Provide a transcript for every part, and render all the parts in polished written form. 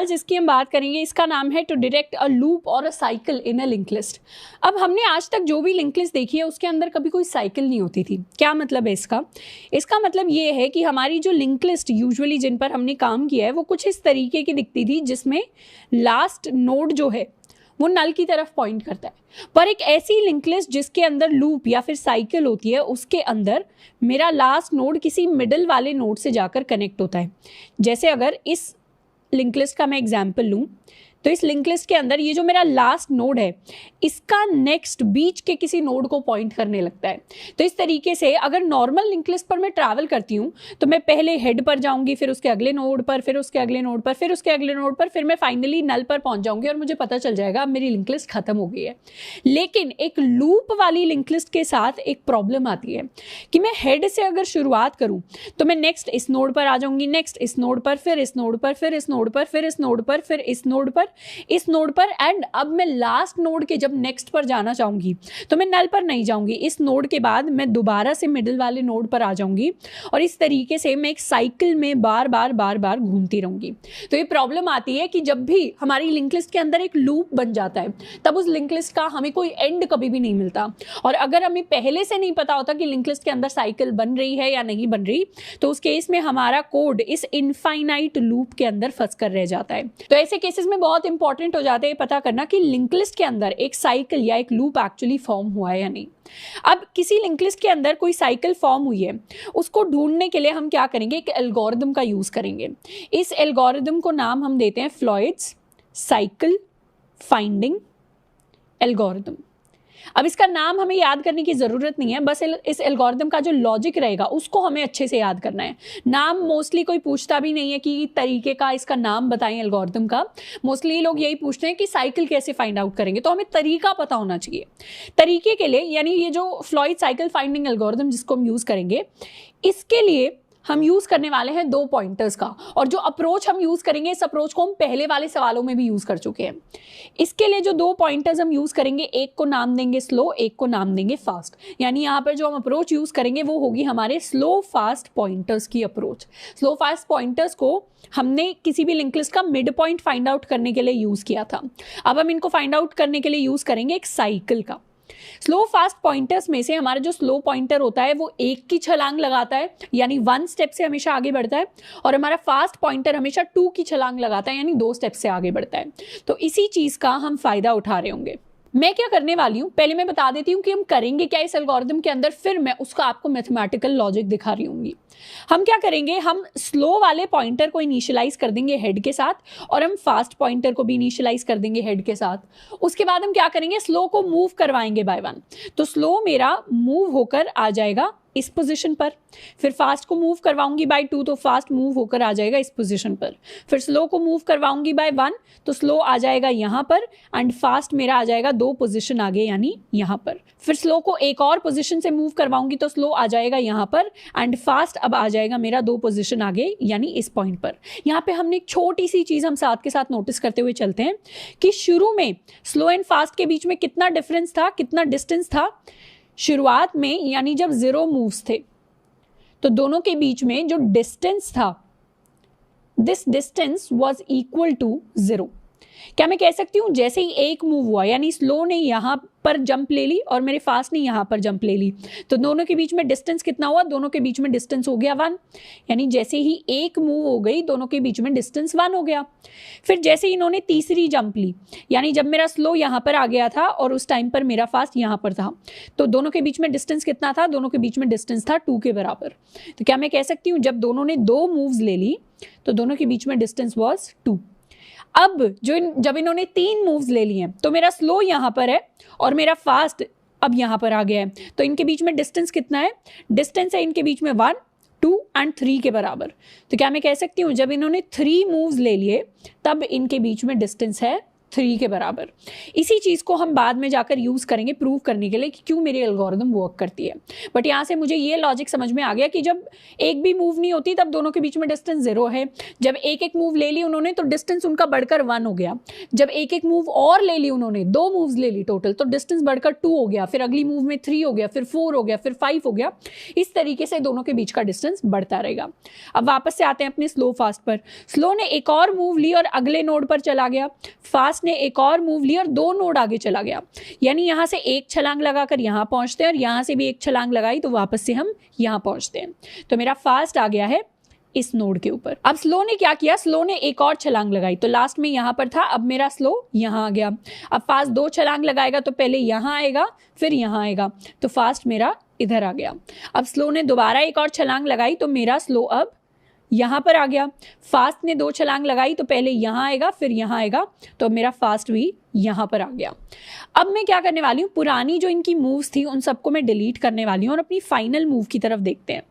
जिसकी हम बात करेंगे इसका नाम है टू डिटेक्ट अ लूप और अ cycle in a link list. अब हमने आज तक जो भी लिंक लिस्ट देखी है उसके अंदर कभी कोई साइकिल नहीं होती थी। क्या मतलब है इसका मतलब ये है कि हमारी जो लिंक लिस्ट यूजुअली जिन पर हमने काम किया है वो कुछ इस तरीके की दिखती थी जिसमें लास्ट नोड जो है वो नल की तरफ पॉइंट करता है। पर एक ऐसी लिंक लिस्ट जिसके अंदर लूप या फिर साइकिल होती है उसके अंदर मेरा लास्ट नोड किसी मिडल वाले नोड से जाकर कनेक्ट होता है। जैसे अगर इस लिंक लिस्ट का मैं एग्जाम्पल लूँ तो इस लिंक लिस्ट के अंदर ये जो मेरा लास्ट नोड है इसका नेक्स्ट बीच के किसी नोड को पॉइंट करने लगता है। तो इस तरीके से अगर नॉर्मल लिंक लिस्ट पर मैं ट्रैवल करती हूँ तो मैं पहले हेड पर जाऊंगी, फिर उसके अगले नोड पर, फिर उसके अगले नोड पर, फिर उसके अगले नोड पर, फिर मैं फाइनली नल पर पहुंच जाऊंगी और मुझे पता चल जाएगा अब मेरी लिंक लिस्ट खत्म हो गई है। लेकिन एक लूप वाली लिंक लिस्ट के साथ एक प्रॉब्लम आती है कि मैं हेड से अगर शुरुआत करूं तो मैं नेक्स्ट इस नोड पर आ जाऊंगी, नेक्स्ट इस नोड पर, फिर इस नोड पर, फिर इस नोड पर, फिर इस नोड पर, फिर इस नोड पर, इस नोड पर, एंड अब मैं लास्ट नोड के जब नेक्स्ट पर जाना चाहूंगी तो मैं नल पर नहीं जाऊंगी। इस नोड के बाद मैं दोबारा से मिडिल वाले नोड पर आ जाऊंगी और इस तरीके से मैं एक साइकिल में बार बार घूमती रहूंगी। तो ये प्रॉब्लम आती है कि जब भी हमारी लिंक लिस्ट के अंदर एक लूप बन जाता है तब उस लिंक लिस्ट का हमें कोई एंड कभी भी नहीं मिलता। और अगर हमें पहले से नहीं पता होता कि लिंक लिस्ट के अंदर साइकिल बन रही है या नहीं बन रही तो उस केस में हमारा कोड इस इनफाइनाइट लूप के अंदर फंस कर रह जाता है। तो ऐसे केसेस में बहुत इंपॉर्टेंट हो जाता है पता करना कि लिंक लिस्ट के अंदर एक साइकिल या एक लूप एक्चुअली फॉर्म हुआ है या नहीं। अब किसी लिंक लिस्ट के अंदर कोई साइकिल फॉर्म हुई है उसको ढूंढने के लिए हम क्या करेंगे, एक एल्गोरिथम का यूज करेंगे। इस एल्गोरिथम को नाम हम देते हैं फ्लॉयड्स साइकिल फाइंडिंग एल्गोरिथम। अब इसका नाम हमें याद करने की ज़रूरत नहीं है, बस इस एल्गोरिथम का जो लॉजिक रहेगा उसको हमें अच्छे से याद करना है। नाम मोस्टली कोई पूछता भी नहीं है कि तरीके का इसका नाम बताएं एल्गोरिथम का। मोस्टली लोग यही पूछते हैं कि साइकिल कैसे फाइंड आउट करेंगे, तो हमें तरीका पता होना चाहिए। तरीके के लिए यानी ये जो फ्लॉयड साइकिल फाइंडिंग एल्गोरिथम जिसको हम यूज़ करेंगे इसके लिए हम यूज करने वाले हैं 2 पॉइंटर्स का। और जो अप्रोच हम यूज करेंगे इस अप्रोच को हम पहले वाले सवालों में भी यूज कर चुके हैं। इसके लिए जो 2 पॉइंटर्स हम यूज करेंगे एक को नाम देंगे स्लो, एक को नाम देंगे फास्ट। यानी यहाँ पर जो हम अप्रोच यूज करेंगे वो होगी हमारे स्लो फास्ट पॉइंटर्स की अप्रोच। स्लो फास्ट पॉइंटर्स को हमने किसी भी लिंक लिस्ट का मिड पॉइंट फाइंड आउट करने के लिए यूज किया था। अब हम इनको फाइंड आउट करने के लिए यूज करेंगे एक साइकिल का। स्लो फास्ट पॉइंटर्स में से हमारा जो स्लो पॉइंटर होता है वो 1 की छलांग लगाता है यानी 1 स्टेप से हमेशा आगे बढ़ता है, और हमारा फास्ट पॉइंटर हमेशा 2 की छलांग लगाता है यानी 2 स्टेप से आगे बढ़ता है। तो इसी चीज का हम फायदा उठा रहे होंगे। मैं क्या करने वाली हूँ पहले मैं बता देती हूँ कि हम करेंगे क्या इस एल्गोरिथम के अंदर, फिर मैं उसका आपको मैथमेटिकल लॉजिक दिखा रही हूँगी। हम क्या करेंगे, हम स्लो वाले पॉइंटर को इनिशियलाइज कर देंगे हेड के साथ और हम फास्ट पॉइंटर को भी इनिशियलाइज कर देंगे हेड के साथ। उसके बाद हम क्या करेंगे, स्लो को मूव करवाएंगे बाय 1। तो स्लो मेरा मूव होकर आ जाएगा इस पोजीशन पर, फिर फास्ट को मूव करवाऊंगी बाय 2 तो फास्ट मूव होकर आ जाएगा इस पोजीशन पर, फिर स्लो को मूव करवाऊंगी बाय 1 तो स्लो आ जाएगा यहाँ पर, एंड फास्ट मेरा आ जाएगा 2 पोजीशन आगे यानी यहाँ पर। फिर स्लो को एक और पोजीशन से मूव करवाऊंगी तो स्लो आ जाएगा यहाँ पर, एंड फास्ट अब आ जाएगा मेरा 2 पोजीशन आगे यानी इस पॉइंट पर। यहाँ पे हमने एक छोटी सी चीज हम साथ के साथ नोटिस करते हुए चलते हैं कि शुरू में स्लो एंड फास्ट के बीच में कितना डिफरेंस था, कितना डिस्टेंस था। शुरुआत में यानी जब 0 मूव्स थे तो दोनों के बीच में जो डिस्टेंस था this distance was equal to 0। क्या मैं कह सकती हूँ जैसे ही एक मूव हुआ यानी स्लो ने यहाँ पर जंप ले ली और मेरे फास्ट ने यहाँ पर जंप ले ली तो दोनों के बीच में डिस्टेंस कितना हुआ, दोनों के बीच में डिस्टेंस हो गया 1। यानी जैसे ही एक मूव हो गई दोनों के बीच में डिस्टेंस 1 हो गया। फिर जैसे ही इन्होंने तीसरी जंप ली यानी जब मेरा स्लो यहाँ पर आ गया था और उस टाइम पर मेरा फास्ट यहाँ पर था तो दोनों के बीच में डिस्टेंस कितना था, दोनों के बीच में डिस्टेंस था 2 के बराबर। तो क्या मैं कह सकती हूँ जब दोनों ने 2 मूव्स ले ली तो दोनों के बीच में डिस्टेंस वॉज 2। अब जब इन्होंने 3 मूव्स ले लिए तो मेरा स्लो यहाँ पर है और मेरा फास्ट अब यहाँ पर आ गया है तो इनके बीच में डिस्टेंस कितना है, डिस्टेंस है इनके बीच में 1, 2 एंड 3 के बराबर। तो क्या मैं कह सकती हूँ जब इन्होंने 3 मूव्स ले लिए तब इनके बीच में डिस्टेंस है 3 के बराबर। इसी चीज़ को हम बाद में जाकर यूज़ करेंगे प्रूव करने के लिए कि क्यों मेरी एल्गोरिदम वर्क करती है। बट यहाँ से मुझे ये लॉजिक समझ में आ गया कि जब एक भी मूव नहीं होती तब दोनों के बीच में डिस्टेंस 0 है। जब एक एक मूव ले ली उन्होंने तो डिस्टेंस उनका बढ़कर 1 हो गया। जब एक एक मूव और ले ली उन्होंने, 2 मूव्स ले ली टोटल, तो डिस्टेंस बढ़कर 2 हो गया। फिर अगली मूव में 3 हो गया, फिर 4 हो गया, फिर 5 हो गया। इस तरीके से दोनों के बीच का डिस्टेंस बढ़ता रहेगा। अब वापस से आते हैं अपने स्लो फास्ट पर। स्लो ने एक और मूव ली और अगले नोड पर चला गया। फास्ट ने एक और मूव ली और 2 नोड आगे चला गया। यानी यहां से एक छलांग लगाकर यहां पहुंचते हैं और यहां से भी एक छलांग लगाई तो वापस से हम यहां पहुंचते हैं। तो मेरा फास्ट आ गया है इस नोड के ऊपर। अब स्लो ने क्या किया, स्लो ने एक और छलांग लगाई तो लास्ट में यहां पर था, अब मेरा स्लो यहां आ गया। अब फास्ट 2 छलांग लगाएगा तो पहले यहां आएगा फिर यहां आएगा, तो फास्ट मेरा इधर आ गया। अब स्लो ने दोबारा एक और छलांग लगाई तो मेरा स्लो अब यहां पर आ गया। फास्ट ने 2 छलांग लगाई तो पहले यहां आएगा फिर यहां आएगा, तो मेरा फास्ट भी यहां पर आ गया। अब मैं क्या करने वाली हूं, पुरानी जो इनकी मूव्स थी उन सबको मैं डिलीट करने वाली हूं और अपनी फाइनल मूव की तरफ देखते हैं।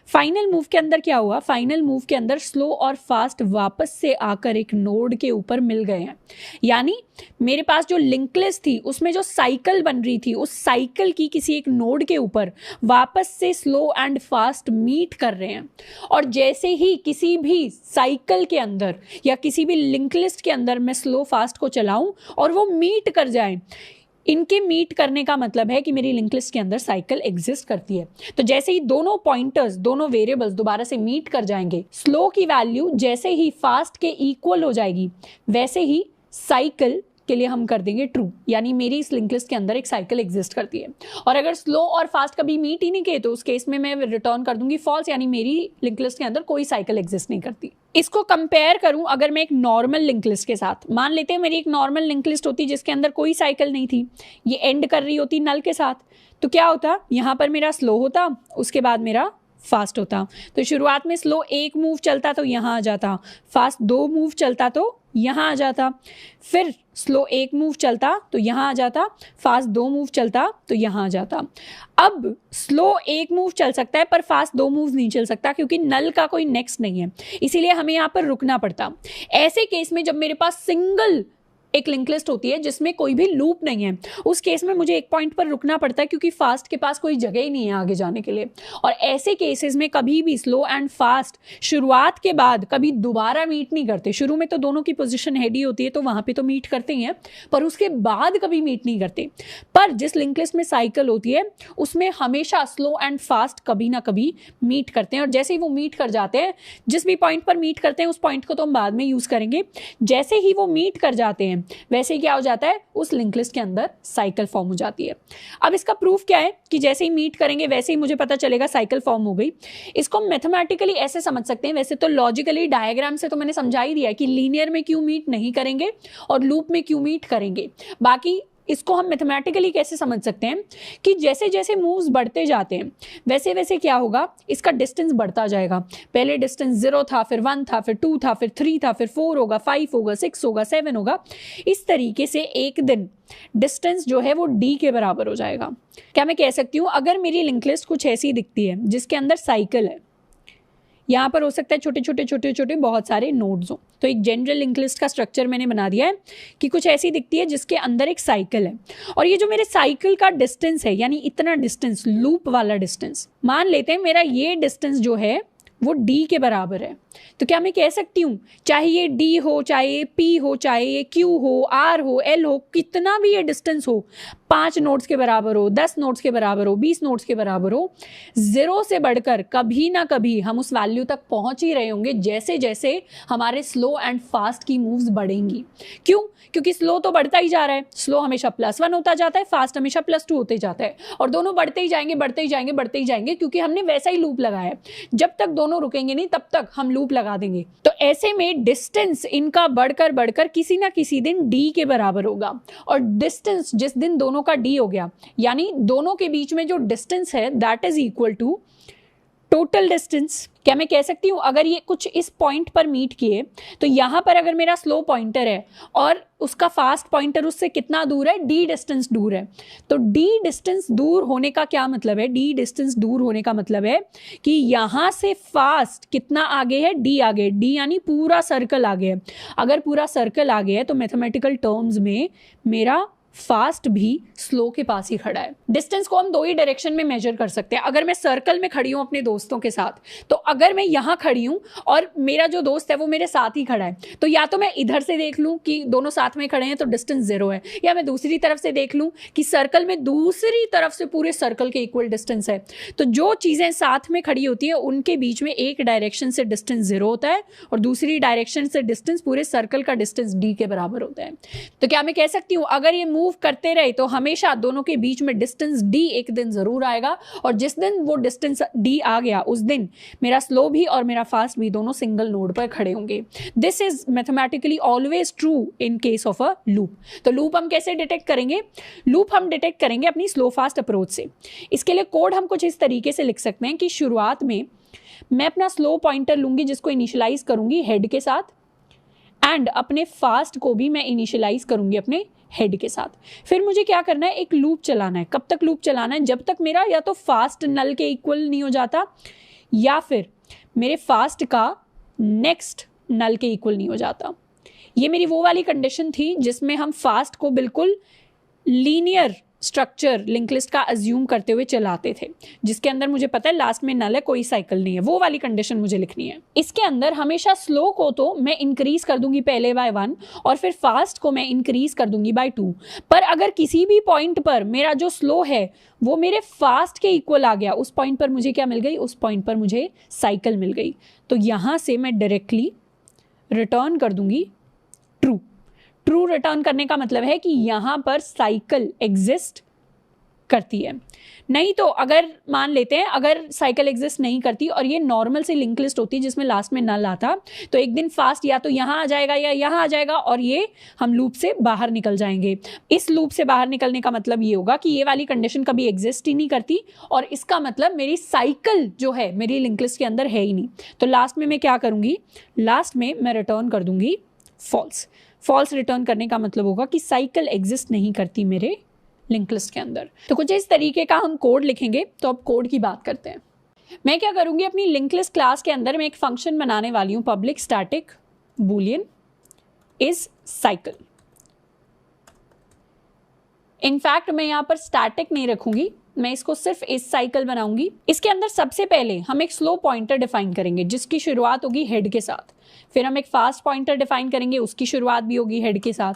फाइनल मूव के अंदर क्या हुआ, फाइनल मूव के अंदर स्लो और फास्ट वापस से आकर एक नोड के ऊपर मिल गए हैं। यानी मेरे पास जो लिंक लिस्ट थी उसमें जो साइकिल बन रही थी उस साइकिल की किसी एक नोड के ऊपर वापस से स्लो एंड फास्ट मीट कर रहे हैं। और जैसे ही किसी भी साइकिल के अंदर या किसी भी लिंक लिस्ट के अंदर मैं स्लो फास्ट को चलाऊं और वो मीट कर जाए, इनके मीट करने का मतलब है कि मेरी लिंक लिस्ट के अंदर साइकिल एग्जिस्ट करती है। तो जैसे ही दोनों पॉइंटर्स, दोनों वेरिएबल्स दोबारा से मीट कर जाएंगे, स्लो की वैल्यू जैसे ही फास्ट के इक्वल हो जाएगी वैसे ही साइकिल के लिए हम कर देंगे ट्रू। यानी मेरी इस लिंक लिस्ट के अंदर एक साइकिल एग्जिस्ट करती है। और अगर स्लो और फास्ट कभी मीट ही नहीं किए तो उस केस में मैं रिटर्न कर दूंगी फॉल्स, यानी मेरी लिंक लिस्ट के अंदर कोई साइकिल एग्जिस्ट नहीं करती। इसको कंपेयर करूं अगर मैं एक नॉर्मल लिंक लिस्ट के साथ, मान लेते हैं मेरी एक नॉर्मल लिंक लिस्ट होती जिसके अंदर कोई साइकिल नहीं थी, ये एंड कर रही होती नल के साथ, तो क्या होता, यहाँ पर मेरा स्लो होता, उसके बाद मेरा फास्ट होता। तो शुरुआत में स्लो 1 मूव चलता तो यहाँ आ जाता, फास्ट 2 मूव चलता तो यहाँ आ जाता, फिर स्लो 1 मूव चलता तो यहाँ आ जाता, फास्ट 2 मूव चलता तो यहाँ आ जाता। अब स्लो 1 मूव चल सकता है पर फास्ट 2 मूव नहीं चल सकता क्योंकि नल का कोई नेक्स्ट नहीं है, इसीलिए हमें यहाँ पर रुकना पड़ता। ऐसे केस में जब मेरे पास सिंगल एक लिंक लिस्ट होती है जिसमें कोई भी लूप नहीं है, उस केस में मुझे एक पॉइंट पर रुकना पड़ता है क्योंकि फास्ट के पास कोई जगह ही नहीं है आगे जाने के लिए। और ऐसे केसेस में कभी भी स्लो एंड फास्ट शुरुआत के बाद कभी दोबारा मीट नहीं करते। शुरू में तो दोनों की पोजीशन हेडी होती है तो वहां पे तो मीट करते ही हैं, पर उसके बाद कभी मीट नहीं करते। पर जिस लिंक लिस्ट में साइकिल होती है उसमें हमेशा स्लो एंड फास्ट कभी ना कभी मीट करते हैं। और जैसे ही वो मीट कर जाते हैं, जिस भी पॉइंट पर मीट करते हैं उस पॉइंट को तो हम बाद में यूज करेंगे, जैसे ही वो मीट कर जाते हैं वैसे ही क्या हो जाता है, उस लिंक लिस्ट के अंदर साइकिल फॉर्म हो जाती है। अब इसका प्रूफ क्या है कि जैसे ही मीट करेंगे वैसे ही मुझे पता चलेगा साइकिल फॉर्म हो गई। इसको मैथमेटिकली ऐसे समझ सकते हैं, वैसे तो लॉजिकली डायग्राम से तो मैंने समझा ही दिया कि लीनियर में क्यों मीट नहीं करेंगे और लूप में क्यों मीट करेंगे। बाकी इसको हम मैथमेटिकली कैसे समझ सकते हैं कि जैसे जैसे मूव्स बढ़ते जाते हैं वैसे वैसे क्या होगा, इसका डिस्टेंस बढ़ता जाएगा। पहले डिस्टेंस 0 था, फिर 1 था, फिर 2 था, फिर 3 था, फिर 4 होगा, 5 होगा, 6 होगा, 7 होगा। इस तरीके से एक दिन डिस्टेंस जो है वो d के बराबर हो जाएगा। क्या मैं कह सकती हूँ, अगर मेरी लिंक लिस्ट कुछ ऐसी दिखती है जिसके अंदर साइकिल है, यहाँ पर हो सकता है छोटे छोटे छोटे छोटे बहुत सारे नोड्स हो, तो एक जनरल लिंक लिस्ट का स्ट्रक्चर मैंने बना दिया है कि कुछ ऐसी दिखती है जिसके अंदर एक साइकिल है। और ये जो मेरे साइकिल का डिस्टेंस है, यानी इतना डिस्टेंस, लूप वाला डिस्टेंस, मान लेते हैं मेरा ये डिस्टेंस जो है वो d के बराबर है। तो क्या मैं कह सकती हूँ चाहे ये d हो, चाहे ये p हो, चाहे ये q हो, r हो, l हो, कितना भी ये डिस्टेंस हो, 5 नोड्स के बराबर हो, 10 नोड्स के बराबर हो, 20 नोड्स के बराबर हो, 0 से बढ़कर कभी ना कभी हम उस वैल्यू तक पहुंच ही रहे होंगे जैसे जैसे हमारे स्लो एंड फास्ट की मूव्स बढ़ेंगी। क्यों? क्योंकि स्लो तो बढ़ता ही जा रहा है, स्लो हमेशा +1 होता जाता है, फास्ट हमेशा +2 होते जाता है, और दोनों बढ़ते ही जाएंगे बढ़ते ही जाएंगे बढ़ते ही जाएंगे, क्योंकि हमने वैसा ही लूप लगाया है। जब तक दोनों रुकेंगे नहीं तब तक हम लूप लगा देंगे। तो ऐसे में डिस्टेंस इनका बढ़कर बढ़कर किसी ना किसी दिन d के बराबर होगा। और डिस्टेंस जिस दिन दोनों का d हो गया, यानी दोनों के बीच में जो डिस्टेंस है that is equal to total distance, क्या मैं कह सकती हूँ अगर ये कुछ इस पॉइंट पर मीट किए तो यहाँ पर अगर मेरा स्लो पॉइंटर है और उसका फास्ट पॉइंटर उससे कितना दूर है, d डिस्टेंस दूर है, तो d डिस्टेंस दूर होने का क्या मतलब है, d डिस्टेंस दूर होने का मतलब है कि यहाँ से फास्ट कितना आगे है, d आगे, d यानी पूरा सर्कल आगे है। अगर पूरा सर्कल आगे है तो मैथमेटिकल टर्म्स में मेरा फास्ट भी स्लो के पास ही खड़ा है। डिस्टेंस को हम दो ही डायरेक्शन में मेजर कर सकते हैं। अगर मैं सर्कल में खड़ी हूँ अपने दोस्तों के साथ, तो अगर मैं यहाँ खड़ी हूँ और मेरा जो दोस्त है वो मेरे साथ ही खड़ा है, तो या तो मैं इधर से देख लूँ कि दोनों साथ में खड़े हैं तो डिस्टेंस 0 है, या मैं दूसरी तरफ से देख लूँ कि सर्कल में दूसरी तरफ से पूरे सर्कल के इक्वल डिस्टेंस है। तो जो चीज़ें साथ में खड़ी होती है उनके बीच में एक डायरेक्शन से डिस्टेंस 0 होता है और दूसरी डायरेक्शन से डिस्टेंस पूरे सर्कल का डिस्टेंस d के बराबर होता है। तो क्या मैं कह सकती हूँ अगर ये मूव करते रहे तो हमेशा दोनों के बीच में डिस्टेंस d एक दिन जरूर आएगा, और जिस दिन वो डिस्टेंस d आ गया उस दिन मेरा स्लो भी और मेरा फास्ट भी दोनों सिंगल नोड पर खड़े होंगे। This is mathematically always true in case of a loop. तो लूप हम कैसे डिटेक्ट करेंगे, लूप हम डिटेक्ट करेंगे अपनी स्लो फास्ट अप्रोच से। इसके लिए कोड हम कुछ इस तरीके से लिख सकते हैं कि शुरुआत में मैं अपना स्लो पॉइंटर लूंगी जिसको इनिशियलाइज करूंगी हेड के साथ, एंड अपने फास्ट को भी मैं इनिशियलाइज करूंगी अपने हेड के साथ। फिर मुझे क्या करना है, एक लूप चलाना है। कब तक लूप चलाना है, जब तक मेरा या तो फास्ट नल के इक्वल नहीं हो जाता या फिर मेरे फास्ट का नेक्स्ट नल के इक्वल नहीं हो जाता। ये मेरी वो वाली कंडीशन थी जिसमें हम फास्ट को बिल्कुल लीनियर स्ट्रक्चर लिंक लिस्ट का अज्यूम करते हुए चलाते थे, जिसके अंदर मुझे पता है लास्ट में नल है, कोई साइकिल नहीं है। वो वाली कंडीशन मुझे लिखनी है। इसके अंदर हमेशा स्लो को तो मैं इंक्रीज कर दूंगी पहले बाय 1 और फिर फास्ट को मैं इंक्रीज कर दूंगी बाय 2। पर अगर किसी भी पॉइंट पर मेरा जो स्लो है वो मेरे फास्ट के इक्वल आ गया, उस पॉइंट पर मुझे क्या मिल गई, उस पॉइंट पर मुझे साइकिल मिल गई। तो यहां से मैं डायरेक्टली रिटर्न कर दूंगी ट्रू। ट्रू रिटर्न करने का मतलब है कि यहां पर साइकिल एग्जिस्ट करती है। नहीं तो अगर मान लेते हैं अगर साइकिल एग्जिस्ट नहीं करती और ये नॉर्मल सी लिंक लिस्ट होती जिसमें लास्ट में नल आता, तो एक दिन फास्ट या तो यहाँ आ जाएगा या यहाँ आ जाएगा और ये हम लूप से बाहर निकल जाएंगे। इस लूप से बाहर निकलने का मतलब ये होगा कि ये वाली कंडीशन कभी एग्जिस्ट ही नहीं करती और इसका मतलब मेरी साइकिल जो है मेरी लिंक लिस्ट के अंदर है ही नहीं। तो लास्ट में मैं क्या करूँगी, लास्ट में मैं रिटर्न कर दूंगी फॉल्स। फॉल्स रिटर्न करने का मतलब होगा कि साइकिल एग्जिस्ट नहीं करती मेरे लिंक लिस्ट के अंदर। तो कुछ इस तरीके का हम कोड लिखेंगे। तो अब कोड की बात करते हैं। मैं क्या करूंगी, अपनी लिंक लिस्ट क्लास के अंदर मैं एक फंक्शन बनाने वाली हूं, public static Boolean is cycle. In fact मैं यहां पर स्टैटिक नहीं रखूंगी, मैं इसको सिर्फ इस साइकिल बनाऊंगी। इसके अंदर सबसे पहले हम एक स्लो पॉइंटर डिफाइन करेंगे जिसकी शुरुआत होगी हेड के साथ। फिर हम एक फास्ट पॉइंटर डिफाइन करेंगे, उसकी शुरुआत भी होगी हेड के साथ।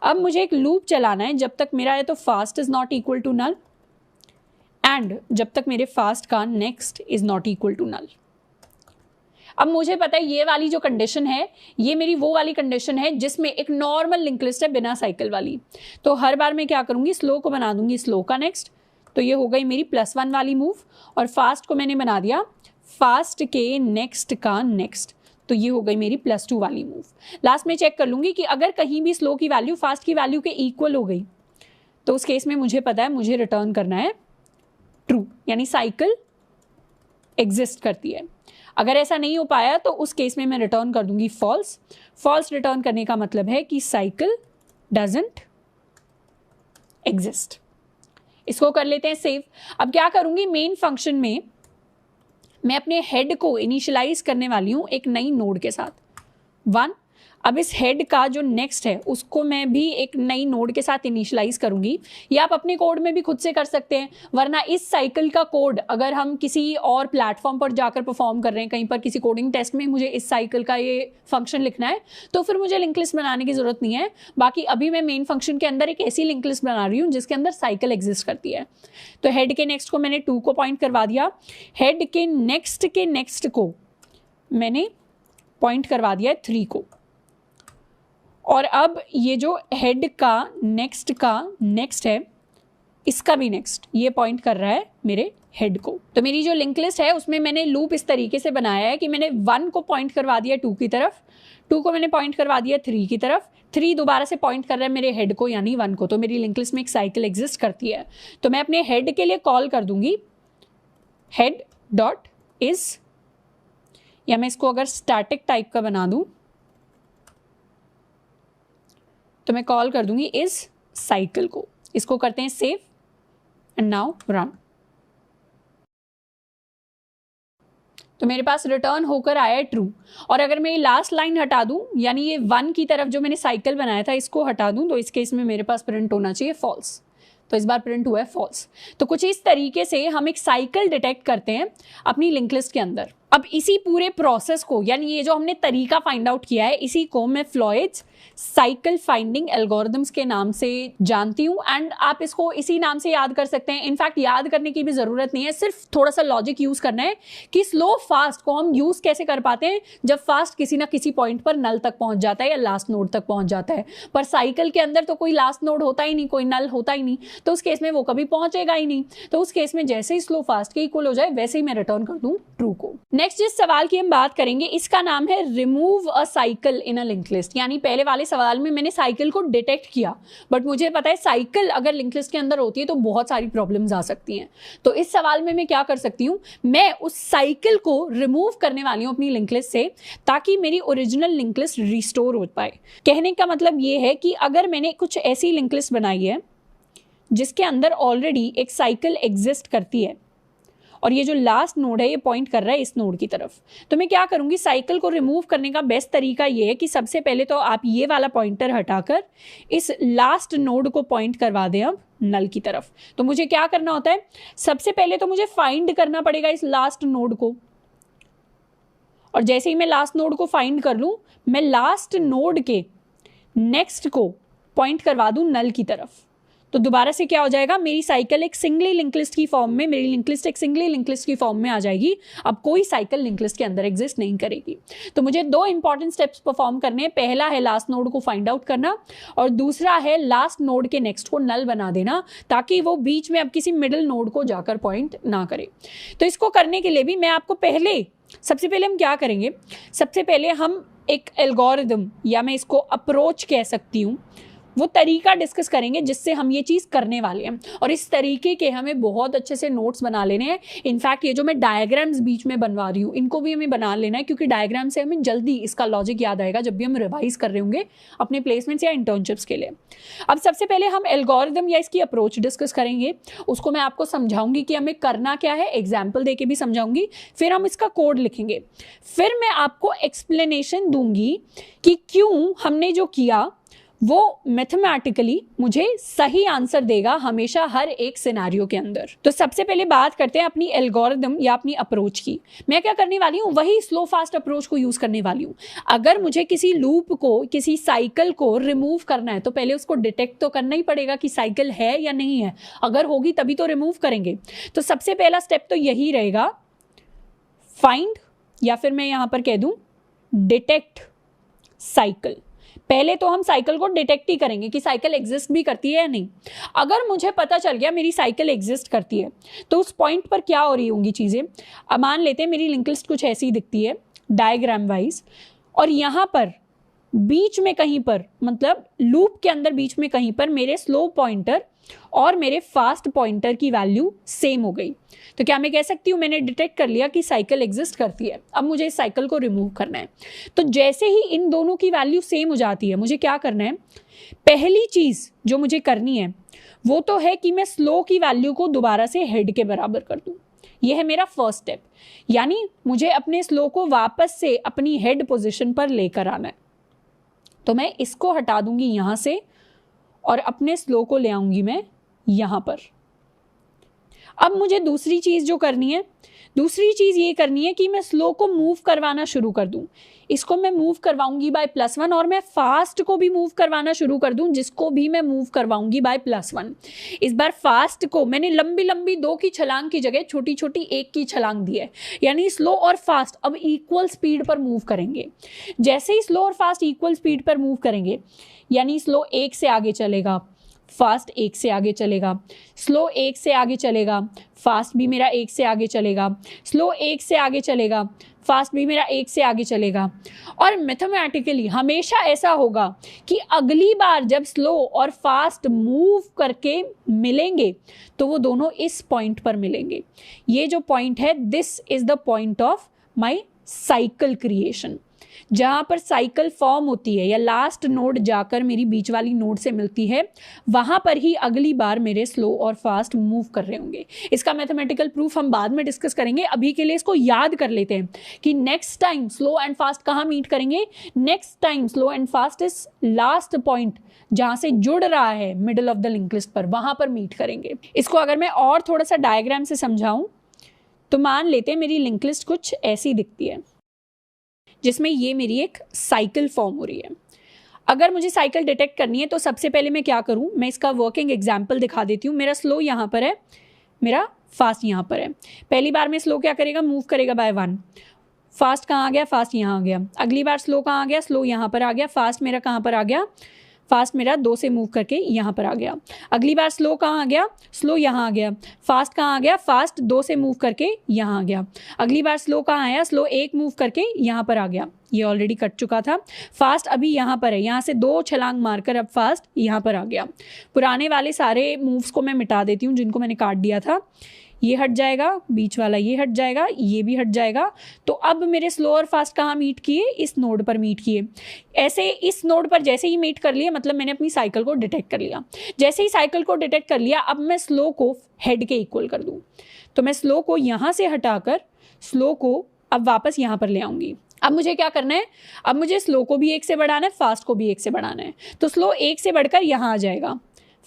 अब मुझे एक लूप चलाना है जब तक मेरा है तो fast is not equal to null and जब तक मेरे फास्ट का next is not equal to null. अब मुझे पता है ये वाली जो कंडीशन है ये मेरी वो वाली कंडीशन है जिसमें एक नॉर्मल लिंक लिस्ट है बिना साइकिल वाली। तो हर बार मैं क्या करूंगी, स्लो को बना दूंगी स्लो का नेक्स्ट, तो ये हो गई मेरी +1 वाली मूव, और फास्ट को मैंने बना दिया फास्ट के नेक्स्ट का नेक्स्ट, तो ये हो गई मेरी +2 वाली मूव। लास्ट में चेक कर लूंगी कि अगर कहीं भी स्लो की वैल्यू फास्ट की वैल्यू के इक्वल हो गई तो उस केस में मुझे पता है मुझे रिटर्न करना है ट्रू, यानी साइकिल एग्जिस्ट करती है। अगर ऐसा नहीं हो पाया तो उस केस में मैं रिटर्न कर दूंगी फॉल्स। फॉल्स रिटर्न करने का मतलब है कि साइकिल डजंट एग्जिस्ट। इसको कर लेते हैं सेव। अब क्या करूंगी, मेन फंक्शन में मैं अपने हेड को इनिशियलाइज करने वाली हूं एक नई नोड के साथ 1। अब इस हेड का जो नेक्स्ट है उसको मैं भी एक नई नोड के साथ इनिशियलाइज करूंगी। ये आप अपने कोड में भी खुद से कर सकते हैं, वरना इस साइकिल का कोड अगर हम किसी और प्लेटफॉर्म पर जाकर परफॉर्म कर रहे हैं, कहीं पर किसी कोडिंग टेस्ट में मुझे इस साइकिल का ये फंक्शन लिखना है तो फिर मुझे लिंक लिस्ट बनाने की जरूरत नहीं है। बाकी अभी मैं मेन फंक्शन के अंदर एक ऐसी लिंक लिस्ट बना रही हूँ जिसके अंदर साइकिल एग्जिस्ट करती है। तो हेड के नेक्स्ट को मैंने 2 को पॉइंट करवा दिया, हेड के नेक्स्ट को मैंने पॉइंट करवा दिया 3 को, और अब ये जो हेड का नेक्स्ट है इसका भी नेक्स्ट ये पॉइंट कर रहा है मेरे हेड को। तो मेरी जो लिंक लिस्ट है उसमें मैंने लूप इस तरीके से बनाया है कि मैंने 1 को पॉइंट करवा दिया 2 की तरफ, 2 को मैंने पॉइंट करवा दिया 3 की तरफ, 3 दोबारा से पॉइंट कर रहा है मेरे हेड को यानी 1 को। तो मेरी लिंक लिस्ट में एक साइकिल एग्जिस्ट करती है। तो मैं अपने हेड के लिए कॉल कर दूंगी हेड डॉट इज, या मैं इसको अगर स्टैटिक टाइप का बना दूं तो मैं कॉल कर दूंगी इज साइकिल को। इसको करते हैं सेव एंड नाउ रन। तो मेरे पास रिटर्न होकर आया है ट्रू। और अगर मैं ये लास्ट लाइन हटा दूं, यानी ये 1 की तरफ जो मैंने साइकिल बनाया था इसको हटा दूं, तो इस केस में मेरे पास प्रिंट होना चाहिए फॉल्स। तो इस बार प्रिंट हुआ है फॉल्स। तो कुछ इस तरीके से हम एक साइकिल डिटेक्ट करते हैं अपनी लिंक लिस्ट के अंदर। अब इसी पूरे प्रोसेस को, यानी ये जो हमने तरीका फाइंड आउट किया है, इसी को मैं फ्लॉयड्स साइकिल फाइंडिंग एल्गोरिथम्स के नाम से जानती हूँ। एंड आप इसको इसी नाम से याद कर सकते हैं। इनफैक्ट याद करने की भी जरूरत नहीं है, सिर्फ थोड़ा सा लॉजिक यूज करना है कि स्लो फास्ट को हम यूज कैसे कर पाते हैं जब फास्ट किसी ना किसी पॉइंट पर नल तक पहुंच जाता है या लास्ट नोड तक पहुंच जाता है। पर साइकिल के अंदर तो कोई लास्ट नोड होता ही नहीं, कोई नल होता ही नहीं, तो उस केस में वो कभी पहुंचेगा ही नहीं। तो उस केस में जैसे ही स्लो फास्ट के इक्वल हो जाए वैसे ही मैं रिटर्न कर दूं ट्रू को। नेक्स्ट जिस सवाल की हम बात करेंगे इसका नाम है remove a cycle in a link list. यानी पहले वाले सवाल में मैंने साइकिल को डिटेक्ट किया, बट मुझे पता है साइकिल अगर लिंक लिस्ट के अंदर होती है तो बहुत सारी प्रॉब्लम्स आ सकती हैं। तो इस सवाल में मैं क्या कर सकती हूँ, मैं उस साइकिल को रिमूव करने वाली हूँ अपनी लिंक लिस्ट से, ताकि मेरी ओरिजिनल लिंक लिस्ट रिस्टोर हो पाए। कहने का मतलब ये है कि अगर मैंने कुछ ऐसी लिंक लिस्ट बनाई है जिसके अंदर ऑलरेडी एक साइकिल एग्जिस्ट करती है और ये जो लास्ट नोड है ये पॉइंट कर रहा है इस नोड की तरफ, तो मैं क्या करूंगी, साइकिल को रिमूव करने का बेस्ट तरीका ये है कि सबसे पहले तो आप ये वाला पॉइंटर हटाकर इस लास्ट नोड को पॉइंट करवा दें अब नल की तरफ। तो मुझे क्या करना होता है, सबसे पहले तो मुझे फाइंड करना पड़ेगा इस लास्ट नोड को, और जैसे ही मैं लास्ट नोड को फाइंड कर लूं, मैं लास्ट नोड के नेक्स्ट को पॉइंट करवा दूं नल की तरफ। तो दोबारा से क्या हो जाएगा, मेरी साइकिल एक सिंगली लिंक लिस्ट की फॉर्म में, मेरी लिंक लिस्ट एक सिंगली लिंक लिस्ट की फॉर्म में आ जाएगी। अब कोई साइकिल लिंक लिस्ट के अंदर एग्जिस्ट नहीं करेगी। तो मुझे 2 इंपॉर्टेंट स्टेप्स परफॉर्म करने हैं। पहला है लास्ट नोड को फाइंड आउट करना, और दूसरा है लास्ट नोड के नेक्स्ट को नल बना देना, ताकि वो बीच में अब किसी मिडिल नोड को जाकर पॉइंट ना करे। तो इसको करने के लिए भी मैं आपको सबसे पहले हम क्या करेंगे, सबसे पहले हम एक एल्गोरिथम, या मैं इसको अप्रोच कह सकती हूँ, वो तरीका डिस्कस करेंगे जिससे हम ये चीज़ करने वाले हैं। और इस तरीके के हमें बहुत अच्छे से नोट्स बना लेने हैं। इनफैक्ट ये जो मैं डायग्राम्स बीच में बनवा रही हूँ इनको भी हमें बना लेना है, क्योंकि डायग्राम से हमें जल्दी इसका लॉजिक याद आएगा जब भी हम रिवाइज कर रहे होंगे अपने प्लेसमेंट्स या इंटर्नशिप्स के लिए। अब सबसे पहले हम एल्गोरिथम या इसकी अप्रोच डिस्कस करेंगे। उसको मैं आपको समझाऊंगी कि हमें करना क्या है, एग्जाम्पल दे के भी समझाऊंगी। फिर हम इसका कोड लिखेंगे। फिर मैं आपको एक्सप्लेनेशन दूंगी कि क्यों हमने जो किया वो मैथमेटिकली मुझे सही आंसर देगा हमेशा हर एक सिनेरियो के अंदर। तो सबसे पहले बात करते हैं अपनी एल्गोरिथम या अपनी अप्रोच की। मैं क्या करने वाली हूँ, वही स्लो फास्ट अप्रोच को यूज करने वाली हूँ। अगर मुझे किसी लूप को, किसी साइकिल को रिमूव करना है तो पहले उसको डिटेक्ट तो करना ही पड़ेगा कि साइकिल है या नहीं है। अगर होगी तभी तो रिमूव करेंगे। तो सबसे पहला स्टेप तो यही रहेगा, फाइंड, या फिर मैं यहां पर कह दूं डिटेक्ट साइकिल। पहले तो हम साइकिल को डिटेक्ट ही करेंगे कि साइकिल एग्जिस्ट भी करती है या नहीं। अगर मुझे पता चल गया मेरी साइकिल एग्जिस्ट करती है तो उस पॉइंट पर क्या हो रही होंगी चीज़ें। अब मान लेते हैं मेरी लिंक लिस्ट कुछ ऐसी दिखती है डायग्राम वाइज, और यहाँ पर बीच में कहीं पर, मतलब लूप के अंदर बीच में कहीं पर मेरे स्लो पॉइंटर और मेरे फास्ट पॉइंटर की वैल्यू सेम हो गई। तो क्या मैं कह सकती हूँ मैंने डिटेक्ट कर लिया कि साइकिल एग्जिस्ट करती है। अब मुझे इस साइकिल को रिमूव करना है। तो जैसे ही इन दोनों की वैल्यू सेम हो जाती है, मुझे क्या करना है, पहली चीज जो मुझे करनी है वो तो है कि मैं स्लो की वैल्यू को दोबारा से हेड के बराबर कर दूं। यह है मेरा फर्स्ट स्टेप, यानी मुझे अपने स्लो को वापस से अपनी हेड पोजिशन पर लेकर आना है। तो मैं इसको हटा दूंगी यहां से और अपने स्लो को ले आऊंगी मैं यहां पर। अब मुझे दूसरी चीज जो करनी है, दूसरी चीज ये करनी है कि मैं स्लो को मूव करवाना शुरू कर दूं। इसको मैं मूव करवाऊंगी बाय +1, और मैं फास्ट को भी मूव करवाना शुरू कर दूं, जिसको भी मैं मूव करवाऊंगी बाय +1। इस बार फास्ट को मैंने लंबी लंबी 2 की छलांग की जगह छोटी छोटी 1 की छलांग दी है, यानी स्लो और फास्ट अब इक्वल स्पीड पर मूव करेंगे। जैसे ही स्लो और फास्ट इक्वल स्पीड पर मूव करेंगे, यानी स्लो 1 से आगे चलेगा, फास्ट 1 से आगे चलेगा, स्लो 1 से आगे चलेगा, फास्ट भी मेरा 1 से आगे चलेगा, स्लो 1 से आगे चलेगा, फास्ट भी मेरा 1 से आगे चलेगा। और मैथमेटिकली हमेशा ऐसा होगा कि अगली बार जब स्लो और फास्ट मूव करके मिलेंगे तो वो दोनों इस पॉइंट पर मिलेंगे। ये जो पॉइंट है, this is the point of my cycle creation. जहाँ पर साइकिल फॉर्म होती है या लास्ट नोड जाकर मेरी बीच वाली नोड से मिलती है, वहाँ पर ही अगली बार मेरे स्लो और फास्ट मूव कर रहे होंगे। इसका मैथमेटिकल प्रूफ हम बाद में डिस्कस करेंगे। अभी के लिए इसको याद कर लेते हैं कि next time slow and fast कहाँ मीट करेंगे। Next time slow and fast is last point जहाँ से जुड़ रहा है middle of the link list पर, वहाँ पर मीट करेंगे। इसको अगर मैं और थोड़ा सा डायग्राम से समझाऊँ तो मान लेते हैं मेरी लिंक लिस्ट कुछ ऐसी दिखती है, जिसमें ये मेरी एक साइकिल फॉर्म हो रही है। अगर मुझे साइकिल डिटेक्ट करनी है तो सबसे पहले मैं क्या करूं, मैं इसका वर्किंग एग्जांपल दिखा देती हूं। मेरा स्लो यहाँ पर है, मेरा फास्ट यहाँ पर है। पहली बार में स्लो क्या करेगा, मूव करेगा बाय 1। फास्ट कहाँ आ गया, फास्ट यहाँ आ गया। अगली बार स्लो कहाँ आ गया, स्लो यहाँ पर आ गया। फास्ट मेरा कहाँ पर आ गया, फास्ट मेरा 2 से मूव करके यहाँ पर आ गया। अगली बार स्लो कहाँ आ गया, स्लो यहाँ आ गया। फास्ट कहाँ आ गया, फास्ट 2 से मूव करके यहाँ आ गया। अगली बार स्लो कहाँ आया, स्लो 1 मूव करके यहाँ पर आ गया। ये ऑलरेडी कट चुका था। फास्ट अभी यहाँ पर है, यहाँ से 2 छलांग मारकर अब फास्ट यहाँ पर आ गया। पुराने वाले सारे मूव्स को मैं मिटा देती हूँ जिनको मैंने काट दिया था। ये हट जाएगा, बीच वाला ये हट जाएगा, ये भी हट जाएगा। तो अब मेरे स्लो और फास्ट कहाँ मीट किए, इस नोड पर मीट किए। ऐसे इस नोड पर जैसे ही मीट कर लिए, मतलब मैंने अपनी साइकिल को डिटेक्ट कर लिया। जैसे ही साइकिल को डिटेक्ट कर लिया, अब मैं स्लो को हेड के इक्वल कर दूँ। तो मैं स्लो को यहाँ से हटाकर स्लो को अब वापस यहाँ पर ले आऊँगी। अब मुझे क्या करना है, अब मुझे स्लो को भी 1 से बढ़ाना है, फास्ट को भी 1 से बढ़ाना है। तो स्लो 1 से बढ़कर यहाँ आ जाएगा,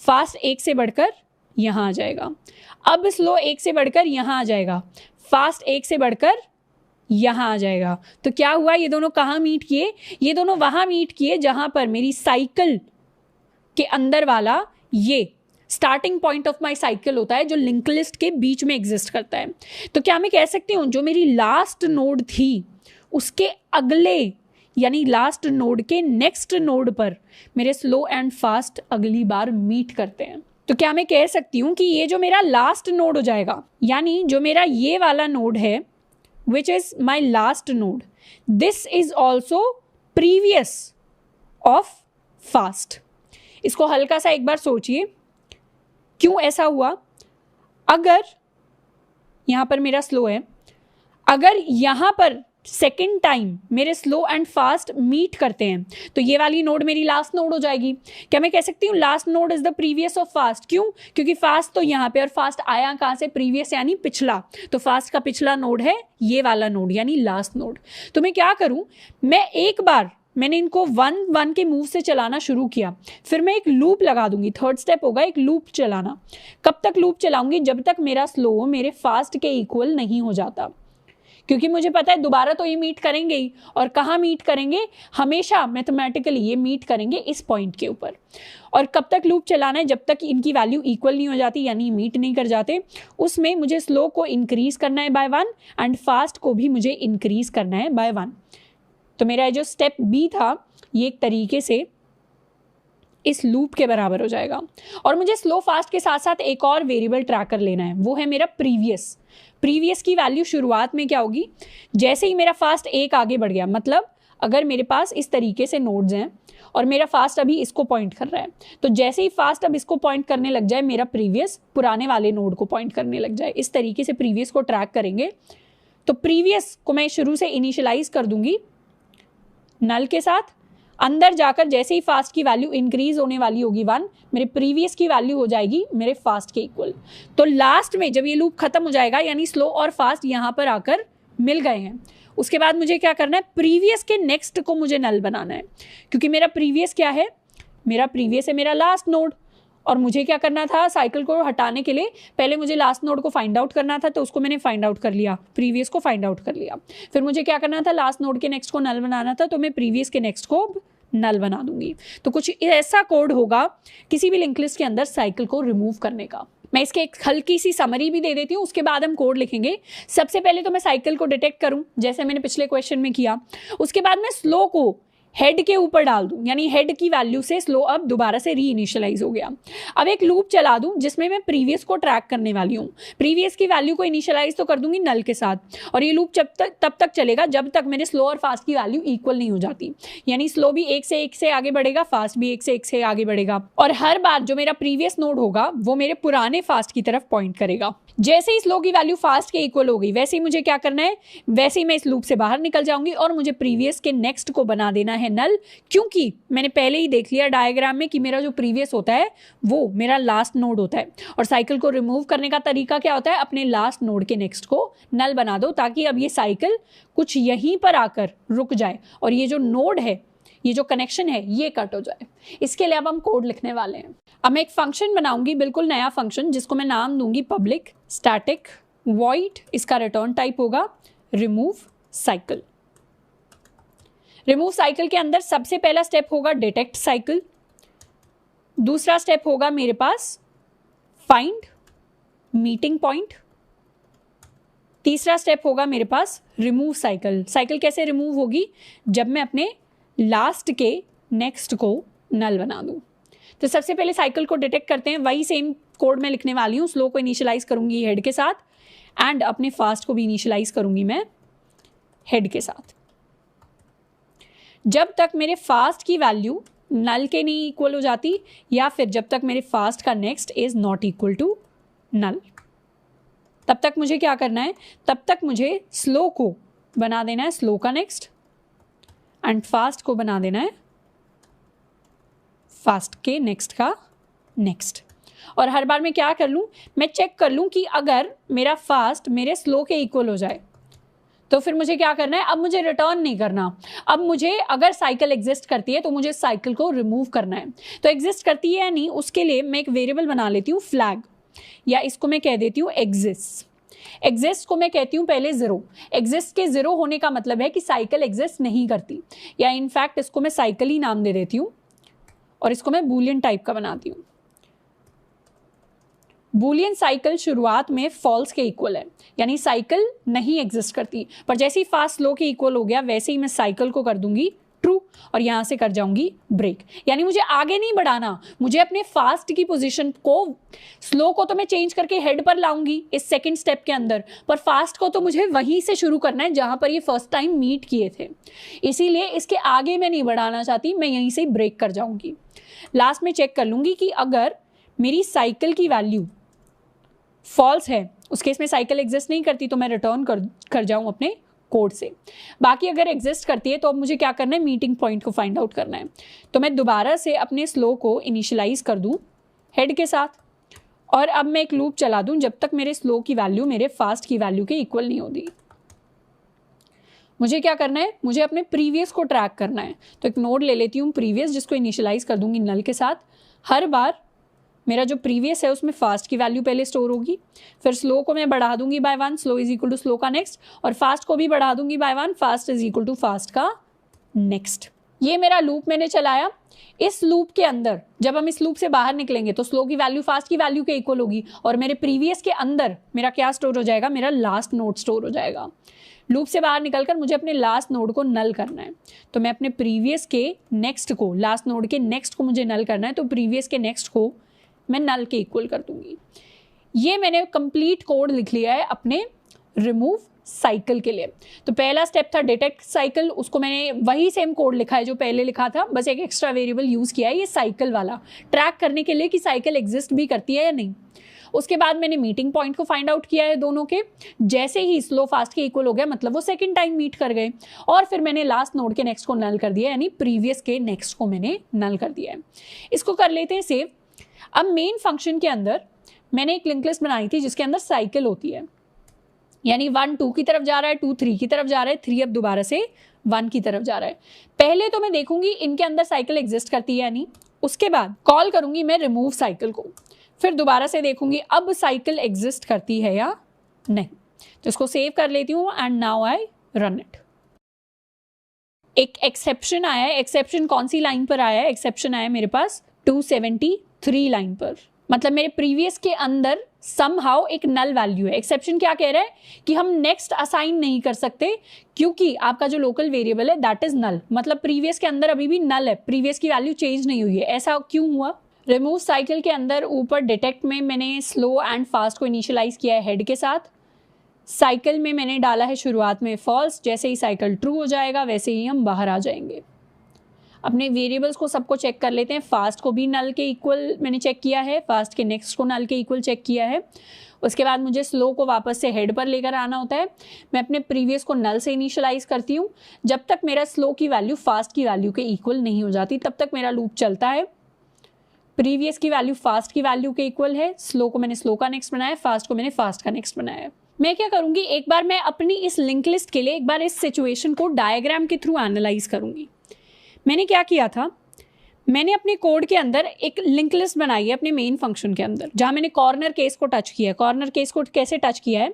फास्ट 1 से बढ़कर यहाँ आ जाएगा। अब स्लो 1 से बढ़कर यहाँ आ जाएगा, फास्ट 1 से बढ़कर यहाँ आ जाएगा। तो क्या हुआ, ये दोनों कहाँ मीट किए, ये दोनों वहाँ मीट किए जहाँ पर मेरी साइकिल के अंदर वाला ये starting point of my cycle होता है, जो लिंक लिस्ट के बीच में एग्जिस्ट करता है। तो क्या मैं कह सकती हूँ जो मेरी लास्ट नोड थी उसके अगले यानी लास्ट नोड के नेक्स्ट नोड पर मेरे स्लो एंड फास्ट अगली बार मीट करते हैं। तो क्या मैं कह सकती हूँ कि ये जो मेरा लास्ट नोड हो जाएगा, यानी जो मेरा ये वाला नोड है which is my last node, this is also previous of fast. इसको हल्का सा एक बार सोचिए क्यों ऐसा हुआ। अगर यहाँ पर मेरा स्लो है, अगर यहाँ पर सेकेंड टाइम मेरे स्लो एंड फास्ट मीट करते हैं तो ये वाली नोड मेरी लास्ट नोड हो जाएगी। क्या मैं कह सकती हूँ last node is the previous of fast? क्यों? क्योंकि फास्ट तो यहाँ पे और फास्ट आया कहाँ से, प्रीवियस यानी पिछला। तो फास्ट का पिछला नोड है ये वाला नोड यानी लास्ट नोड। तो मैं क्या करूँ, मैं एक बार मैंने इनको 1-1 के मूव से चलाना शुरू किया, फिर मैं एक लूप लगा दूंगी। थर्ड स्टेप होगा एक लूप चलाना। कब तक लूप चलाऊंगी? जब तक मेरा स्लो मेरे फास्ट के इक्वल नहीं हो जाता, क्योंकि मुझे पता है दोबारा तो ये मीट करेंगे ही। और कहाँ मीट करेंगे? हमेशा मैथमेटिकली ये मीट करेंगे इस पॉइंट के ऊपर। और कब तक लूप चलाना है? जब तक इनकी वैल्यू इक्वल नहीं हो जाती, यानी मीट नहीं कर जाते। उसमें मुझे स्लो को इंक्रीज करना है बाय 1 एंड फास्ट को भी मुझे इंक्रीज करना है बाय 1। तो मेरा जो स्टेप बी था ये एक तरीके से इस लूप के बराबर हो जाएगा। और मुझे स्लो फास्ट के साथ साथ एक और वेरिएबल ट्रैकर लेना है, वो है मेरा प्रीवियस। प्रीवियस की वैल्यू शुरुआत में क्या होगी, जैसे ही मेरा फास्ट 1 आगे बढ़ गया, मतलब अगर मेरे पास इस तरीके से नोड्स हैं और मेरा फास्ट अभी इसको पॉइंट कर रहा है, तो जैसे ही फास्ट अब इसको पॉइंट करने लग जाए, मेरा प्रीवियस पुराने वाले नोड को पॉइंट करने लग जाए। इस तरीके से प्रीवियस को ट्रैक करेंगे। तो प्रीवियस को मैं शुरू से इनिशियलाइज कर दूंगी नल के साथ। अंदर जाकर जैसे ही फास्ट की वैल्यू इंक्रीज होने वाली होगी 1, मेरे प्रीवियस की वैल्यू हो जाएगी मेरे फास्ट के इक्वल। तो लास्ट में जब ये लूप खत्म हो जाएगा, यानी स्लो और फास्ट यहाँ पर आकर मिल गए हैं, उसके बाद मुझे क्या करना है, प्रीवियस के नेक्स्ट को मुझे नल बनाना है। क्योंकि मेरा प्रीवियस क्या है, मेरा प्रीवियस है मेरा लास्ट नोड। और मुझे क्या करना था, साइकिल को हटाने के लिए पहले मुझे लास्ट नोड को फाइंड आउट करना था, तो उसको मैंने फाइंड आउट कर लिया, प्रीवियस को फाइंड आउट कर लिया। फिर मुझे क्या करना था, लास्ट नोड के नेक्स्ट को नल बनाना था, तो मैं प्रीवियस के नेक्स्ट को नल बना दूंगी। तो कुछ ऐसा कोड होगा किसी भी लिंक लिस्ट के अंदर साइकिल को रिमूव करने का। मैं इसके एक हल्की सी समरी भी दे देती हूँ, उसके बाद हम कोड लिखेंगे। सबसे पहले तो मैं साइकिल को डिटेक्ट करूँ, जैसे मैंने पिछले क्वेश्चन में किया। उसके बाद मैं स्लो को हेड के ऊपर डाल दूं, यानी हेड की वैल्यू से स्लो अब दोबारा से री इनिशियलाइज हो गया। अब एक लूप चला दूं जिसमें मैं प्रीवियस को ट्रैक करने वाली हूँ। प्रीवियस की वैल्यू को इनिशियलाइज तो कर दूंगी नल के साथ, और ये लूप तब तक चलेगा जब तक मेरे स्लो और फास्ट की वैल्यू इक्वल नहीं हो जाती। यानी स्लो भी एक से आगे बढ़ेगा, फास्ट भी एक से आगे बढ़ेगा, और हर बार जो मेरा प्रीवियस नोड होगा वो मेरे पुराने फास्ट की तरफ पॉइंट करेगा। जैसे ही स्लो की वैल्यू फास्ट के इक्वल हो गई, वैसे ही मुझे क्या करना है, वैसे ही मैं इस लूप से बाहर निकल जाऊंगी और मुझे प्रीवियस के नेक्स्ट को बना देना है नल, क्योंकि मैंने पहले ही देख लिया डायग्राम में कि मेरा जो प्रीवियस होता है वो मेरा लास्ट नोड होता है। और साइकिल को रिमूव करने का तरीका क्या होता है, अपने लास्ट नोड के नेक्स्ट को नल बना दो, ताकि अब ये साइकिल कुछ यहीं पर आकर रुक जाए और ये जो नोड है, ये जो कनेक्शन है, ये कट हो जाए। इसके लिए अब हम कोड लिखने वाले हैं। अब मैं एक फंक्शन बनाऊंगी, बिल्कुल नया फंक्शन, जिसको मैं नाम दूंगी पब्लिक स्टैटिक वॉइड। इसका रिटर्न टाइप होगा रिमूव साइकिल। रिमूव साइकिल के अंदर सबसे पहला स्टेप होगा डिटेक्ट साइकिल, दूसरा स्टेप होगा मेरे पास फाइंड मीटिंग पॉइंट, तीसरा स्टेप होगा मेरे पास रिमूव साइकिल। साइकिल कैसे रिमूव होगी, जब मैं अपने लास्ट के नेक्स्ट को नल बना दूं। तो सबसे पहले साइकिल को डिटेक्ट करते हैं, वही सेम कोड में लिखने वाली हूँ। स्लो को इनिशियलाइज करूंगी हेड के साथ, एंड अपने फास्ट को भी इनिशियलाइज करूंगी मैं हेड के साथ। जब तक मेरे फास्ट की वैल्यू नल के नहीं इक्वल हो जाती, या फिर जब तक मेरे फास्ट का next is not equal to null, तब तक मुझे क्या करना है, तब तक मुझे स्लो को बना देना है स्लो का नेक्स्ट, एंड फास्ट को बना देना है फास्ट के नेक्स्ट का नेक्स्ट। और हर बार मैं क्या कर लूँ, मैं चेक कर लूँ कि अगर मेरा फास्ट मेरे स्लो के इक्वल हो जाए तो फिर मुझे क्या करना है, अब मुझे रिटर्न नहीं करना। अब मुझे अगर साइकिल एग्जिस्ट करती है तो मुझे साइकिल को रिमूव करना है। तो एग्जिस्ट करती है या नहीं, उसके लिए मैं एक वेरिएबल बना लेती हूँ फ्लैग, या इसको मैं कह देती हूँ एग्जिस्ट। एग्जिस्ट को मैं कहती हूँ पहले 0। एग्जिस्ट के 0 होने का मतलब है कि साइकिल एग्जिस्ट नहीं करती, या इनफैक्ट इसको मैं साइकिल ही नाम दे देती हूँ, और इसको मैं बूलियन टाइप का बनाती हूँ। बूलियन साइकिल शुरुआत में फॉल्स के इक्वल है, यानी साइकिल नहीं एग्जिस्ट करती, पर जैसे ही फास्ट स्लो के इक्वल हो गया वैसे ही मैं साइकिल को कर दूंगी ट्रू, और यहां से कर जाऊंगी ब्रेक। यानी मुझे आगे नहीं बढ़ाना, मुझे अपने फास्ट की पोजीशन को, स्लो को तो मैं चेंज करके हेड पर लाऊंगी इस सेकंड स्टेप के अंदर, पर फास्ट को तो मुझे वहीं से शुरू करना है जहां पर ये फर्स्ट टाइम मीट किए थे। इसीलिए इसके आगे मैं नहीं बढ़ाना चाहती, मैं यहीं से ब्रेक कर जाऊंगी। लास्ट में चेक कर लूंगी कि अगर मेरी साइकिल की वैल्यू फॉल्स है, उस केस में साइकिल एग्जिस्ट नहीं करती, तो मैं रिटर्न कर जाऊं अपने कोड से। बाकी अगर एग्जिस्ट करती है तो अब मुझे क्या करना है, मीटिंग पॉइंट को फाइंड आउट करना है। तो मैं दोबारा से अपने स्लो को इनिशियलाइज कर दूं हेड के साथ, और अब मैं एक लूप चला दूं जब तक मेरे स्लो की वैल्यू मेरे फास्ट की वैल्यू के इक्वल नहीं होती। मुझे क्या करना है, मुझे अपने प्रीवियस को ट्रैक करना है। तो एक नोड ले लेती हूँ प्रीवियस, जिसको इनिशियलाइज कर दूंगी नल के साथ। हर बार मेरा जो प्रीवियस है उसमें फास्ट की वैल्यू पहले स्टोर होगी, फिर स्लो को मैं बढ़ा दूंगी by 1, slow is equal to slow का नेक्स्ट, और फास्ट को भी बढ़ा दूंगी by 1, fast is equal to fast का नेक्स्ट। ये मेरा लूप मैंने चलाया। इस लूप के अंदर जब हम इस लूप से बाहर निकलेंगे तो स्लो की वैल्यू फास्ट की वैल्यू के इक्वल होगी, और मेरे प्रीवियस के अंदर मेरा क्या स्टोर हो जाएगा, मेरा लास्ट नोड स्टोर हो जाएगा। लूप से बाहर निकलकर मुझे अपने लास्ट नोड को नल करना है, तो मैं अपने प्रीवियस के नेक्स्ट को, लास्ट नोड के नेक्स्ट को मुझे नल करना है, तो प्रीवियस के नेक्स्ट को मैं नल के इक्वल कर दूंगी। ये मैंने कंप्लीट कोड लिख लिया है अपने रिमूव साइकिल के लिए। तो पहला स्टेप था डिटेक्ट साइकिल, उसको मैंने वही सेम कोड लिखा है जो पहले लिखा था, बस एक एक्स्ट्रा वेरिएबल यूज किया है ये साइकिल वाला, ट्रैक करने के लिए कि साइकिल एग्जिस्ट भी करती है या नहीं। उसके बाद मैंने मीटिंग पॉइंट को फाइंड आउट किया है दोनों के, जैसे ही स्लो फास्ट के इक्वल हो गया मतलब वो सेकंड टाइम मीट कर गए, और फिर मैंने लास्ट नोड के नेक्स्ट को नल कर दिया, यानी प्रीवियस के नेक्स्ट को मैंने नल कर दिया है। इसको कर लेते हैं सेव। अब मेन फंक्शन के अंदर मैंने एक लिंक लिस्ट बनाई थी जिसके अंदर साइकिल होती है, यानी 1 2 की तरफ जा रहा है, 2 3 की तरफ जा रहा है, 3 अब दोबारा से 1 की तरफ जा रहा है। पहले तो मैं देखूंगी इनके अंदर साइकिल एग्जिस्ट करती है या नहीं, उसके बाद कॉल करूंगी मैं रिमूव साइकिल को, फिर दोबारा से देखूंगी अब साइकिल एग्जिस्ट करती है या नहीं। तो इसको सेव कर लेती हूँ and now I run it. एक एक्सेप्शन आया है, एक्सेप्शन कौन सी लाइन पर आया है, एक्सेप्शन आया मेरे पास 273 लाइन पर, मतलब मेरे प्रीवियस के अंदर समहाउ एक नल वैल्यू है। एक्सेप्शन क्या कह रहा है कि हम नेक्स्ट असाइन नहीं कर सकते क्योंकि आपका जो लोकल वेरिएबल है दैट इज नल, मतलब प्रीवियस के अंदर अभी भी नल है, प्रीवियस की वैल्यू चेंज नहीं हुई है। ऐसा क्यों हुआ? रिमूव साइकिल के अंदर ऊपर डिटेक्ट में मैंने स्लो एंड फास्ट को इनिशियलाइज किया है हेड के साथ। साइकिल में मैंने डाला है शुरुआत में फॉल्स, जैसे ही साइकिल ट्रू हो जाएगा वैसे ही हम बाहर आ जाएंगे। अपने वेरिएबल्स को सबको चेक कर लेते हैं। फास्ट को भी नल के इक्वल मैंने चेक किया है, फास्ट के नेक्स्ट को नल के इक्वल चेक किया है। उसके बाद मुझे स्लो को वापस से हेड पर लेकर आना होता है। मैं अपने प्रीवियस को नल से इनिशियलाइज करती हूँ। जब तक मेरा स्लो की वैल्यू फास्ट की वैल्यू के इक्वल नहीं हो जाती तब तक मेरा लूप चलता है। प्रीवियस की वैल्यू फास्ट की वैल्यू के इक्वल है, स्लो को मैंने स्लो का नेक्स्ट बनाया, फास्ट को मैंने फास्ट का नेक्स्ट बनाया है। मैं क्या करूँगी, एक बार मैं अपनी इस लिंक लिस्ट के लिए एक बार इस सिचुएशन को डायग्राम के थ्रू एनालाइज करूँगी। मैंने क्या किया था, मैंने अपने कोड के अंदर एक लिंक लिस्ट बनाई है अपने मेन फंक्शन के अंदर, जहाँ मैंने कॉर्नर केस को टच किया है। कॉर्नर केस को कैसे टच किया है,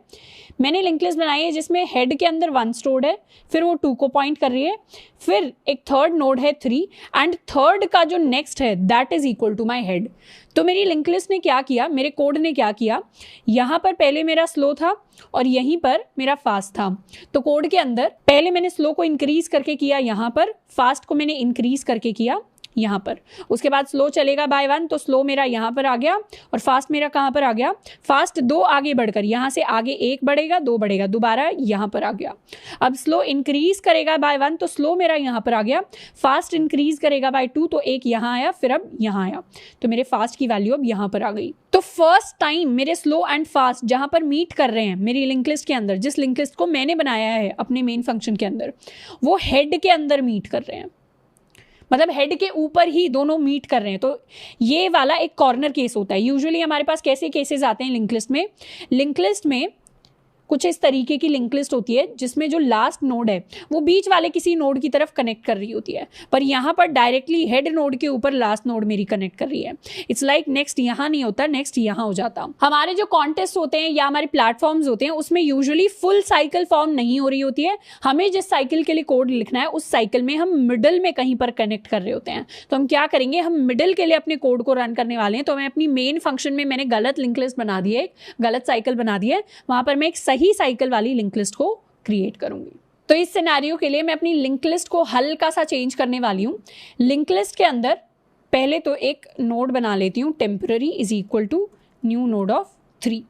मैंने लिंक लिस्ट बनाई है जिसमें हेड के अंदर 1 स्टोर्ड है, फिर वो 2 को पॉइंट कर रही है, फिर एक थर्ड नोड है 3 एंड थर्ड का जो नेक्स्ट है that is equal to my head. तो मेरी लिंक लिस्ट ने क्या किया, मेरे कोड ने क्या किया, यहाँ पर पहले मेरा स्लो था और यहीं पर मेरा फास्ट था। तो कोड के अंदर पहले मैंने स्लो को इंक्रीज करके किया, यहाँ पर फास्ट को मैंने इंक्रीज करके किया यहाँ पर। उसके बाद स्लो चलेगा बाय 1, तो स्लो मेरा यहाँ पर आ गया और फास्ट मेरा कहाँ पर आ गया, फास्ट 2 आगे बढ़कर यहाँ से आगे 1 बढ़ेगा 2 बढ़ेगा, दोबारा यहाँ पर आ गया। अब स्लो इंक्रीज करेगा बाय 1, तो स्लो मेरा यहाँ पर आ गया, फास्ट इंक्रीज करेगा बाय 2, तो एक यहाँ आया, फिर अब यहाँ आया, तो मेरे फास्ट की वैल्यू अब यहाँ पर आ गई। तो फर्स्ट टाइम मेरे स्लो एंड फास्ट जहाँ पर मीट कर रहे हैं मेरी लिंक लिस्ट के अंदर, जिस लिंक लिस्ट को मैंने बनाया है अपने मेन फंक्शन के अंदर, वो हेड के अंदर मीट कर रहे हैं, मतलब हेड के ऊपर ही दोनों मीट कर रहे हैं। तो ये वाला एक कॉर्नर केस होता है। यूजुअली हमारे पास कैसे केसेस आते हैं लिंक लिस्ट में, लिंक लिस्ट में कुछ इस तरीके की लिंक लिस्ट होती है जिसमें जो लास्ट नोड है वो बीच वाले किसी नोड की तरफ कनेक्ट कर रही होती है, पर यहाँ पर डायरेक्टली हेड नोड के ऊपर लास्ट नोड मेरी कनेक्ट कर रही है। इट्स लाइक नेक्स्ट यहाँ नहीं होता, नेक्स्ट यहाँ हो जाता। हमारे जो कॉन्टेस्ट होते हैं या हमारे प्लेटफॉर्म्स होते हैं उसमें यूजुअली फुल साइकिल फॉर्म नहीं हो रही होती है। हमें जिस साइकिल के लिए कोड लिखना है उस साइकिल में हम मिडल में कहीं पर कनेक्ट कर रहे होते हैं। तो हम क्या करेंगे, हम मिडल के लिए अपने कोड को रन करने वाले हैं। तो मैं अपनी मेन फंक्शन में मैंने गलत लिंक लिस्ट बना दी है, गलत साइकिल बना दी है, वहां पर मैं एक सही साइकिल वाली लिंक लिस्ट को क्रिएट करूंगी। तो इस सिनेरियो के लिए मैं अपनी लिंक लिस्ट को हल्का सा चेंज करने वाली हूं। लिंक लिस्ट के अंदर पहले तो एक नोड बना लेती हूं, temporary is equal to new node of 3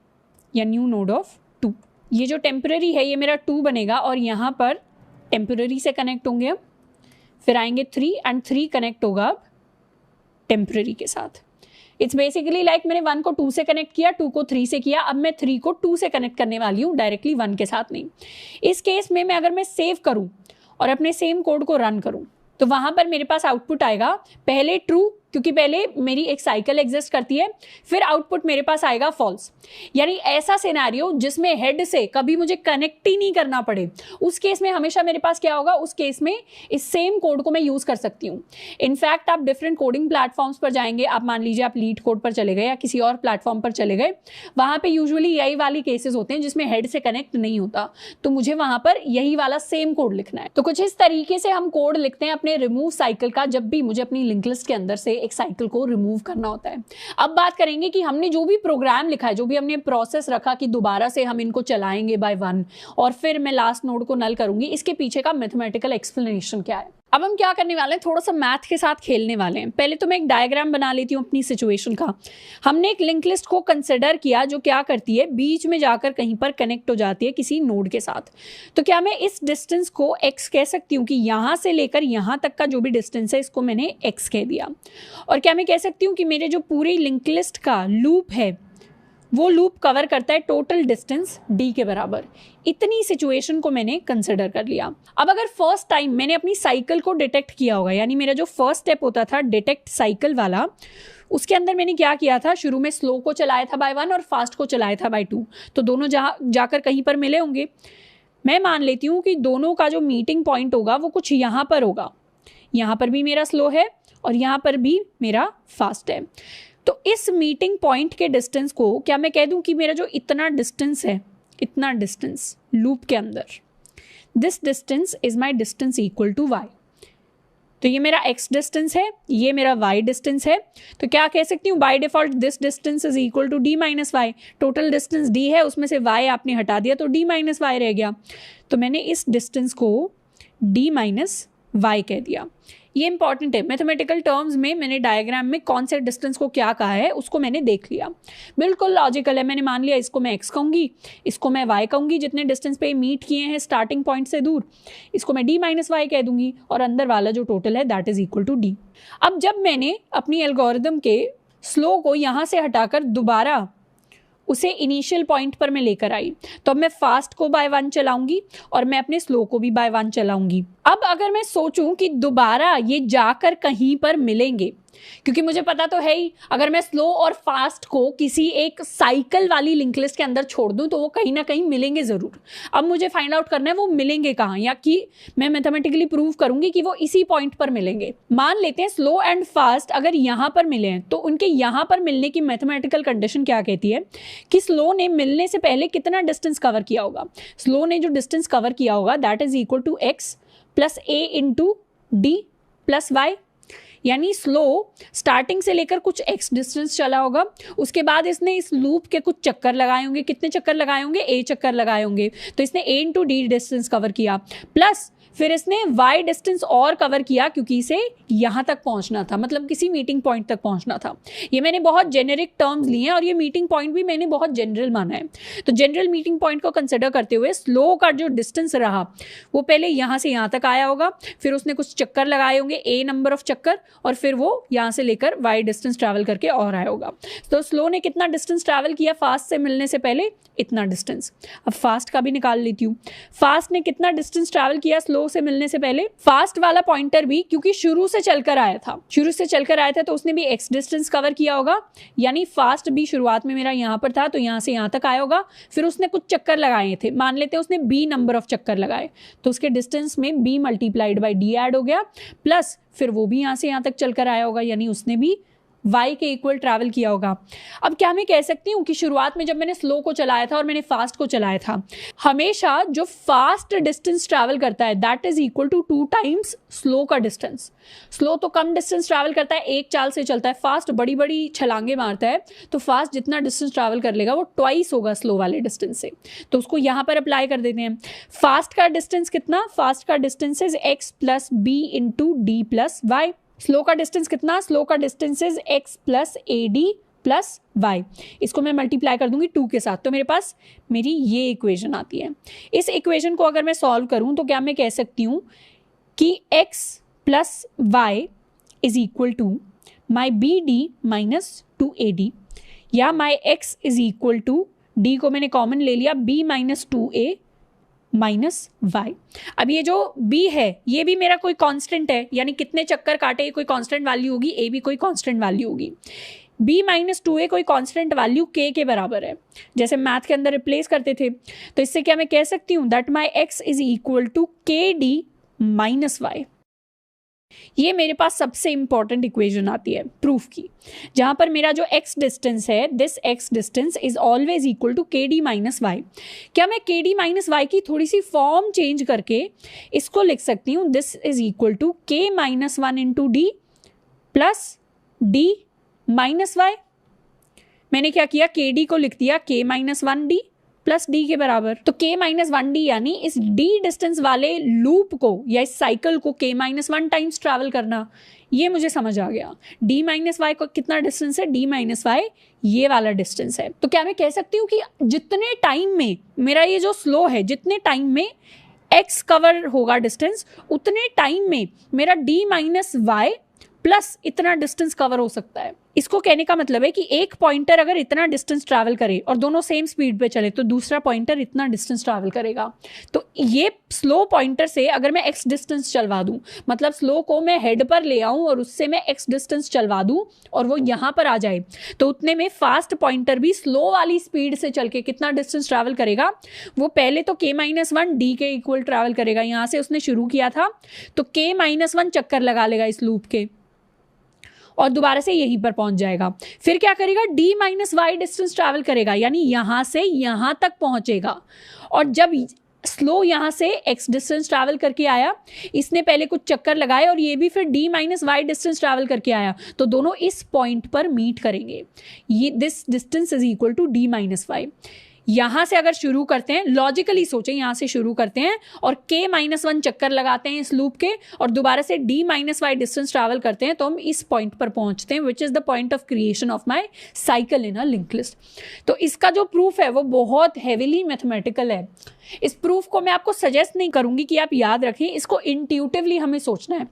या न्यू नोड ऑफ 2। ये जो टेम्पररी है ये मेरा 2 बनेगा और यहाँ पर टेम्पररी से कनेक्ट होंगे हम, फिर आएंगे 3 एंड 3 कनेक्ट होगा अब टेम्पररी के साथ। इट्स बेसिकली लाइक मैंने 1 को 2 से कनेक्ट किया, 2 को 3 से किया, अब मैं 3 को 2 से कनेक्ट करने वाली हूँ, डायरेक्टली 1 के साथ नहीं। इस केस में अगर मैं सेव करूँ और अपने सेम कोड को रन करूँ तो वहाँ पर मेरे पास आउटपुट आएगा पहले ट्रू, क्योंकि पहले मेरी एक साइकिल एग्जिस्ट करती है, फिर आउटपुट मेरे पास आएगा फॉल्स। यानी ऐसा सिनेरियो जिसमें हेड से कभी मुझे कनेक्ट ही नहीं करना पड़े, उस केस में हमेशा मेरे पास क्या होगा, उस केस में इस सेम कोड को मैं यूज कर सकती हूँ। इनफैक्ट आप डिफरेंट कोडिंग प्लेटफॉर्म्स पर जाएंगे, आप मान लीजिए आप लीड कोड पर चले गए या किसी और प्लेटफॉर्म पर चले गए, वहां पर यूजुअली यही वाली केसेस होते हैं जिसमें हेड से कनेक्ट नहीं होता, तो मुझे वहां पर यही वाला सेम कोड लिखना है। तो कुछ इस तरीके से हम कोड लिखते हैं अपने रिमूव साइकिल का, जब भी मुझे अपनी लिंक लिस्ट के अंदर से एक साइकिल को रिमूव करना होता है। अब बात करेंगे कि हमने जो भी प्रोग्राम लिखा है, जो भी हमने प्रोसेस रखा कि दोबारा से हम इनको चलाएंगे बाय 1 और फिर मैं लास्ट नोड को नल करूंगी, इसके पीछे का मैथमेटिकल एक्सप्लेनेशन क्या है। अब हम क्या करने वाले हैं, थोड़ा सा मैथ के साथ खेलने वाले हैं। पहले तो मैं एक डायग्राम बना लेती हूँ अपनी सिचुएशन का। हमने एक लिंक लिस्ट को कंसिडर किया जो क्या करती है, बीच में जाकर कहीं पर कनेक्ट हो जाती है किसी नोड के साथ। तो क्या मैं इस डिस्टेंस को x कह सकती हूँ कि यहाँ से लेकर यहाँ तक का जो भी डिस्टेंस है इसको मैंने x कह दिया। और क्या मैं कह सकती हूँ कि मेरे जो पूरी लिंक लिस्ट का लूप है वो लूप कवर करता है टोटल डिस्टेंस d के बराबर। इतनी सिचुएशन को मैंने कंसिडर कर लिया। अब अगर फर्स्ट टाइम मैंने अपनी साइकिल को डिटेक्ट किया होगा, यानी मेरा जो फर्स्ट स्टेप होता था डिटेक्ट साइकिल वाला, उसके अंदर मैंने क्या किया था, शुरू में स्लो को चलाया था बाय 1 और फास्ट को चलाया था बाय 2, तो दोनों जहाँ जाकर कहीं पर मिले होंगे। मैं मान लेती हूँ कि दोनों का जो मीटिंग पॉइंट होगा वो कुछ यहाँ पर होगा। यहाँ पर भी मेरा स्लो है और यहाँ पर भी मेरा फास्ट है। तो इस मीटिंग पॉइंट के डिस्टेंस को क्या मैं कह दूं कि मेरा जो इतना डिस्टेंस है, इतना डिस्टेंस लूप के अंदर, this distance is my distance equal to y। तो ये मेरा x डिस्टेंस है, ये मेरा y डिस्टेंस है। तो क्या कह सकती हूँ, by default this distance is equal to d minus Y. Total distance d है, उसमें से y आपने हटा दिया तो d माइनस वाई रह गया। तो मैंने इस डिस्टेंस को d माइनस वाई कह दिया। ये इंपॉर्टेंट है, मैथमेटिकल टर्म्स में मैंने डायग्राम में कौन से डिस्टेंस को क्या कहा है उसको मैंने देख लिया, बिल्कुल लॉजिकल है। मैंने मान लिया इसको मैं x कहूँगी, इसको मैं y कहूँगी, जितने डिस्टेंस पे मीट किए हैं स्टार्टिंग पॉइंट से दूर, इसको मैं d माइनस वाई कह दूंगी, और अंदर वाला जो टोटल है that is equal to d। अब जब मैंने अपनी एल्गोरिदम के स्लो को यहाँ से हटाकर दोबारा उसे इनिशियल पॉइंट पर मैं लेकर आई, तो अब मैं फास्ट को बाय 1 चलाऊंगी और मैं अपने स्लो को भी बाय 1 चलाऊंगी। अब अगर मैं सोचूं कि दोबारा ये जाकर कहीं पर मिलेंगे, क्योंकि मुझे पता तो है ही अगर मैं स्लो और फास्ट को किसी एक साइकिल वाली लिंक लिस्ट के अंदर छोड़ दूं तो वो कहीं ना कहीं मिलेंगे ज़रूर। अब मुझे फाइंड आउट करना है वो मिलेंगे कहाँ, या कि मैं मैथमेटिकली प्रूव करूंगी कि वो इसी पॉइंट पर मिलेंगे। मान लेते हैं स्लो एंड फास्ट अगर यहाँ पर मिले हैं, तो उनके यहाँ पर मिलने की मैथमेटिकल कंडीशन क्या कहती है कि स्लो ने मिलने से पहले कितना डिस्टेंस कवर किया होगा। स्लो ने जो डिस्टेंस कवर किया होगा that is equal to x plus a into D plus Y. यानी स्लो स्टार्टिंग से लेकर कुछ x डिस्टेंस चला होगा, उसके बाद इसने इस लूप के कुछ चक्कर लगाए होंगे। कितने चक्कर लगाए होंगे, a चक्कर लगाए होंगे, तो इसने a into D distance cover किया, प्लस फिर इसने y डिस्टेंस और कवर किया क्योंकि इसे यहाँ तक पहुँचना था, मतलब किसी मीटिंग पॉइंट तक पहुँचना था। ये मैंने बहुत जेनेरिक टर्म्स लिए हैं और ये मीटिंग पॉइंट भी मैंने बहुत जनरल माना है। तो जनरल मीटिंग पॉइंट को कंसिडर करते हुए स्लो का जो डिस्टेंस रहा वो पहले यहाँ से यहाँ तक आया होगा, फिर उसने कुछ चक्कर लगाए होंगे a नंबर ऑफ चक्कर, और फिर वो यहाँ से लेकर y डिस्टेंस ट्रैवल करके और आया होगा। तो स्लो ने कितना डिस्टेंस ट्रैवल किया फास्ट से मिलने से पहले, इतना डिस्टेंस। अब फास्ट का भी निकाल लेती हूँ, फास्ट ने कितना डिस्टेंस ट्रैवल किया स्लो से मिलने से पहले। फास्ट वाला पॉइंटर भी क्योंकि शुरू से चलकर आया था तो उसने भी x डिस्टेंस कवर किया होगा, यानी फास्ट भी शुरुआत में मेरा यहाँ पर था तो यहाँ से यहाँ तक आया होगा, फिर उसने कुछ चक्कर लगाए थे, मान लेते हैं उसने b नंबर ऑफ चक्कर लगाए, तो उसके डिस्टेंस में b multiplied by d add हो गया, प्लस फिर वो भी यहाँ से यहाँ तक चलकर आया होगा, यानी उसने भी y के इक्वल ट्रैवल किया होगा। अब क्या मैं कह सकती हूँ कि शुरुआत में जब मैंने स्लो को चलाया था और मैंने फास्ट को चलाया था, हमेशा जो फास्ट डिस्टेंस ट्रैवल करता है that is equal to 2 times slow का डिस्टेंस। स्लो तो कम डिस्टेंस ट्रैवल करता है, एक चाल से चलता है, फास्ट बड़ी बड़ी छलांगे मारता है, तो फास्ट जितना डिस्टेंस ट्रैवल कर लेगा वो ट्वाइस होगा स्लो वाले डिस्टेंस से। तो उसको यहाँ पर अप्लाई कर देते हैं। फास्ट का डिस्टेंस कितना, फास्ट का distance is x plus B into D plus Y. Slow का डिस्टेंस कितना, स्लो का distance is x plus A D plus Y. इसको मैं मल्टीप्लाई कर दूंगी 2 के साथ, तो मेरे पास मेरी ये इक्वेशन आती है। इस इक्वेशन को अगर मैं सॉल्व करूं तो क्या मैं कह सकती हूं कि x plus Y is equal to my B D minus 2ad, या my x is equal to d को मैंने कॉमन ले लिया b minus 2a minus Y. अब ये जो b है ये भी मेरा कोई कांस्टेंट है, यानी कितने चक्कर काटे कोई कांस्टेंट वैल्यू होगी, a भी कोई कांस्टेंट वैल्यू होगी। b माइनस 2a कोई कांस्टेंट वैल्यू k के बराबर है, जैसे मैथ के अंदर रिप्लेस करते थे। तो इससे क्या मैं कह सकती हूँ that my x is equal to K D minus Y. ये मेरे पास सबसे इंपॉर्टेंट इक्वेशन आती है प्रूफ की, जहां पर मेरा जो x डिस्टेंस है, this x distance is always equal to K D minus Y. क्या मैं के डी माइनस वाई की थोड़ी सी फॉर्म चेंज करके इसको लिख सकती हूँ, this is equal to K minus 1 into D plus D minus Y. मैंने क्या किया, के डी को लिख दिया के माइनस 1 डी प्लस डी के बराबर। तो k माइनस 1d यानी इस d डिस्टेंस वाले लूप को या इस साइकिल को k माइनस 1 टाइम्स ट्रैवल करना, ये मुझे समझ आ गया। d माइनस वाई को कितना डिस्टेंस है, d माइनस वाई ये वाला डिस्टेंस है। तो क्या मैं कह सकती हूँ कि जितने टाइम में मेरा ये जो स्लो है, जितने टाइम में x कवर होगा डिस्टेंस, उतने टाइम में मेरा d माइनस वाई प्लस इतना डिस्टेंस कवर हो सकता है। इसको कहने का मतलब है कि एक पॉइंटर अगर इतना डिस्टेंस ट्रैवल करे और दोनों सेम स्पीड पे चले तो दूसरा पॉइंटर इतना डिस्टेंस ट्रैवल करेगा। तो ये स्लो पॉइंटर से अगर मैं x डिस्टेंस चलवा दूं, मतलब स्लो को मैं हेड पर ले आऊं और उससे मैं x डिस्टेंस चलवा दूं और वो यहाँ पर आ जाए, तो उतने में फास्ट पॉइंटर भी स्लो वाली स्पीड से चल के कितना डिस्टेंस ट्रैवल करेगा, वो पहले तो k माइनस 1 डी के इक्वल ट्रैवल करेगा। यहाँ से उसने शुरू किया था तो k माइनस 1 चक्कर लगा लेगा इस लूप के और दोबारा से यहीं पर पहुंच जाएगा। फिर क्या करेगा, d minus Y distance travel करेगा, यानी यहां से यहां तक पहुंचेगा। और जब स्लो यहाँ से x डिस्टेंस ट्रैवल करके आया, इसने पहले कुछ चक्कर लगाए और ये भी फिर d minus Y distance travel करके आया, तो दोनों इस पॉइंट पर मीट करेंगे। ये this distance is equal to d minus Y. यहाँ से अगर शुरू करते हैं, लॉजिकली सोचें, यहाँ से शुरू करते हैं और k-1 चक्कर लगाते हैं इस लूप के और दोबारा से d-y डिस्टेंस ट्रैवल करते हैं, तो हम इस पॉइंट पर पहुंचते हैं, which is the point of creation of my cycle in a link list. तो इसका जो प्रूफ है वो बहुत हेविली मैथमेटिकल है। इस प्रूफ को मैं आपको सजेस्ट नहीं करूंगी कि आप याद रखें, इसको इंट्यूटिवली हमें सोचना है।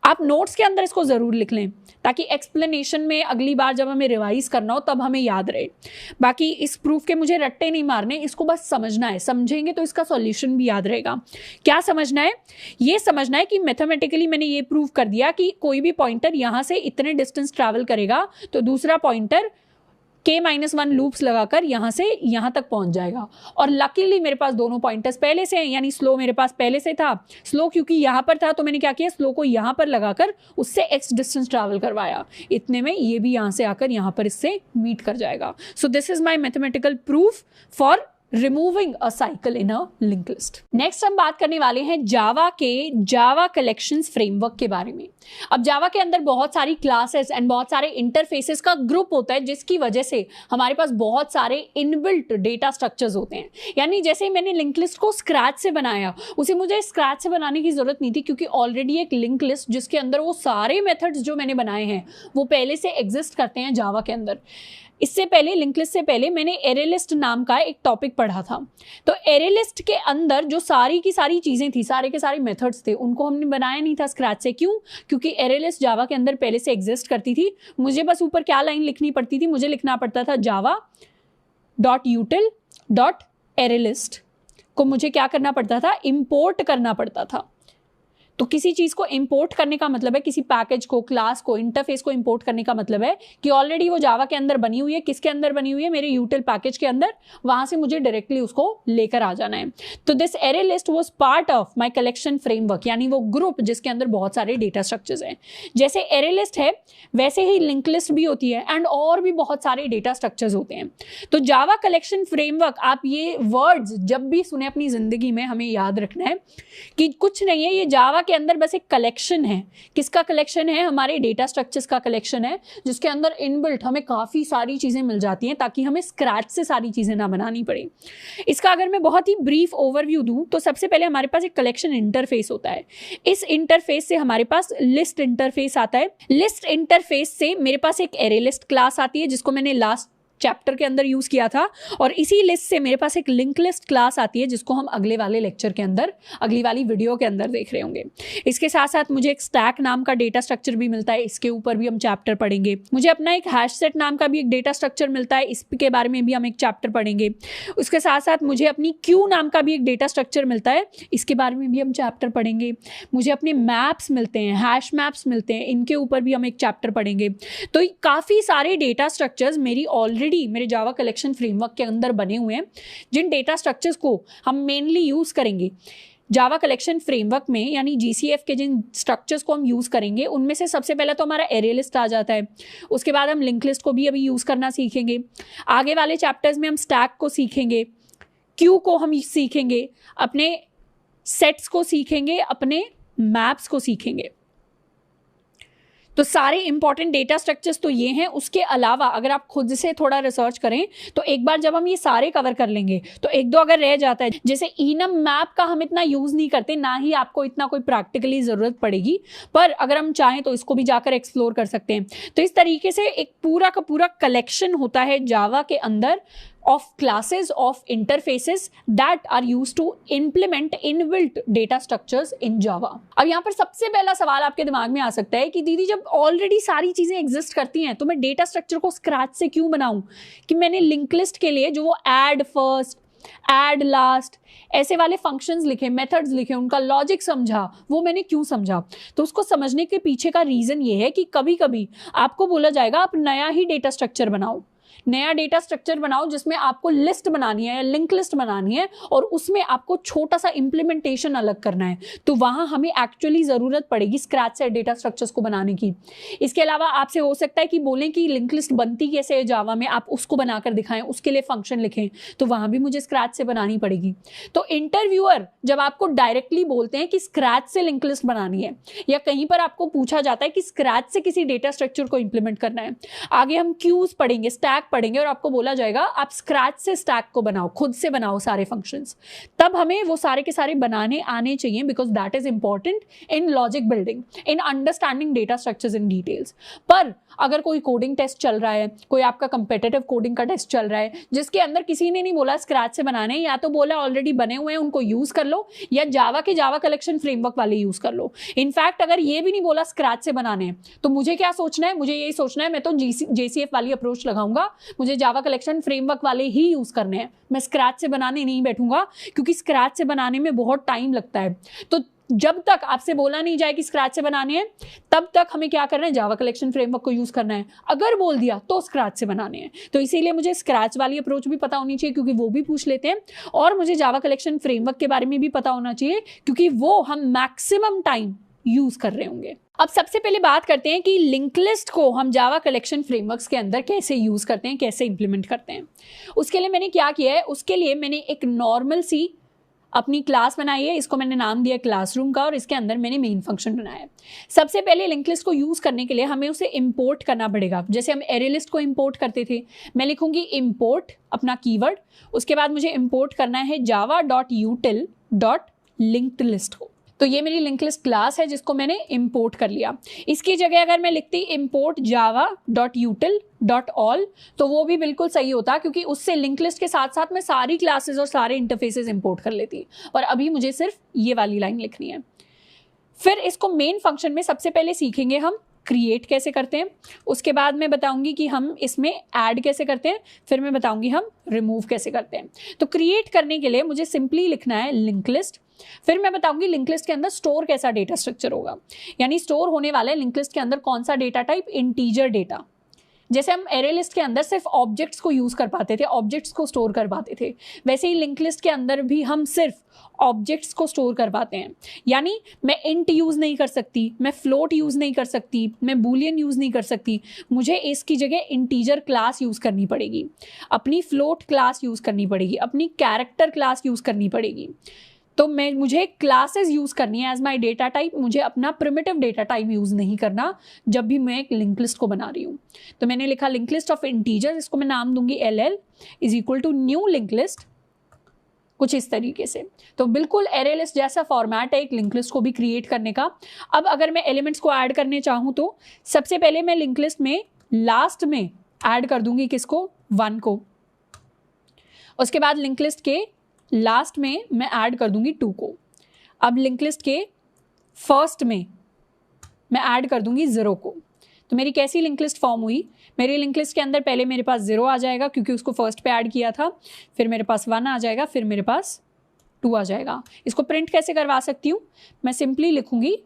आप नोट्स के अंदर इसको जरूर लिख लें ताकि एक्सप्लेनेशन में अगली बार जब हमें रिवाइज करना हो तब हमें याद रहे। बाकी इस प्रूफ के मुझे रट्टे नहीं मारने, इसको बस समझना है, समझेंगे तो इसका सॉल्यूशन भी याद रहेगा। क्या समझना है? ये समझना है कि मैथमेटिकली मैंने ये प्रूव कर दिया कि कोई भी पॉइंटर यहाँ से इतने डिस्टेंस ट्रैवल करेगा तो दूसरा पॉइंटर k-1 लूप्स लगाकर यहाँ से यहाँ तक पहुँच जाएगा। और लकीली मेरे पास दोनों पॉइंटर्स पहले से हैं, यानी स्लो मेरे पास पहले से था। स्लो क्योंकि यहाँ पर था तो मैंने क्या किया, स्लो को यहाँ पर लगाकर उससे x डिस्टेंस ट्रैवल करवाया। इतने में ये भी यहाँ से आकर यहाँ पर इससे मीट कर जाएगा। So this is my mathematical proof for removing a cycle in a link list. Next हम बात करने वाले हैं जावा के जावा कलेक्शंस फ्रेमवर्क के बारे में। अब जावा के अंदर बहुत सारी क्लासेस एंड बहुत सारे इंटरफेसेस का ग्रुप होता है, जिसकी वजह से हमारे पास बहुत सारे इनबिल्ट डेटा स्ट्रक्चर्स होते हैं। यानी जैसे मैंने लिंक लिस्ट को स्क्रैच से बनाया, उसे मुझे स्क्रैच से बनाने की जरूरत नहीं थी, क्योंकि ऑलरेडी एक लिंक लिस्ट जिसके अंदर वो सारे मेथड्स जो मैंने बनाए हैं वो पहले से एग्जिस्ट करते हैं जावा के अंदर। इससे पहले लिंक लिस्ट से पहले मैंने एरे लिस्ट नाम का एक टॉपिक पढ़ा था। तो एरे लिस्ट के अंदर जो सारी की सारी चीज़ें थी, सारे के सारे मेथड्स थे, उनको हमने बनाया नहीं था स्क्रैच से। क्यों? क्योंकि एरे लिस्ट जावा के अंदर पहले से एग्जिस्ट करती थी। मुझे बस ऊपर क्या लाइन लिखनी पड़ती थी, मुझे लिखना पड़ता था java.util.arrayList को मुझे क्या करना पड़ता था, इंपोर्ट करना पड़ता था। तो किसी चीज़ को इंपोर्ट करने का मतलब है, किसी पैकेज को, क्लास को, इंटरफेस को इंपोर्ट करने का मतलब है कि ऑलरेडी वो जावा के अंदर बनी हुई है। किसके अंदर बनी हुई है? मेरे यूटिल पैकेज के अंदर। वहां से मुझे डायरेक्टली उसको लेकर आ जाना है। तो this array list was part of my collection framework, यानी वो ग्रुप जिसके अंदर बहुत सारे डेटा स्ट्रक्चर्स हैं। जैसे एरे लिस्ट है वैसे ही लिंक लिस्ट भी होती है एंड और भी बहुत सारे डेटा स्ट्रक्चर्स होते हैं। तो जावा कलेक्शन फ्रेमवर्क, आप ये वर्ड्स जब भी सुने अपनी जिंदगी में हमें याद रखना है कि कुछ नहीं है, ये जावा के अंदर बस एक कलेक्शन है। किसका कलेक्शन है? हमारे डेटा स्ट्रक्चर्स का कलेक्शन है, जिसके अंदर इनबिल्ट हमें काफी सारी चीजें मिल जाती हैं ताकि हमें स्क्रैच से सारी चीजें ना बनानी पड़े। इसका अगर मैं बहुत ही ब्रीफ ओवरव्यू दूं तो सबसे पहले हमारे पास एक कलेक्शन इंटरफेस होता है। इस इंटरफेस से हमारे पास लिस्ट इंटरफेस आता है। लिस्ट इंटरफेस से मेरे पास एक एरे लिस्ट क्लास आती है, जिसको मैंने लास्ट चैप्टर के अंदर यूज किया था। और इसी लिस्ट से मेरे पास एक लिंक लिस्ट क्लास आती है, जिसको हम अगले वाले लेक्चर के अंदर, अगली वाली वीडियो के अंदर देख रहे होंगे। इसके साथ साथ मुझे एक स्टैक नाम का डेटा स्ट्रक्चर भी मिलता है, इसके ऊपर भी हम चैप्टर पढ़ेंगे। मुझे अपना एक हैश सेट नाम का भी एक डेटा स्ट्रक्चर मिलता है, इसके बारे में भी हम एक चैप्टर पढ़ेंगे। उसके साथ साथ मुझे अपनी क्यू नाम का भी एक डेटा स्ट्रक्चर मिलता है, इसके बारे में भी हम चैप्टर पढ़ेंगे। मुझे अपने मैप्स मिलते हैं, हैश मैप्स मिलते हैं, इनके ऊपर भी हम एक चैप्टर पढ़ेंगे। तो काफ़ी सारे डेटा स्ट्रक्चर्स मेरे जावा कलेक्शन फ्रेमवर्क के अंदर बने हुए हैं, जिन डेटा स्ट्रक्चर्स को हम मेनली यूज करेंगे जावा कलेक्शन फ्रेमवर्क में, यानी जीसीएफ के जिन स्ट्रक्चर्स को हम यूज करेंगे उनमें से सबसे पहले तो हमारा एरे लिस्ट आ जाता है। उसके बाद हम लिंक लिस्ट को भी अभी यूज करना सीखेंगे। आगे वाले चैप्टर्स में हम स्टैक को सीखेंगे, क्यू को हम सीखेंगे, अपने सेट्स को सीखेंगे, अपने मैप्स को सीखेंगे। तो सारे इंपॉर्टेंट डेटा स्ट्रक्चर्स तो ये हैं। उसके अलावा अगर आप खुद से थोड़ा रिसर्च करें तो एक बार जब हम ये सारे कवर कर लेंगे तो एक दो अगर रह जाता है, जैसे इनम मैप का हम इतना यूज नहीं करते, ना ही आपको इतना कोई प्रैक्टिकली जरूरत पड़ेगी, पर अगर हम चाहें तो इसको भी जाकर एक्सप्लोर कर सकते हैं। तो इस तरीके से एक पूरा का पूरा कलेक्शन होता है जावा के अंदर of classes of interfaces that are used to implement inbuilt data structures in Java। अब यहाँ पर सबसे पहला सवाल आपके दिमाग में आ सकता है कि दीदी जब ऑलरेडी सारी चीजें एग्जिस्ट करती हैं तो मैं डेटा स्ट्रक्चर को स्क्रैच से क्यों बनाऊं? कि मैंने लिंक लिस्ट के लिए जो वो ऐड फर्स्ट, ऐड लास्ट, ऐसे वाले फंक्शंस लिखे, मेथड्स लिखे, उनका लॉजिक समझा, वो मैंने क्यों समझा? तो उसको समझने के पीछे का रीजन ये है कि कभी कभी आपको बोला जाएगा आप नया ही डेटा स्ट्रक्चर बनाओ, नया डेटा स्ट्रक्चर बनाओ जिसमें आपको लिस्ट बनानी है या लिंक लिस्ट बनानी है और उसमें आपको छोटा सा इंप्लीमेंटेशन अलग करना है, तो वहां हमें एक्चुअली जरूरत पड़ेगी स्क्रैच से डेटा स्ट्रक्चर्स को बनाने की। इसके अलावा आपसे हो सकता है कि बोलें कि लिंक लिस्ट बनती कैसे है जावा में, आप उसको बनाकर दिखाएं, उसके लिए फंक्शन लिखें, तो वहां भी मुझे स्क्रैच से बनानी पड़ेगी। तो इंटरव्यूअर जब आपको डायरेक्टली बोलते हैं कि स्क्रैच से लिंक लिस्ट बनानी है या कहीं पर आपको पूछा जाता है कि स्क्रैच से किसी डेटा स्ट्रक्चर को इंप्लीमेंट करना है, आगे हम क्यूज पढ़ेंगे, स्टैक पढ़ेंगे और आपको बोला जाएगा आप स्क्रैच से स्टैक को बनाओ, खुद से बनाओ सारे फंक्शंस, तब हमें वो सारे के सारे बनाने आने चाहिए, because that is important in logic building, in understanding data structures in details. पर अगर कोई कोडिंग टेस्ट चल रहा है, कोई आपका कंपेटिटिव कोडिंग का टेस्ट चल रहा है जिसके अंदर किसी ने नहीं बोला स्क्रैच से बनाने, या तो बोला ऑलरेडी बने हुए हैं उनको यूज कर लो, या जावा के जावा कलेक्शन फ्रेमवर्क वाले यूज कर लो। इनफैक्ट अगर ये भी नहीं बोला स्क्रैच से बनाने, तो मुझे क्या सोचना है, मुझे यही सोचना है मैं तो JCF वाली अप्रोच लगाऊंगा, मुझे जावा कलेक्शन फ्रेमवर्क वाले ही यूज करने हैं, मैं स्क्रैच से बनाने नहीं बैठूंगा, क्योंकि स्क्रैच से बनाने में बहुत टाइम लगता है। तो जब तक आपसे बोला नहीं जाए कि स्क्रैच से बनाने हैं, तब तक हमें क्या करना है, जावा कलेक्शन फ्रेमवर्क को यूज करना है। अगर बोल दिया तो स्क्रैच से बनाने हैं, तो इसीलिए मुझे स्क्रैच वाली अप्रोच भी पता होनी चाहिए क्योंकि वो भी पूछ लेते हैं, और मुझे जावा कलेक्शन फ्रेमवर्क के बारे में भी पता होना चाहिए क्योंकि वो हम मैक्सिमम टाइम यूज कर रहे होंगे। अब सबसे पहले बात करते हैं कि लिंक लिस्ट को हम जावा कलेक्शन फ्रेमवर्क्स के अंदर कैसे यूज करते हैं, कैसे इंप्लीमेंट करते हैं। उसके लिए मैंने क्या किया है, उसके लिए मैंने एक नॉर्मल सी अपनी क्लास बनाई है, इसको मैंने नाम दिया क्लासरूम का, और इसके अंदर मैंने मेन फंक्शन बनाया है। सबसे पहले लिंक लिस्ट को यूज करने के लिए हमें उसे इंपोर्ट करना पड़ेगा, जैसे हम एरे लिस्ट को इंपोर्ट करते थे। मैं लिखूंगी इंपोर्ट अपना कीवर्ड, उसके बाद मुझे इंपोर्ट करना है java.util.linked लिस्ट को। तो ये मेरी लिंक लिस्ट क्लास है जिसको मैंने इंपोर्ट कर लिया। इसकी जगह अगर मैं लिखती इंपोर्ट java.util.all तो वो भी बिल्कुल सही होता, क्योंकि उससे लिंक लिस्ट के साथ साथ मैं सारी क्लासेस और सारे इंटरफेसेस इंपोर्ट कर लेती। और अभी मुझे सिर्फ ये वाली लाइन लिखनी है। फिर इसको मेन फंक्शन में सबसे पहले सीखेंगे हम क्रिएट कैसे करते हैं, उसके बाद मैं बताऊंगी कि हम इसमें ऐड कैसे करते हैं, फिर मैं बताऊंगी हम रिमूव कैसे करते हैं। तो क्रिएट करने के लिए मुझे सिंपली लिखना है लिंक लिस्ट, फिर मैं बताऊंगी लिंक लिस्ट के अंदर स्टोर कैसा डेटा स्ट्रक्चर होगा, यानी स्टोर होने वाला है लिंक लिस्ट के अंदर कौन सा डेटा टाइप, इंटीजर डेटा। जैसे हम एरे लिस्ट के अंदर सिर्फ ऑब्जेक्ट्स को यूज कर पाते थे, ऑब्जेक्ट्स को स्टोर कर पाते थे, वैसे ही लिंक लिस्ट के अंदर भी हम सिर्फ ऑब्जेक्ट्स को स्टोर कर पाते हैं। यानी मैं इंट यूज नहीं कर सकती, मैं फ्लोट यूज नहीं कर सकती, मैं बूलियन यूज नहीं कर सकती, मुझे इसकी जगह इंटीजर क्लास यूज करनी पड़ेगी, अपनी फ्लोट क्लास यूज करनी पड़ेगी, अपनी कैरेक्टर क्लास यूज करनी पड़ेगी। तो मुझे क्लासेस यूज करनी है एज माय डेटा टाइप, मुझे अपना प्रिमिटिव डेटा टाइप यूज नहीं करना जब भी मैं एक लिंक लिस्ट को बना रही हूँ। तो मैंने लिखा लिंक लिस्ट ऑफ इंटीजर, इसको मैं नाम दूंगी LL is equal to new link list, कुछ इस तरीके से। तो बिल्कुल एरे लिस्ट जैसा फॉर्मेट है एक लिंक लिस्ट को भी क्रिएट करने का। अब अगर मैं एलिमेंट्स को ऐड करने चाहूँ तो सबसे पहले मैं लिंक लिस्ट में लास्ट में ऐड कर दूंगी किसको, 1 को। उसके बाद लिंक लिस्ट के लास्ट में मैं ऐड कर दूंगी 2 को। अब लिंक लिस्ट के फर्स्ट में मैं ऐड कर दूंगी 0 को। तो मेरी कैसी लिंक लिस्ट फॉर्म हुई, मेरी लिंक लिस्ट के अंदर पहले मेरे पास 0 आ जाएगा क्योंकि उसको फर्स्ट पे ऐड किया था, फिर मेरे पास 1 आ जाएगा, फिर मेरे पास 2 आ जाएगा। इसको प्रिंट कैसे करवा सकती हूँ, मैं सिंपली लिखूंगी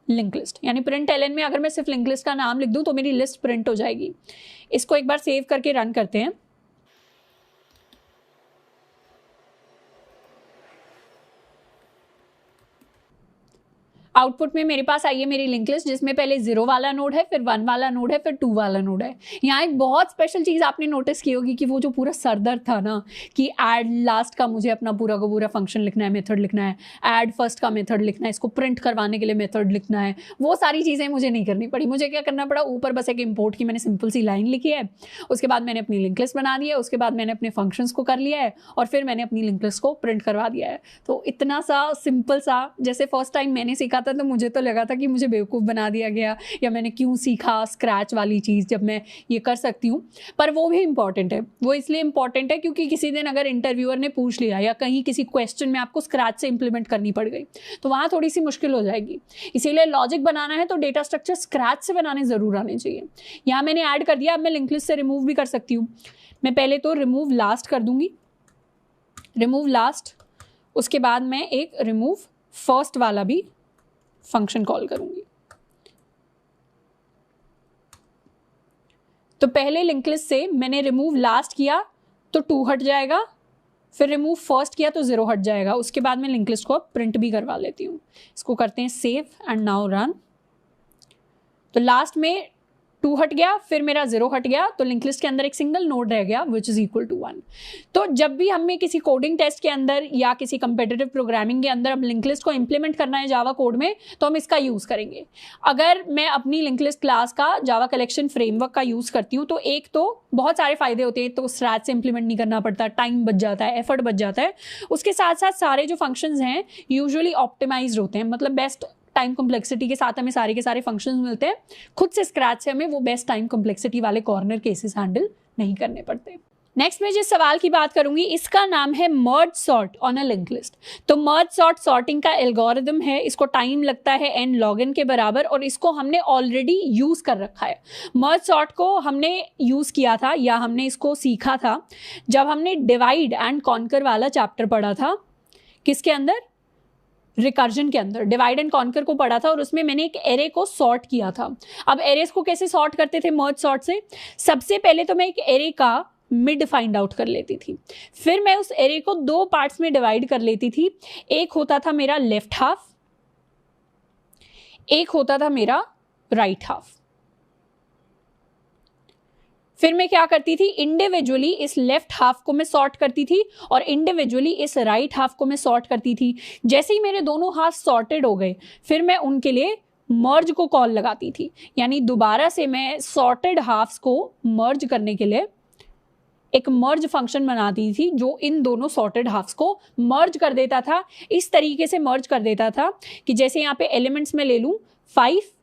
लिंक लिस्ट, यानी प्रिंट ln में अगर मैं सिर्फ लिंक लिस्ट का नाम लिख दूँ तो मेरी लिस्ट प्रिंट हो जाएगी। इसको एक बार सेव करके रन करते हैं। आउटपुट में मेरे पास आई है मेरी लिंक लिस्ट जिसमें पहले 0 वाला नोड है, फिर 1 वाला नोड है, फिर 2 वाला नोड है। यहाँ एक बहुत स्पेशल चीज़ आपने नोटिस की होगी कि वो जो पूरा सरदर्द था ना कि ऐड लास्ट का मुझे अपना पूरा का पूरा फंक्शन लिखना है, मेथड लिखना है, ऐड फर्स्ट का मेथड लिखना है, इसको प्रिंट करवाने के लिए मेथड लिखना है, वो सारी चीज़ें मुझे नहीं करनी पड़ी। मुझे क्या करना पड़ा, ऊपर बस एक इम्पोर्ट की मैंने सिंपल सी लाइन लिखी है, उसके बाद मैंने अपनी लिंक लिस्ट बना दी है, उसके बाद मैंने अपने फंक्शंस को कर लिया है और फिर मैंने अपनी लिंक लिस्ट को प्रिंट करवा दिया है। तो इतना सा सिंपल सा, जैसे फर्स्ट टाइम मैंने सीखा था तो मुझे तो लगा था कि मुझे बेवकूफ़ बना दिया गया, या मैंने क्यों सीखा स्क्रैच वाली चीज़ जब मैं ये कर सकती हूँ। पर वो भी इंपॉर्टेंट है, वो इसलिए इंपॉर्टेंट है क्योंकि किसी दिन अगर इंटरव्यूअर ने पूछ लिया या कहीं किसी क्वेश्चन में आपको स्क्रैच से इंप्लीमेंट करनी पड़ गई तो वहाँ थोड़ी सी मुश्किल हो जाएगी। इसीलिए लॉजिक बनाना है तो डेटा स्ट्रक्चर स्क्रैच से बनाने ज़रूर आने चाहिए। यहाँ मैंने ऐड कर दिया, अब मैं लिंक लिस्ट से रिमूव भी कर सकती हूँ। मैं पहले तो रिमूव लास्ट कर दूंगी, रिमूव लास्ट, उसके बाद मैं एक रिमूव फर्स्ट वाला भी फंक्शन कॉल करूंगी। तो पहले लिंक लिस्ट से मैंने रिमूव लास्ट किया तो 2 हट जाएगा, फिर रिमूव फर्स्ट किया तो 0 हट जाएगा। उसके बाद मैं लिंक लिस्ट को प्रिंट भी करवा लेती हूँ। इसको करते हैं सेव एंड नाउ रन। तो लास्ट में 2 हट गया, फिर मेरा 0 हट गया, तो लिंक लिस्ट के अंदर एक सिंगल नोड रह गया विच इज इक्वल टू 1। तो जब भी हमें किसी कोडिंग टेस्ट के अंदर या किसी कंपेटिटिव प्रोग्रामिंग के अंदर अब लिंक लिस्ट को इंप्लीमेंट करना है जावा कोड में, तो हम इसका यूज़ करेंगे। अगर मैं अपनी लिंक लिस्ट क्लास का जावा कलेक्शन फ्रेमवर्क का यूज़ करती हूँ तो एक तो बहुत सारे फायदे होते हैं, तो स्क्रैच से इंप्लीमेंट नहीं करना पड़ता, टाइम बच जाता है, एफर्ट बच जाता है। उसके साथ साथ सारे जो फंक्शंस हैं यूजुअली ऑप्टिमाइज्ड होते हैं, मतलब बेस्ट टाइम कॉम्प्लेक्सिटी के साथ हमें सारे के सारे फंक्शंस मिलते हैं। खुद से स्क्रैच से हमें वो बेस्ट टाइम कॉम्प्लेक्सिटी वाले कॉर्नर केसेस हैंडल नहीं करने पड़ते। नेक्स्ट मैं जिस सवाल की बात करूंगी इसका नाम है merge sort on a link list. तो मर्ज सॉर्ट सॉर्टिंग का एल्गोरिदम है, इसको टाइम लगता है n log n के बराबर, और इसको हमने ऑलरेडी यूज कर रखा है। मर्ज सॉर्ट को हमने यूज किया था या हमने इसको सीखा था जब हमने डिवाइड एंड कॉन्कर वाला चैप्टर पढ़ा था। किसके अंदर? रिकर्जन के अंदर डिवाइड एंड कॉन्कर को पढ़ा था, और उसमें मैंने एक एरे को सॉर्ट किया था। अब एरेस को कैसे सॉर्ट करते थे मर्ज सॉर्ट से? सबसे पहले तो मैं एक एरे का मिड फाइंड आउट कर लेती थी, फिर मैं उस एरे को 2 पार्ट्स में डिवाइड कर लेती थी। एक होता था मेरा लेफ्ट हाफ, एक होता था मेरा राइट हाफ। फिर मैं क्या करती थी, इंडिविजुअली इस लेफ्ट हाफ को मैं सॉर्ट करती थी और इंडिविजुअली इस राइट हाफ को मैं सॉर्ट करती थी। जैसे ही मेरे दोनों हाफ सॉर्टेड हो गए, फिर मैं उनके लिए मर्ज को कॉल लगाती थी, यानी दोबारा से मैं सॉर्टेड हाफ्स को मर्ज करने के लिए एक मर्ज फंक्शन बनाती थी जो इन दोनों सॉर्टेड हाफ्स को मर्ज कर देता था। इस तरीके से मर्ज कर देता था कि जैसे यहाँ पे एलिमेंट्स में ले लूँ 5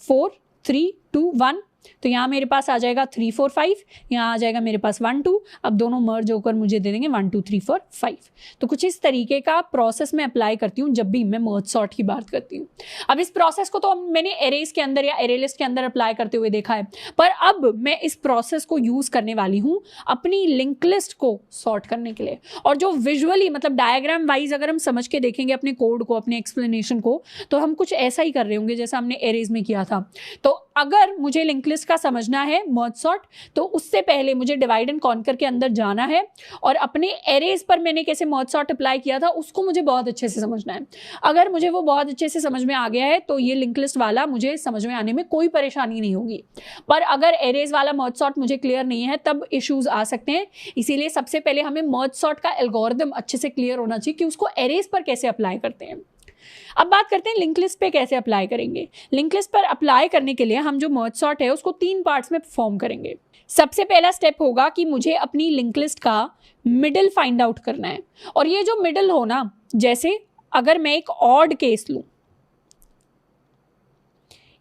4 3 2 1, तो यहाँ मेरे पास आ जाएगा 3 4 5, यहाँ आ जाएगा मेरे पास 1 2। अब दोनों मर्ज होकर मुझे दे देंगे 1 2 3 4 5। तो कुछ इस तरीके का प्रोसेस मैं अप्लाई करती हूँ जब भी मैं मर्ज सॉर्ट की बात करती हूँ। अब इस प्रोसेस को तो मैंने एरेज के अंदर या एरे लिस्ट के अंदर अप्लाई करते हुए देखा है, पर अब मैं इस प्रोसेस को यूज करने वाली हूँ अपनी लिंक लिस्ट को सॉर्ट करने के लिए। और जो विजुअली मतलब डायग्राम वाइज अगर हम समझ के देखेंगे अपने कोड को, अपने एक्सप्लेनेशन को, तो हम कुछ ऐसा ही कर रहे होंगे जैसा हमने एरेज में किया था। तो अगर मुझे लिंक लिस्ट का समझना है मर्ज सॉर्ट, तो उससे पहले मुझे डिवाइड एंड कॉन्कर के अंदर जाना है और अपने एरेज पर मैंने कैसे मर्ज सॉर्ट अप्लाई किया था उसको मुझे बहुत अच्छे से समझना है। अगर मुझे वो बहुत अच्छे से समझ में आ गया है तो ये लिंक लिस्ट वाला मुझे समझ में आने में कोई परेशानी नहीं होगी। पर अगर एरेज वाला मर्ज सॉर्ट मुझे क्लियर नहीं है तब इश्यूज आ सकते हैं। इसीलिए सबसे पहले हमें मर्ज सॉर्ट का एल्गोरिदम अच्छे से क्लियर होना चाहिए कि उसको एरेज पर कैसे अप्लाई करते हैं। अब बात करते हैं लिंक लिस्ट पे कैसे अप्लाई करेंगे। लिंक लिस्ट पर अप्लाई करने के लिए हम जो मर्ज सॉर्ट है उसको 3 पार्ट्स में परफॉर्म करेंगे। सबसे पहला स्टेप होगा कि मुझे अपनी लिंक लिस्ट का मिडिल फाइंड आउट करना है। और ये जो मिडिल हो ना, जैसे अगर मैं एक ऑड केस लूं,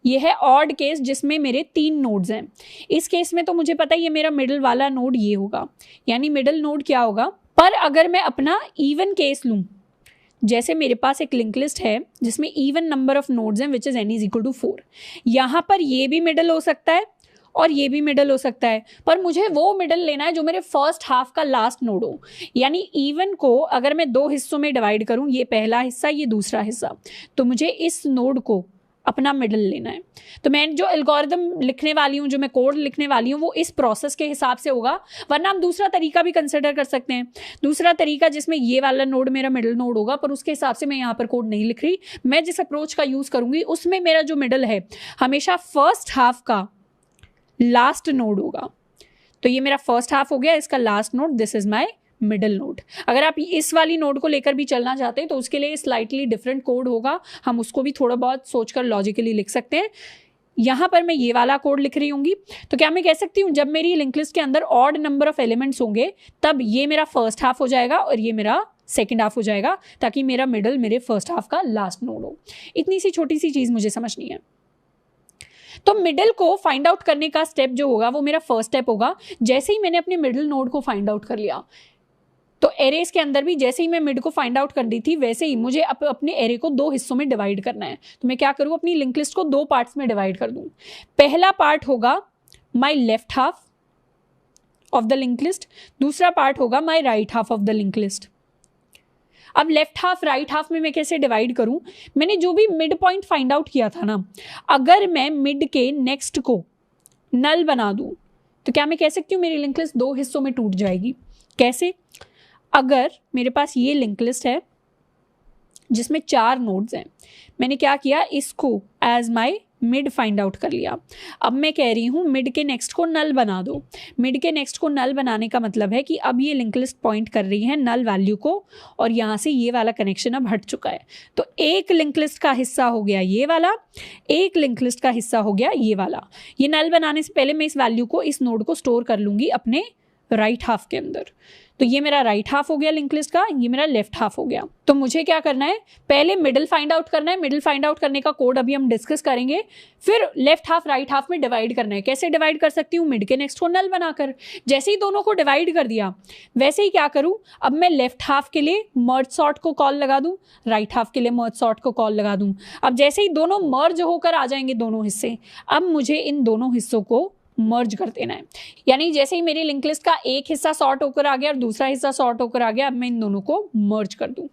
ये है ऑड केस जिसमें मेरे 3 नोड्स हैं। इस केस में तो मुझे पता है ये मेरा मिडिल वाला नोड ये होगा, यानी मिडिल नोड क्या होगा। पर अगर मैं अपना इवन केस लूं, जैसे मेरे पास एक लिंक लिस्ट है जिसमें इवन नंबर ऑफ नोड्स हैं which is n is equal to 4, यहाँ पर ये भी मिडल हो सकता है और ये भी मिडल हो सकता है, पर मुझे वो मिडल लेना है जो मेरे फर्स्ट हाफ का लास्ट नोड हो। यानी इवन को अगर मैं 2 हिस्सों में डिवाइड करूँ, ये पहला हिस्सा ये दूसरा हिस्सा, तो मुझे इस नोड को अपना मिडल लेना है। तो मैं जो एल्गोरिदम लिखने वाली हूँ, जो मैं कोड लिखने वाली हूँ, वो इस प्रोसेस के हिसाब से होगा। वरना हम दूसरा तरीका भी कंसिडर कर सकते हैं, दूसरा तरीका जिसमें ये वाला नोड मेरा मिडल नोड होगा, पर उसके हिसाब से मैं यहाँ पर कोड नहीं लिख रही। मैं जिस अप्रोच का यूज़ करूँगी उसमें मेरा जो मिडल है हमेशा फर्स्ट हाफ का लास्ट नोड होगा। तो ये मेरा फर्स्ट हाफ हो गया, इसका last node, this is my middle node. अगर आप इस वाली नोड को लेकर भी चलना चाहते हैं तो उसके लिए स्लाइटली डिफरेंट कोड होगा, हम उसको भी थोड़ा बहुत सोचकर लॉजिकली लिख सकते हैं। यहाँ पर मैं ये वाला कोड लिख रही होंगी, तो क्या मैं कह सकती हूँ जब मेरी लिंक लिस्ट के अंदर ऑड नंबर ऑफ एलिमेंट्स होंगे तब ये मेरा फर्स्ट हाफ हो जाएगा और ये मेरा सेकेंड हाफ हो जाएगा, ताकि मेरा मिडल मेरे फर्स्ट हाफ का लास्ट नोड हो। इतनी सी छोटी सी चीज़ मुझे समझनी है। तो मिडिल को फाइंड आउट करने का स्टेप जो होगा वो मेरा फर्स्ट स्टेप होगा। जैसे ही मैंने अपने मिडिल नोड को फाइंड आउट कर लिया, तो एरेज के अंदर भी जैसे ही मैं मिड को फाइंड आउट कर दी थी वैसे ही मुझे अपने एरे को 2 हिस्सों में डिवाइड करना है। तो मैं क्या करूँ, अपनी लिंक लिस्ट को 2 पार्ट्स में डिवाइड कर दूँ। पहला पार्ट होगा my left half of the link list, दूसरा पार्ट होगा my right half of the link list. अब लेफ्ट हाफ राइट हाफ में मैं कैसे डिवाइड करूं, मैंने जो भी मिड पॉइंट फाइंड आउट किया था ना, अगर मैं मिड के नेक्स्ट को नल बना दूं, तो क्या मैं कह सकती हूँ मेरी लिंक लिस्ट 2 हिस्सों में टूट जाएगी? कैसे? अगर मेरे पास ये लिंक लिस्ट है जिसमें 4 नोड्स हैं, मैंने क्या किया, इसको as my mid find out कर लिया। अब मैं कह रही हूँ मिड के नेक्स्ट को नल बना दो। मिड के नेक्स्ट को नल बनाने का मतलब है कि अब ये लिंक लिस्ट पॉइंट कर रही है नल वैल्यू को, और यहाँ से ये वाला कनेक्शन अब हट चुका है। तो एक लिंक लिस्ट का हिस्सा हो गया ये वाला, एक लिंक लिस्ट का हिस्सा हो गया ये वाला। ये नल बनाने से पहले मैं इस वैल्यू को, इस नोड को स्टोर कर लूँगी अपने राइट हाफ के अंदर। तो ये मेरा राइट हाफ हो गया लिंक लिस्ट का, ये मेरा लेफ्ट हाफ हो गया। तो मुझे क्या करना है, पहले मिडिल फाइंड आउट करना है। मिडिल फाइंड आउट करने का कोड अभी हम डिस्कस करेंगे। फिर लेफ्ट हाफ राइट हाफ में डिवाइड करना है। कैसे डिवाइड कर सकती हूँ? मिड के नेक्स्ट को नल बनाकर। जैसे ही दोनों को डिवाइड कर दिया, वैसे ही क्या करूँ, अब मैं लेफ्ट हाफ के लिए मर्ज सॉर्ट को कॉल लगा दूँ, राइट हाफ के लिए मर्ज सॉर्ट को कॉल लगा दूँ। अब जैसे ही दोनों मर्ज होकर आ जाएंगे दोनों हिस्से, अब मुझे इन दोनों हिस्सों को मर्ज कर देना है। यानी जैसे ही मेरी लिंक लिस्ट का एक हिस्सा सॉर्ट होकर आ गया और दूसरा हिस्सा सॉर्ट होकर आ गया, अब मैं इन दोनों को मर्ज कर दूं।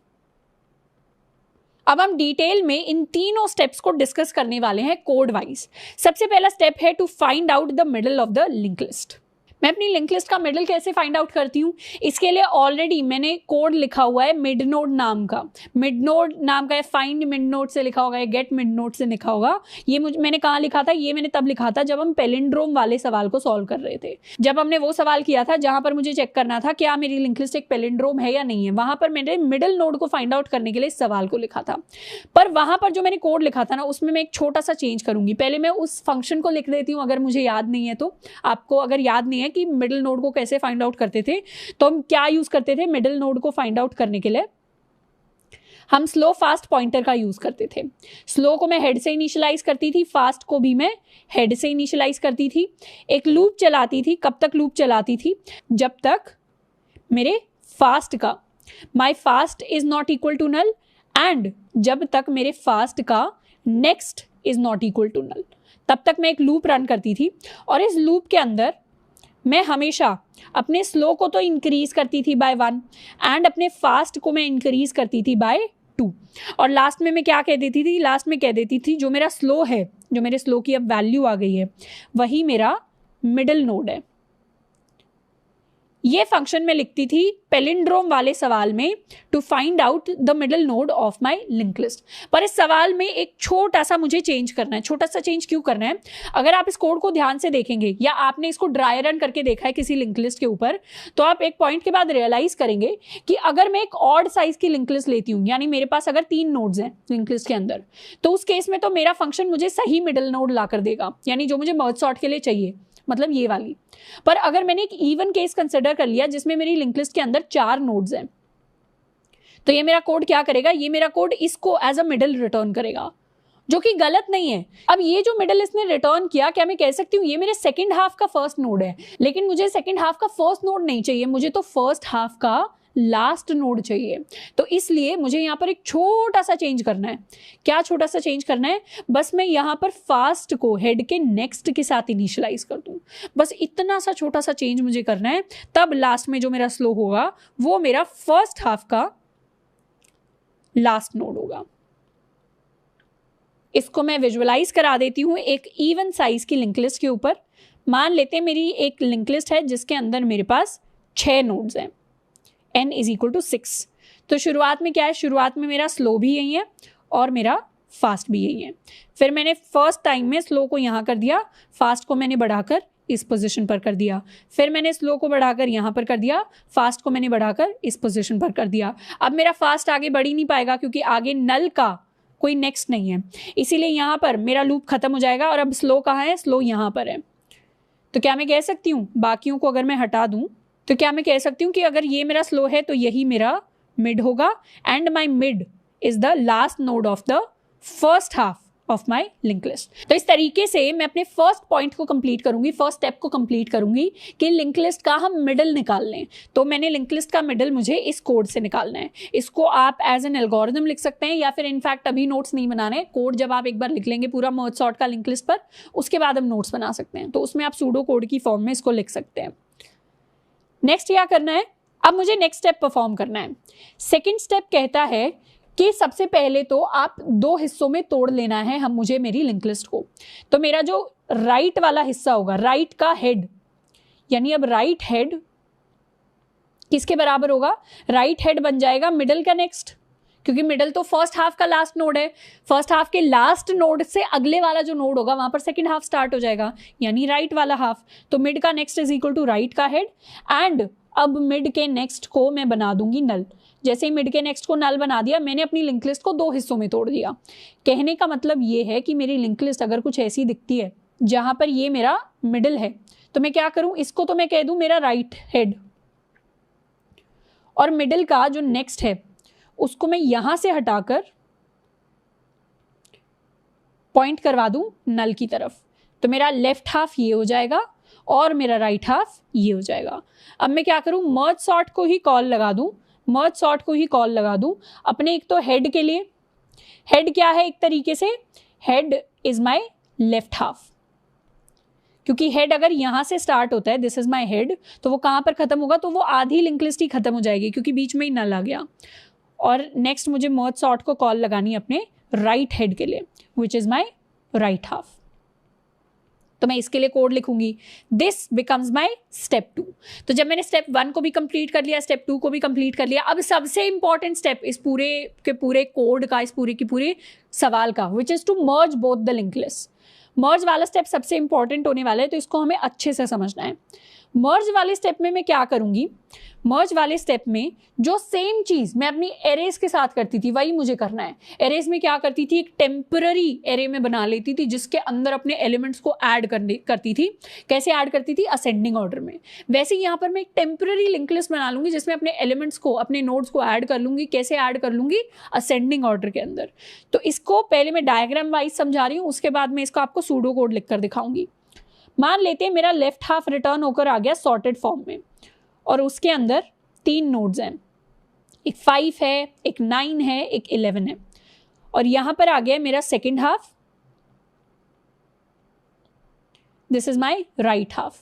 अब हम डिटेल में इन तीनों स्टेप्स को डिस्कस करने वाले हैं कोड वाइज। सबसे पहला स्टेप है to find out the middle of the link list. मैं अपनी लिंक लिस्ट का मिडल कैसे फाइंड आउट करती हूँ? इसके लिए ऑलरेडी मैंने कोड लिखा हुआ है मिड नोड नाम का। मिड नोड नाम का है, फाइंड मिड नोड से लिखा होगा, गेट मिड नोड से लिखा होगा। ये मैंने कहाँ लिखा था? ये मैंने तब लिखा था जब हम पैलिंड्रोम वाले सवाल को सॉल्व कर रहे थे। जब हमने वो सवाल किया था जहां पर मुझे चेक करना था क्या मेरी लिंक लिस्ट एक पैलिंड्रोम है या नहीं है, वहां पर मैंने मिडल नोड को फाइंड आउट करने के लिए इस सवाल को लिखा था। पर वहां पर जो मैंने कोड लिखा था ना, उसमें मैं एक छोटा सा चेंज करूंगी। पहले मैं उस फंक्शन को लिख देती हूँ, अगर मुझे याद नहीं है तो। आपको अगर याद नहीं है कि मिडल नोड को कैसे फाइंड आउट करते थे, तो हम क्या यूज करते थे मिडिल नोड को फाइंड आउट करने के लिए? हम स्लो फास्ट पॉइंटर का यूज करते थे। स्लो को मैं हेड से इनिशियलाइज करती थी, फास्ट को भी मैं हेड से इनिशियलाइज करती थी। एक लूप चलाती थी। कब तक लूप चलाती थी? जब तक मेरे फास्ट का my fast is not equal to null, and जब तक मेरे फास्ट का next is not equal to null, तब तक मैं एक लूप रन करती थी। और इस लूप के अंदर मैं हमेशा अपने स्लो को तो इंक्रीज करती थी बाय 1, एंड अपने फास्ट को मैं इंक्रीज करती थी बाय 2। और लास्ट में मैं क्या कह देती थी? लास्ट में कह देती थी जो मेरा स्लो है, जो मेरे स्लो की अब वैल्यू आ गई है, वही मेरा मिडिल नोड है। ये फंक्शन में लिखती थी पैलिंड्रोम वाले सवाल में to find out the middle node of my link list. पर इस सवाल में एक छोटा सा मुझे चेंज करना है। छोटा सा चेंज क्यों करना है? अगर आप इस कोड को ध्यान से देखेंगे या आपने इसको ड्राई रन करके देखा है किसी लिंक लिस्ट के ऊपर, तो आप एक पॉइंट के बाद रियलाइज करेंगे कि अगर मैं एक ऑड साइज की लिंक लिस्ट लेती हूँ, यानी मेरे पास अगर 3 नोड्स हैं लिंक लिस्ट के अंदर, तो उस केस में तो मेरा फंक्शन मुझे सही मिडिल नोड ला कर देगा, यानी जो मुझे मर्ज सॉर्ट के लिए चाहिए, मतलब ये वाली। पर अगर मैंने एक इवन केस कंसिडर कर लिया जिसमें मेरी लिंक लिस्ट के अंदर 4 नोड्स हैं, तो ये मेरा कोड क्या करेगा? ये मेरा कोड इसको एज अ मिडिल रिटर्न करेगा, जो कि गलत नहीं है। अब ये जो मिडिल इसने रिटर्न किया, क्या मैं कह सकती हूँ ये मेरे सेकंड हाफ का फर्स्ट नोड है? लेकिन मुझे सेकंड हाफ का फर्स्ट नोड नहीं चाहिए, मुझे तो फर्स्ट हाफ का लास्ट नोड चाहिए। तो इसलिए मुझे यहाँ पर एक छोटा सा चेंज करना है। क्या छोटा सा चेंज करना है? बस मैं यहाँ पर फास्ट को हेड के नेक्स्ट के साथ इनिशियलाइज कर दूँ। बस इतना सा छोटा सा चेंज मुझे करना है, तब लास्ट में जो मेरा स्लो होगा वो मेरा फर्स्ट हाफ का लास्ट नोड होगा। इसको मैं विजुअलाइज करा देती हूँ एक इवन साइज की लिंक लिस्ट के ऊपर। मान लेते हैं मेरी एक लिंक लिस्ट है जिसके अंदर मेरे पास 6 नोड्स हैं, n इज इक्वल टू 6। तो शुरुआत में क्या है? शुरुआत में मेरा स्लो भी यही है और मेरा फास्ट भी यही है। फिर मैंने फर्स्ट टाइम में स्लो को यहाँ कर दिया, फास्ट को मैंने बढ़ाकर इस पोजीशन पर कर दिया। फिर मैंने स्लो को बढ़ाकर यहाँ पर कर दिया, फास्ट को मैंने बढ़ाकर इस पोजीशन पर कर दिया। अब मेरा फास्ट आगे बढ़ ही नहीं पाएगा क्योंकि आगे नल का कोई नेक्स्ट नहीं है, इसीलिए यहाँ पर मेरा लूप खत्म हो जाएगा। और अब स्लो कहाँ है? स्लो यहाँ पर है। तो क्या मैं कह सकती हूँ, बाकियों को अगर मैं हटा दूँ, तो क्या मैं कह सकती हूँ कि अगर ये मेरा स्लो है तो यही मेरा मिड होगा, and my mid is the last node of the first half of my link list. तो इस तरीके से मैं अपने फर्स्ट पॉइंट को कंप्लीट करूंगी, फर्स्ट स्टेप को कंप्लीट करूंगी कि लिंक लिस्ट का हम मिडल निकाल लें। तो मैंने लिंक लिस्ट का मिडल मुझे इस कोड से निकालना है। इसको आप एज एन एल्गोरिथम लिख सकते हैं, या फिर इनफैक्ट अभी नोट्स नहीं बनाने, कोड जब आप एक बार लिख लेंगे पूरा मर्ज सॉर्ट का लिंक लिस्ट पर, उसके बाद हम नोट्स बना सकते हैं। तो उसमें आप सूडो कोड की फॉर्म में इसको लिख सकते हैं। नेक्स्ट क्या करना है? अब मुझे नेक्स्ट स्टेप परफॉर्म करना है। सेकंड स्टेप कहता है कि सबसे पहले तो आप 2 हिस्सों में तोड़ लेना है मुझे मेरी लिंक लिस्ट को। तो मेरा जो राइट वाला हिस्सा होगा, राइट का हेड, यानी अब राइट हेड किसके बराबर होगा, राइट हेड बन जाएगा मिडल का नेक्स्ट, क्योंकि मिडल तो फर्स्ट हाफ का लास्ट नोड है, फर्स्ट हाफ के लास्ट नोड से अगले वाला जो नोड होगा वहां पर सेकंड हाफ स्टार्ट हो जाएगा, यानी राइट वाला हाफ। तो मिड का next is equal to right का हेड। एंड अब मिड के नेक्स्ट को मैं बना दूंगी नल। जैसे ही मिड के नेक्स्ट को नल बना दिया, मैंने अपनी लिंक लिस्ट को 2 हिस्सों में तोड़ दिया। कहने का मतलब ये है कि मेरी लिंक लिस्ट अगर कुछ ऐसी दिखती है जहां पर ये मेरा मिडल है, तो मैं क्या करूं, इसको तो मैं कह दूं मेरा राइट हेड, और मिडल का जो नेक्स्ट है उसको मैं यहां से हटाकर पॉइंट करवा दूं नल की तरफ। तो मेरा लेफ्ट हाफ ये हो जाएगा और मेरा राइट हाफ ये हो जाएगा। अब मैं क्या करूं, मर्ज सॉर्ट को ही कॉल लगा दूं, मर्ज सॉर्ट को ही कॉल लगा दूं अपने एक तो हेड के लिए। हेड क्या है, एक तरीके से head is my left half, क्योंकि हेड अगर यहां से स्टार्ट होता है, दिस इज माय हेड, तो वो कहां पर खत्म होगा, तो वो आधी लिंक लिस्ट ही खत्म हो जाएगी, क्योंकि बीच में ही नल आ गया। और नेक्स्ट मुझे मर्ज सॉर्ट को कॉल लगानी अपने राइट हेड के लिए, which is my right half. तो मैं इसके लिए कोड लिखूंगी, दिस बिकम्स माय स्टेप 2। तो जब मैंने स्टेप 1 को भी कंप्लीट कर लिया, स्टेप 2 को भी कंप्लीट कर लिया, अब सबसे इंपॉर्टेंट स्टेप इस पूरे के पूरे कोड का, इस पूरे के पूरे सवाल का, which is to merge both the link list. Merge वाला स्टेप सबसे इंपॉर्टेंट होने वाला है, तो इसको हमें अच्छे से समझना है। मर्ज वाले स्टेप में मैं क्या करूंगी, मर्ज वाले स्टेप में जो सेम चीज मैं अपनी एरेज के साथ करती थी वही मुझे करना है। एरेज में क्या करती थी, एक टेम्पररी एरे में बना लेती थी जिसके अंदर अपने एलिमेंट्स को ऐड करती थी। कैसे ऐड करती थी, असेंडिंग ऑर्डर में। वैसे यहाँ पर मैं एक टेम्पररी लिंक लिस्ट बना लूंगी जिसमें अपने एलिमेंट्स को, अपने नोड्स को ऐड कर लूंगी। कैसे ऐड कर लूंगी, असेंडिंग ऑर्डर के अंदर। तो इसको पहले मैं डायग्राम वाइज समझा रही हूँ, उसके बाद मैं इसको आपको सूडो कोड लिखकर दिखाऊंगी। मान लेते हैं मेरा लेफ्ट हाफ रिटर्न होकर आ गया सॉर्टेड फॉर्म में, और उसके अंदर 3 नोड्स हैं, एक 5 है, एक 9 है, एक 11 है, और यहां पर आ गया मेरा second half, this is my right half.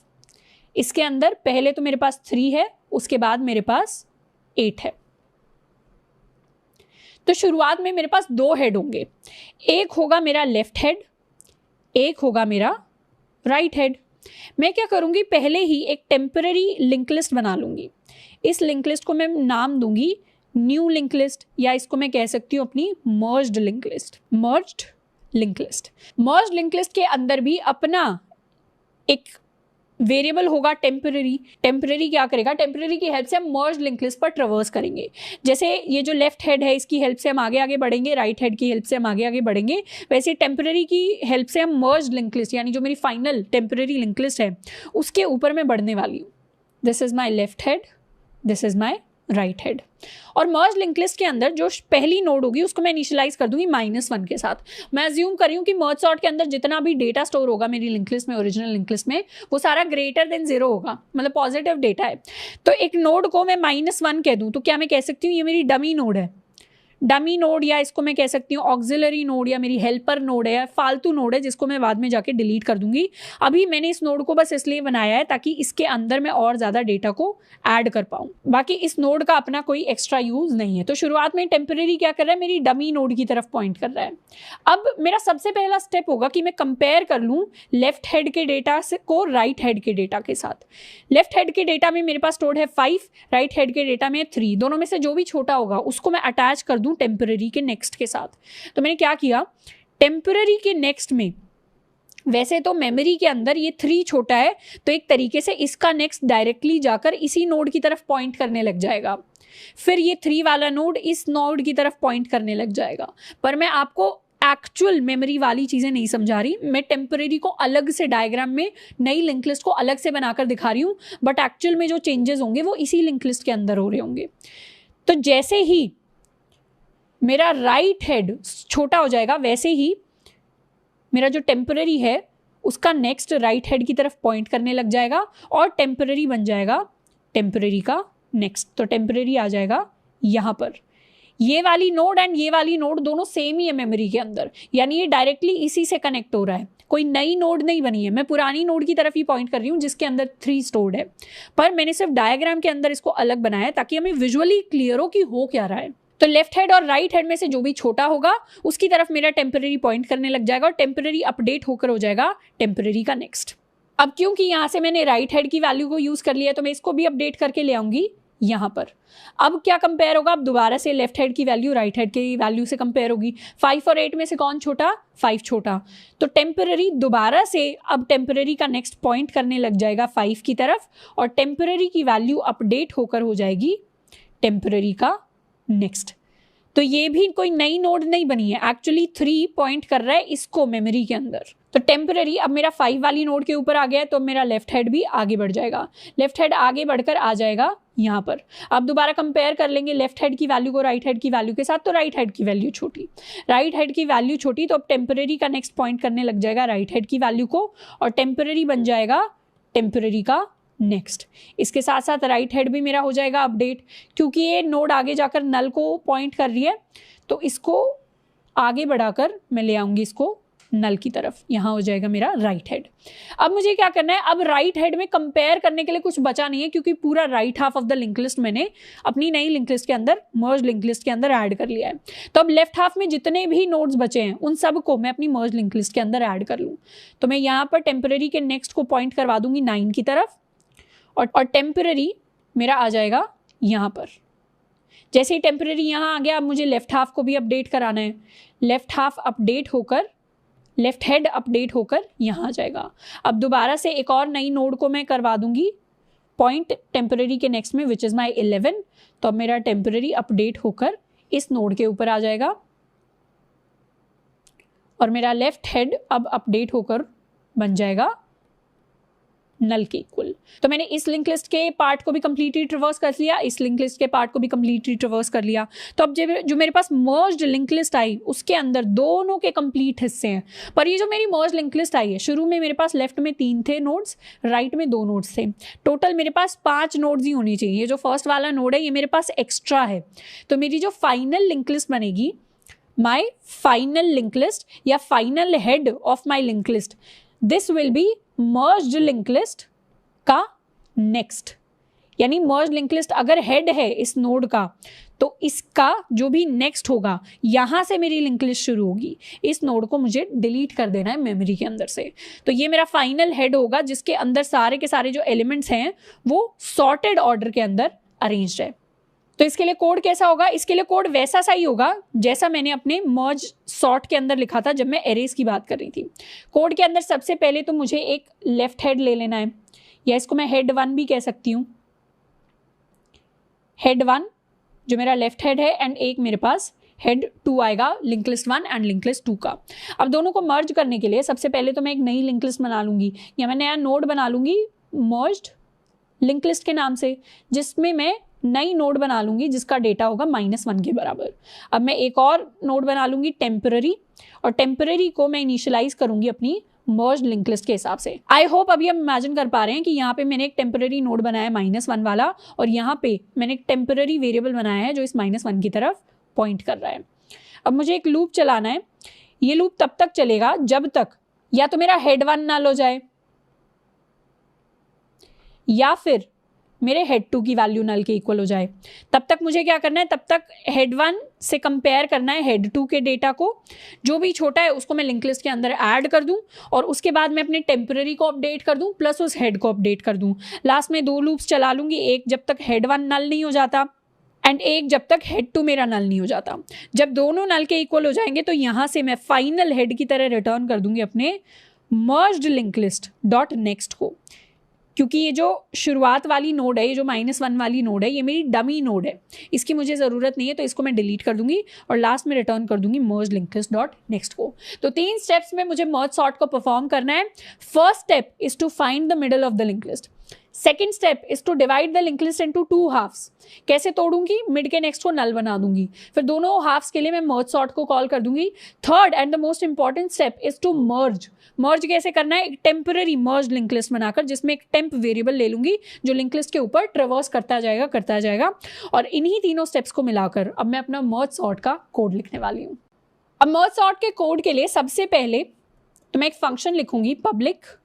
इसके अंदर पहले तो मेरे पास 3 है, उसके बाद मेरे पास 8 है। तो शुरुआत में मेरे पास 2 हेड होंगे, एक होगा मेरा लेफ्ट हेड, एक होगा मेरा राइट हेड। मैं क्या करूंगी, पहले ही एक टेम्पररी लिंक लिस्ट बना लूंगी। इस लिंक लिस्ट को मैं नाम दूंगी न्यू लिंक लिस्ट, या इसको मैं कह सकती हूँ अपनी merged link list. Merged link list, merged link list के अंदर भी अपना एक वेरिएबल होगा टेम्पररी। टेम्पररी क्या करेगा, टेम्पररी की हेल्प से हम मर्ज लिंक लिस्ट पर ट्रवर्स करेंगे। जैसे ये जो लेफ्ट हेड है इसकी हेल्प से हम आगे आगे बढ़ेंगे, राइट हेड की हेल्प से हम आगे आगे बढ़ेंगे, वैसे टेम्पररी की हेल्प से हम मर्ज लिंक लिस्ट, यानी जो मेरी फाइनल टेम्पररी लिंक लिस्ट है उसके ऊपर मैं बढ़ने वाली हूँ। This is my left head, this is my right head. और मर्ज लिंक लिस्ट के अंदर जो पहली नोड होगी उसको मैं इनिशियलाइज कर दूंगी -1 के साथ। मैं अज्यूम कर रही हूँ कि मर्ज सॉर्ट के अंदर जितना भी डेटा स्टोर होगा मेरी लिंक लिस्ट में, ओरिजिनल लिंक लिस्ट में, वो सारा ग्रेटर देन 0 होगा, मतलब पॉजिटिव डेटा है। तो एक नोड को मैं -1 कह दूं तो क्या मैं कह सकती हूँ ये मेरी डमी नोड है, डमी नोड, या इसको मैं कह सकती हूँ ऑक्सिलरी नोड, या मेरी हेल्पर नोड है, या फालतू नोड है जिसको मैं बाद में जाके डिलीट कर दूंगी। अभी मैंने इस नोड को बस इसलिए बनाया है ताकि इसके अंदर मैं और ज़्यादा डेटा को ऐड कर पाऊँ, बाकी इस नोड का अपना कोई एक्स्ट्रा यूज़ नहीं है। तो शुरुआत में टेम्पररी क्या कर रहा है, मेरी डमी नोड की तरफ पॉइंट कर रहा है। अब मेरा सबसे पहला स्टेप होगा कि मैं कंपेयर कर लूँ लेफ्ट हेड के डेटा से को राइट हेड के डेटा के साथ। लेफ्ट हेड के डेटा में मेरे पास स्टोर्ड है 5, राइट हेड के डेटा में 3, दोनों में से जो भी छोटा होगा उसको मैं अटैच कर दूं टेम्पररी के नेक्स्ट के साथ। तो मैंने क्या किया, टेम्पररी के नेक्स्ट में, वैसे तो मेमोरी के अंदर ये 3 छोटा है, तो एक तरीके से इसका नेक्स्ट डायरेक्टली जाकर इसी नोड की तरफ पॉइंट करने लग जाएगा, फिर ये 3 वाला नोड इस नोड की तरफ पॉइंट करने लग जाएगा। पर मैं आपको एक्चुअल मेमोरी वाली चीज़ें नहीं समझा रही, मैं टेम्पररी को अलग से डायग्राम में नई लिंक लिस्ट को अलग से बनाकर दिखा रही हूँ, बट एक्चुअल में जो चेंजेस होंगे वो इसी लिंक लिस्ट के अंदर हो रहे होंगे। तो जैसे ही मेरा राइट हेड छोटा हो जाएगा, वैसे ही मेरा जो टेम्पररी है उसका नेक्स्ट राइट हेड की तरफ पॉइंट करने लग जाएगा, और टेम्पररी बन जाएगा टेम्पररी का नेक्स्ट। तो टेम्पररी आ जाएगा यहाँ पर। ये वाली नोड एंड ये वाली नोड दोनों सेम ही है मेमोरी के अंदर, यानी ये डायरेक्टली इसी से कनेक्ट हो रहा है, कोई नई नोड नहीं बनी है। मैं पुरानी नोड की तरफ ही पॉइंट कर रही हूँ जिसके अंदर 3 स्टोर्ड है, पर मैंने सिर्फ डायग्राम के अंदर इसको अलग बनाया ताकि हमें विजुअली क्लियर हो कि हो क्या रहा है। तो लेफ्ट हेड और राइट हेड में से जो भी छोटा होगा उसकी तरफ मेरा टेम्पररी पॉइंट करने लग जाएगा, और टेम्पररी अपडेट होकर हो जाएगा टेम्पररी का नेक्स्ट। अब क्योंकि यहाँ से मैंने राइट हेड की वैल्यू को यूज कर लिया तो मैं इसको भी अपडेट करके ले आऊंगी यहाँ पर। अब क्या कंपेयर होगा, अब दोबारा से लेफ्ट हेड की वैल्यू राइट हेड की वैल्यू से कंपेयर होगी। 5 और 8 में से कौन छोटा, 5 छोटा, तो टेम्पररी दोबारा से अब टेम्पररी का नेक्स्ट पॉइंट करने लग जाएगा 5 की तरफ और टेम्पररी की वैल्यू अपडेट होकर हो जाएगी टेम्पररी का नेक्स्ट। तो ये भी कोई नई नोड नहीं बनी है, एक्चुअली 3 पॉइंट कर रहा है इसको मेमोरी के अंदर। तो टेम्पररी अब मेरा 5 वाली नोड के ऊपर आ गया है तो मेरा लेफ्ट हेड भी आगे बढ़ जाएगा, लेफ्ट हेड आगे बढ़कर आ जाएगा यहाँ पर। अब दोबारा कंपेयर कर लेंगे लेफ्ट हेड की वैल्यू को राइट हेड की वैल्यू के साथ, तो राइट हेड की वैल्यू छोटी, राइट हेड की वैल्यू छोटी, तो अब टेम्पररी का नेक्स्ट पॉइंट करने लग जाएगा राइट हेड की वैल्यू को और टेम्पररी बन जाएगा टेम्पररी का नेक्स्ट। इसके साथ साथ राइट हेड भी मेरा हो जाएगा अपडेट, क्योंकि ये नोड आगे जाकर नल को पॉइंट कर रही है तो इसको आगे बढ़ाकर मैं ले आऊंगी इसको नल की तरफ, यहाँ हो जाएगा मेरा राइट हेड। अब मुझे क्या करना है, अब राइट हेड में कंपेयर करने के लिए कुछ बचा नहीं है क्योंकि पूरा right half of the link list मैंने अपनी नई लिंक लिस्ट के अंदर, मर्ज लिंक लिस्ट के अंदर ऐड कर लिया है। तो अब लेफ्ट हाफ में जितने भी नोड्स बचे हैं उन सब को मैं अपनी मर्ज लिंक लिस्ट के अंदर ऐड कर लूँ। तो मैं यहाँ पर टेम्पररी के नेक्स्ट को पॉइंट करवा दूंगी 9 की तरफ और टेम्पररी मेरा आ जाएगा यहाँ पर। जैसे ही टेम्पररी यहाँ आ गया अब मुझे लेफ्ट हाफ को भी अपडेट कराना है, लेफ्ट हाफ अपडेट होकर, लेफ्ट हेड अपडेट होकर यहाँ आ जाएगा। अब दोबारा से एक और नई नोड को मैं करवा दूंगी पॉइंट टेम्पररी के नेक्स्ट में, विच इज़ माई 11। तो अब मेरा टेम्पररी अपडेट होकर इस नोड के ऊपर आ जाएगा और मेरा लेफ्ट हेड अब अपडेट होकर बन जाएगा नल के इक्वल। तो मैंने इस लिंक लिस्ट के पार्ट को भी कंप्लीटली ट्रिवर्स कर लिया, इस लिंक लिस्ट के पार्ट को भी कंप्लीटली ट्रिवर्स कर लिया। तो अब जो मेरे पास मर्ज्ड लिंक लिस्ट आई उसके अंदर दोनों के कंप्लीट हिस्से हैं। पर ये जो मेरी मर्ज लिंक लिस्ट आई है, शुरू में मेरे पास लेफ्ट में 3 थे नोड्स, राइट में 2 नोड्स थे, टोटल मेरे पास 5 नोड्स ही होनी चाहिए। ये जो फर्स्ट वाला नोड है ये मेरे पास एक्स्ट्रा है। तो मेरी जो फाइनल लिंक लिस्ट बनेगी, माई फाइनल लिंक लिस्ट या final head of my link list, this will be merged link list का नेक्स्ट। यानी मर्ज लिंक लिस्ट अगर हेड है इस नोड का तो इसका जो भी नेक्स्ट होगा यहां से मेरी लिंक लिस्ट शुरू होगी। इस नोड को मुझे डिलीट कर देना है मेमोरी के अंदर से। तो ये मेरा फाइनल हेड होगा जिसके अंदर सारे के सारे जो एलिमेंट्स हैं वो सॉर्टेड ऑर्डर के अंदर अरेंज्ड है। तो इसके लिए कोड कैसा होगा, इसके लिए कोड वैसा सा ही होगा जैसा मैंने अपने मर्ज सॉर्ट के अंदर लिखा था जब मैं एरेज की बात कर रही थी। कोड के अंदर सबसे पहले तो मुझे एक लेफ्ट हेड ले लेना है, या इसको मैं हेड 1 भी कह सकती हूँ, हेड 1 जो मेरा लेफ्ट हेड है, एंड एक मेरे पास हेड 2 आएगा link list 1 and link list 2 का। अब दोनों को मर्ज करने के लिए सबसे पहले तो मैं एक नई लिंक लिस्ट बना लूंगी, या मैं नया नोड बना लूंगी मर्ज्ड लिंक लिस्ट के नाम से, जिसमें मैं नई नोड बना लूंगी जिसका डेटा होगा -1 के बराबर। अब मैं एक और नोड बना लूंगी टेम्पररी, और टेम्पररी को मैं इनिशियलाइज करूंगी अपनी मर्ज लिंक लिस्ट के हिसाब से। आई होप अभी हम इमेजिन कर पा रहे हैं कि यहाँ पे मैंने एक टेम्पररी नोड बनाया है -1 वाला, और यहाँ पे मैंने एक टेम्पररी वेरिएबल बनाया है जो इस -1 की तरफ पॉइंट कर रहा है। अब मुझे एक लूप चलाना है, ये लूप तब तक चलेगा जब तक या तो मेरा हेड 1 नल हो जाए या फिर मेरे हेड 2 की वैल्यू नल के इक्वल हो जाए। तब तक मुझे क्या करना है, तब तक हेड 1 से कंपेयर करना है हेड 2 के डेटा को, जो भी छोटा है उसको मैं लिंक लिस्ट के अंदर ऐड कर दूं, और उसके बाद मैं अपने टेम्पररी को अपडेट कर दूं प्लस उस हेड को अपडेट कर दूं। लास्ट में 2 लूप्स चला लूंगी, एक जब तक हेड 1 नल नहीं हो जाता एंड एक जब तक हेड 2 मेरा नल नहीं हो जाता। जब दोनों नल के इक्वल हो जाएंगे तो यहाँ से मैं फाइनल हेड की तरह रिटर्न कर दूंगी अपने merged link list dot next को, क्योंकि ये जो शुरुआत वाली नोड है, ये जो -1 वाली नोड है, ये मेरी डमी नोड है, इसकी मुझे ज़रूरत नहीं है, तो इसको मैं डिलीट कर दूंगी और लास्ट में रिटर्न कर दूंगी मर्ज लिंक लिस्ट डॉट नेक्स्ट को। तो 3 स्टेप्स में मुझे मर्ज सॉर्ट को परफॉर्म करना है। First step is to find the middle of the link list. Second step is to divide the link list into 2 halves. कैसे तोड़ूंगी, मिड के नेक्स्ट को नल बना दूंगी, फिर दोनों हाफ्स के लिए मैं मर्ज सॉर्ट को कॉल कर दूंगी। Third and the most important step is to merge. Merge कैसे करना है, एक टेम्पररी मर्ज लिंक लिस्ट बनाकर, जिसमें एक टेम्प वेरिएबल ले लूंगी जो लिंक लिस्ट के ऊपर ट्रेवर्स करता जाएगा। और इन्हीं तीनों स्टेप्स को मिलाकर अब मैं अपना मर्ज सॉर्ट का कोड लिखने वाली हूँ। अब मर्ज सॉर्ट के कोड के लिए सबसे पहले तो मैं एक फंक्शन लिखूंगी पब्लिक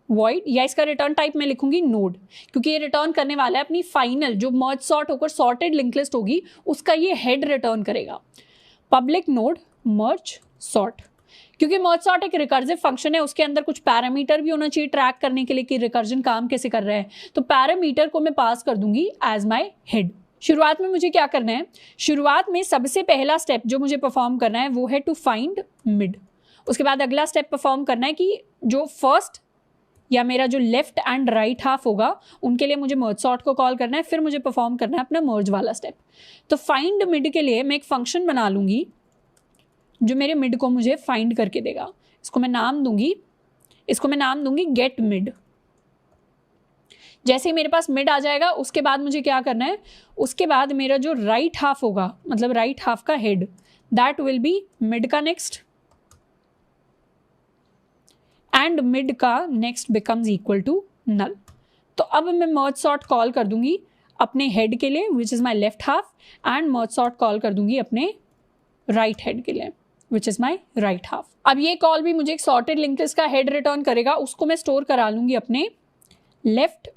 वॉइड, या इसका रिटर्न टाइप में लिखूंगी नोड, क्योंकि ये रिटर्न करने वाला है अपनी फाइनल जो मर्ज सॉर्ट होकर सॉर्टेड लिंक लिस्ट होगी उसका ये हेड रिटर्न करेगा। Public node merge sort. क्योंकि मर्ज सॉर्ट एक रिकर्सिव फंक्शन है, उसके अंदर कुछ पैरामीटर भी होना चाहिए ट्रैक करने के लिए कि रिकर्जन काम कैसे कर रहा है। तो पैरामीटर को मैं पास कर दूंगी एज माई हेड। शुरुआत में मुझे क्या करना है, शुरुआत में सबसे पहला स्टेप जो मुझे परफॉर्म करना है वो है टू फाइंड मिड। उसके बाद अगला स्टेप परफॉर्म करना है कि जो फर्स्ट या मेरा जो लेफ्ट एंड राइट हाफ होगा उनके लिए मुझे मर्ज सॉर्ट को कॉल करना है, फिर मुझे परफॉर्म करना है अपना मर्ज वाला स्टेप। तो फाइंड मिड के लिए मैं एक फंक्शन बना लूंगी जो मेरे मिड को मुझे फाइंड करके देगा। इसको मैं नाम दूंगी गेट मिड। जैसे ही मेरे पास मिड आ जाएगा उसके बाद मुझे क्या करना है, उसके बाद मेरा जो राइट हाफ होगा मतलब राइट हाफ का head, that will be mid का नेक्स्ट एंड मिड का next becomes equal to null. तो अब मैं मर्ज सॉर्ट कॉल कर दूंगी अपने हेड के लिए विच is my left half and merge sort call कर दूंगी अपने राइट हेड के लिए विच इज माई राइट हाफ। अब ये कॉल भी मुझे एक सॉर्टेड लिंक्ड लिस्ट का हेड रिटर्न करेगा, उसको मैं स्टोर करा लूंगी अपने लेफ्ट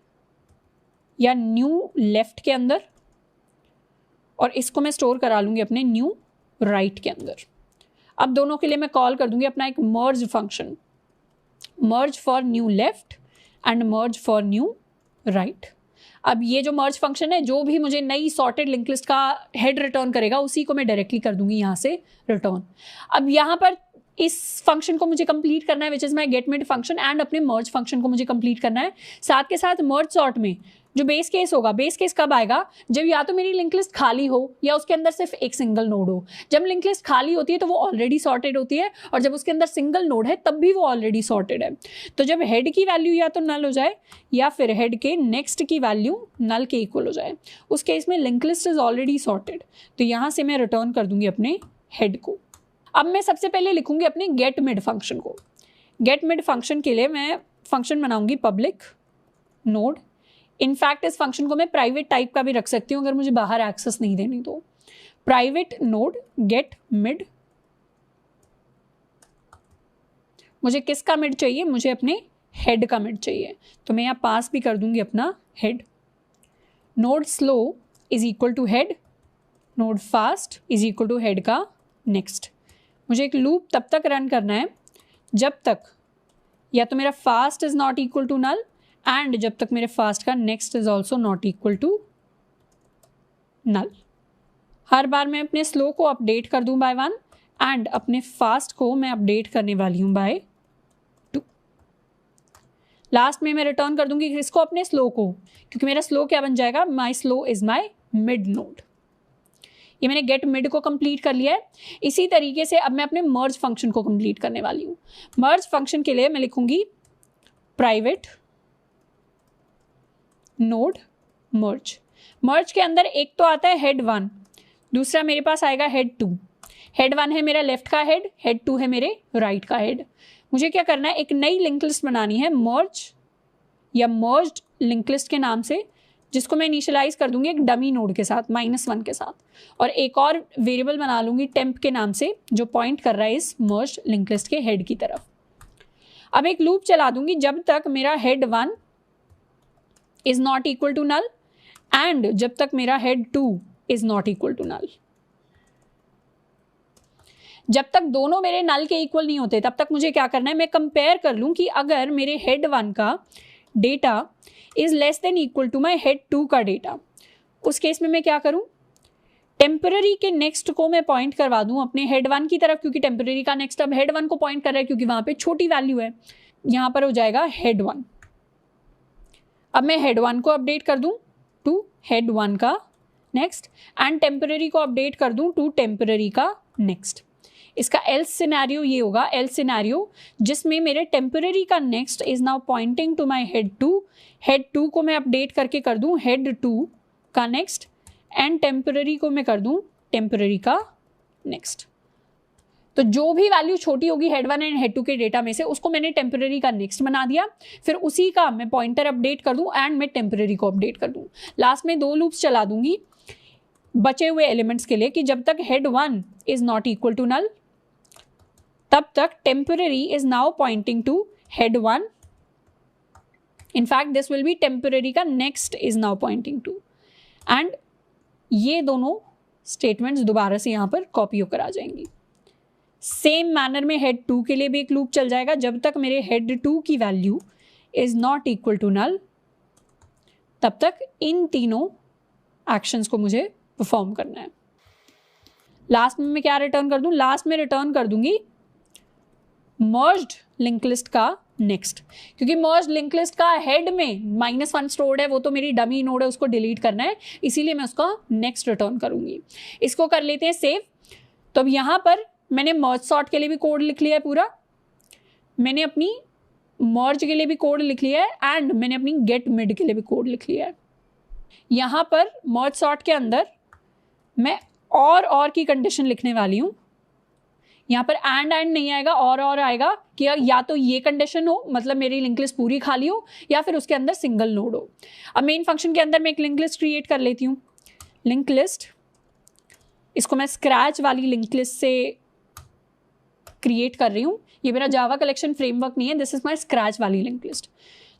या न्यू लेफ्ट के अंदर और इसको मैं स्टोर करा लूंगी अपने न्यू राइट के अंदर। अब दोनों के लिए मैं कॉल कर दूंगी अपना एक merge function, merge for new left and merge for new right. अब ये जो मर्ज फंक्शन है जो भी मुझे नई सॉर्टेड लिंक लिस्ट का हेड रिटर्न करेगा उसी को मैं डायरेक्टली कर दूंगी यहाँ से रिटर्न। अब यहाँ पर इस फंक्शन को मुझे कंप्लीट करना है which is my get mid function and अपने मर्ज फंक्शन को मुझे कंप्लीट करना है। साथ के साथ मर्ज सॉर्ट में जो बेस केस होगा, बेस केस कब आएगा, जब या तो मेरी लिंक लिस्ट खाली हो या उसके अंदर सिर्फ एक सिंगल नोड हो। जब लिंक लिस्ट खाली होती है तो वो ऑलरेडी सॉर्टेड होती है और जब उसके अंदर सिंगल नोड है तब भी वो ऑलरेडी सॉर्टेड है। तो जब हेड की वैल्यू या तो नल हो जाए या फिर हेड के नेक्स्ट की वैल्यू नल के इक्वल हो जाए, उस केस में link list is already sorted. तो यहाँ से मैं रिटर्न कर दूंगी अपने हेड को। अब मैं सबसे पहले लिखूंगी अपने गेट मिड फंक्शन को। गेट मिड फंक्शन के लिए मैं फंक्शन बनाऊंगी पब्लिक नोड। इनफैक्ट इस फंक्शन को मैं प्राइवेट टाइप का भी रख सकती हूँ अगर मुझे बाहर एक्सेस नहीं देनी तो। Private node get mid. मुझे किसका मिड चाहिए, मुझे अपने हेड का मिड चाहिए, तो मैं यहाँ पास भी कर दूंगी अपना head. Node slow is equal to head, node fast is equal to head का नेक्स्ट। मुझे एक लूप तब तक रन करना है जब तक या तो मेरा fast is not equal to null and जब तक मेरे फास्ट का next is also not equal to null. हर बार मैं अपने स्लो को अपडेट कर दूं बाय 1 एंड अपने फास्ट को मैं अपडेट करने वाली हूं बाय 2। लास्ट में मैं रिटर्न कर दूंगी इसको अपने स्लो को, क्योंकि मेरा स्लो क्या बन जाएगा, my slow is my mid node. ये मैंने गेट मिड को कंप्लीट कर लिया है। इसी तरीके से अब मैं अपने मर्ज फंक्शन को कंप्लीट करने वाली हूँ। मर्ज फंक्शन के लिए मैं लिखूंगी प्राइवेट नोड मर्ज। मर्ज के अंदर एक तो आता है हेड 1, दूसरा मेरे पास आएगा हेड 2। हेड 1 है मेरा लेफ्ट का हेड, हेड 2 है मेरे राइट का हेड। मुझे क्या करना है, एक नई लिंक लिस्ट बनानी है मर्ज या मर्ज्ड लिंक लिस्ट के नाम से, जिसको मैं इनिशियलाइज कर दूंगी एक डमी नोड के साथ -1 के साथ, और एक और वेरिएबल बना लूंगी टेम्प के नाम से जो पॉइंट कर रहा है इस मर्ज्ड लिंक लिस्ट के हेड की तरफ। अब एक लूप चला दूंगी जब तक मेरा head 1 is not equal to null and जब तक मेरा head 2 is not equal to null. जब तक दोनों मेरे नल के इक्वल नहीं होते तब तक मुझे क्या करना है, मैं कंपेयर कर लूं कि अगर मेरे हेड 1 का data is less than equal to my head 2 का डेटा, उस केस में मैं क्या करूं, टेम्पररी के नेक्स्ट को मैं पॉइंट करवा दूं अपने हेड 1 की तरफ, क्योंकि टेम्पररी का नेक्स्ट अब हेड 1 को पॉइंट कर रहा है क्योंकि वहां पे छोटी वैल्यू है। यहां पर हो जाएगा हेड 1। अब मैं हेड 1 को अपडेट कर दूं टू हेड 1 का नेक्स्ट एंड टेम्पररी को अपडेट कर दूं टू टेम्पररी का नेक्स्ट। इसका एल्स सिनेरियो ये होगा, एल्स सिनेरियो जिसमें मेरे टेम्पररी का next is now pointing to my head 2। Head 2 को मैं अपडेट करके कर दूं हेड 2 का नेक्स्ट एंड टेम्पररी को मैं कर दूं टेम्पररी का नेक्स्ट। तो जो भी वैल्यू छोटी होगी हेड 1 एंड हेड 2 के डेटा में से उसको मैंने टेम्पररी का नेक्स्ट बना दिया, फिर उसी का मैं पॉइंटर अपडेट कर दूं एंड मैं टेम्पररी को अपडेट कर दूं। लास्ट में 2 लूप्स चला दूंगी बचे हुए एलिमेंट्स के लिए कि जब तक head 1 is not equal to null तब तक temporary is now pointing to head 1। in fact this will be temporary का next is now pointing to, and ये दोनों स्टेटमेंट्स दोबारा से यहाँ पर कॉपी होकर आ जाएंगी। सेम मैनर में हेड 2 के लिए भी एक लूप चल जाएगा जब तक मेरे हेड 2 की value is not equal to null, तब तक इन तीनों एक्शंस को मुझे परफॉर्म करना है। लास्ट में मैं क्या रिटर्न कर दूं? लास्ट में रिटर्न कर दूंगी मर्ज्ड लिंक लिस्ट का नेक्स्ट, क्योंकि मर्ज्ड लिंक लिस्ट का हेड में -1 स्टोर्ड है, वो तो मेरी डमी नोड है, उसको डिलीट करना है, इसीलिए मैं उसका नेक्स्ट रिटर्न करूंगी। इसको कर लेते हैं सेव। तो अब यहाँ पर मैंने मर्ज सॉर्ट के लिए भी कोड लिख लिया है पूरा, मैंने अपनी मर्ज के लिए भी कोड लिख लिया है, एंड मैंने अपनी गेट मिड के लिए भी कोड लिख लिया है। यहाँ पर मर्ज सॉर्ट के अंदर मैं और की कंडीशन लिखने वाली हूँ। यहाँ पर एंड नहीं आएगा, और आएगा कि या तो ये कंडीशन हो, मतलब मेरी लिंक लिस्ट पूरी खाली हो, या फिर उसके अंदर सिंगल नोड हो। अब मेन फंक्शन के अंदर मैं एक लिंक लिस्ट क्रिएट कर लेती हूँ। लिंक लिस्ट, इसको मैं स्क्रैच वाली लिंक लिस्ट से क्रिएट कर रही हूँ। ये मेरा जावा कलेक्शन फ्रेमवर्क नहीं है, दिस इज माई स्क्रैच वाली लिंक लिस्ट।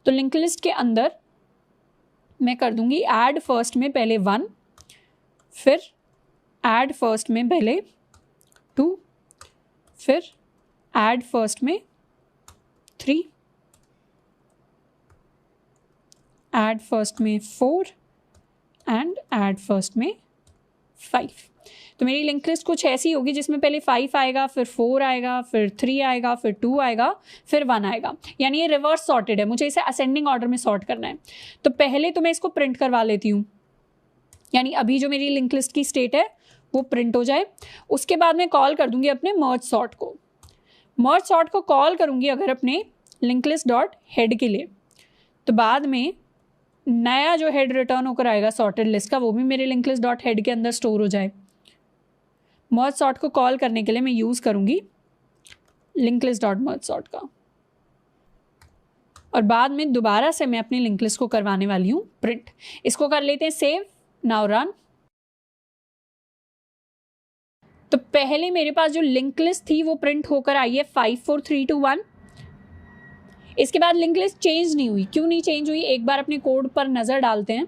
तो लिंक लिस्ट के अंदर मैं कर दूंगी ऐड फर्स्ट में पहले 1, फिर ऐड फर्स्ट में पहले 2, फिर ऐड फर्स्ट में 3, ऐड फर्स्ट में 4 एंड ऐड फर्स्ट में 5। तो मेरी लिंक लिस्ट कुछ ऐसी होगी जिसमें पहले 5 आएगा, फिर 4 आएगा, फिर 3 आएगा, फिर 2 आएगा, फिर 1 आएगा। यानी ये रिवर्स सॉर्टेड है, मुझे इसे असेंडिंग ऑर्डर में सॉर्ट करना है। तो पहले तो मैं इसको प्रिंट करवा लेती हूँ, यानी अभी जो मेरी लिंक लिस्ट की स्टेट है वो प्रिंट हो जाए। उसके बाद मैं कॉल कर दूंगी अपने मर्ज सॉर्ट को। मर्ज सॉर्ट को कॉल करूंगी अगर अपने लिंक लिस्ट डॉट हेड के लिए, तो बाद में नया जो हेड रिटर्न होकर आएगा सॉर्टेड लिस्ट का, वो भी मेरे लिंक लिस्ट डॉट हेड के अंदर स्टोर हो जाए। मर्ज सॉर्ट को कॉल करने के लिए मैं यूज़ करूंगी link list dot merge sort का, और बाद में दोबारा से मैं अपनी लिंक लिस्ट को करवाने वाली हूँ प्रिंट। इसको कर लेते हैं सेव, नाउ रन। तो पहले मेरे पास जो लिंक लिस्ट थी वो प्रिंट होकर आई है 5 4 3 2 1। इसके बाद लिंक लिस्ट चेंज नहीं हुई। क्यों नहीं चेंज हुई, एक बार अपने कोड पर नजर डालते हैं।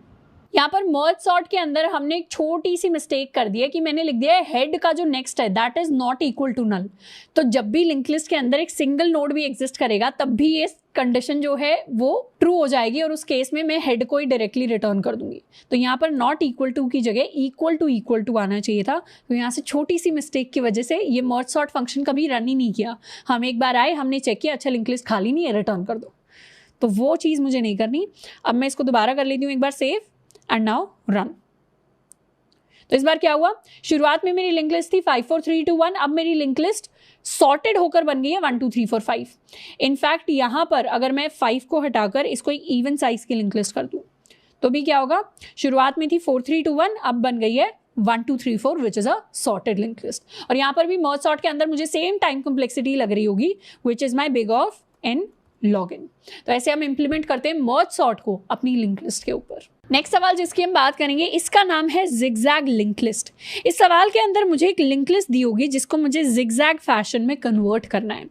यहाँ पर मर्ज सॉर्ट के अंदर हमने एक छोटी सी मिस्टेक कर दी है कि मैंने लिख दिया है हेड का जो नेक्स्ट है that is not equal to null. तो जब भी लिंक लिस्ट के अंदर एक सिंगल नोड भी एग्जिस्ट करेगा तब भी ये कंडीशन जो है वो ट्रू हो जाएगी, और उस केस में मैं हेड को ही डायरेक्टली रिटर्न कर दूंगी। तो यहाँ पर नॉट इक्वल टू की जगह इक्वल टू आना चाहिए था। तो यहाँ से छोटी सी मिस्टेक की वजह से ये मर्ज सॉर्ट फंक्शन कभी रन ही नहीं किया। हम एक बार आए, हमने चेक किया, अच्छा लिंक लिस्ट खाली नहीं है, रिटर्न कर दो। तो वो चीज़ मुझे नहीं करनी। अब मैं इसको दोबारा कर लेती हूँ एक बार सेव, एंड नाउ रन। तो इस बार क्या हुआ, शुरुआत में मेरी लिंक लिस्ट थी 5 4 3 2 1, अब मेरी लिंक लिस्ट सॉर्टेड होकर बन गई है 1 2 3 4 5। इनफैक्ट यहाँ पर अगर मैं 5 को हटाकर इसको एक इवन साइज की लिंक लिस्ट कर दूं तो भी क्या होगा, शुरुआत में थी 4 3 2 1, अब बन गई है 1 2 3 4 which is a sorted link list. और यहाँ पर भी मर्ज सॉर्ट के अंदर मुझे सेम टाइम कॉम्प्लेक्सिटी लग रही होगी विच is my big of n login. तो ऐसे हम इंप्लीमेंट करते हैं मर्ज सॉर्ट को अपनी लिंक लिस्ट के ऊपर। नेक्स्ट सवाल जिसकी हम बात करेंगे इसका नाम है जिगजैग लिंक लिस्ट। इस सवाल के अंदर मुझे एक लिंक लिस्ट दी होगी जिसको मुझे जिगजैग फैशन में कन्वर्ट करना है।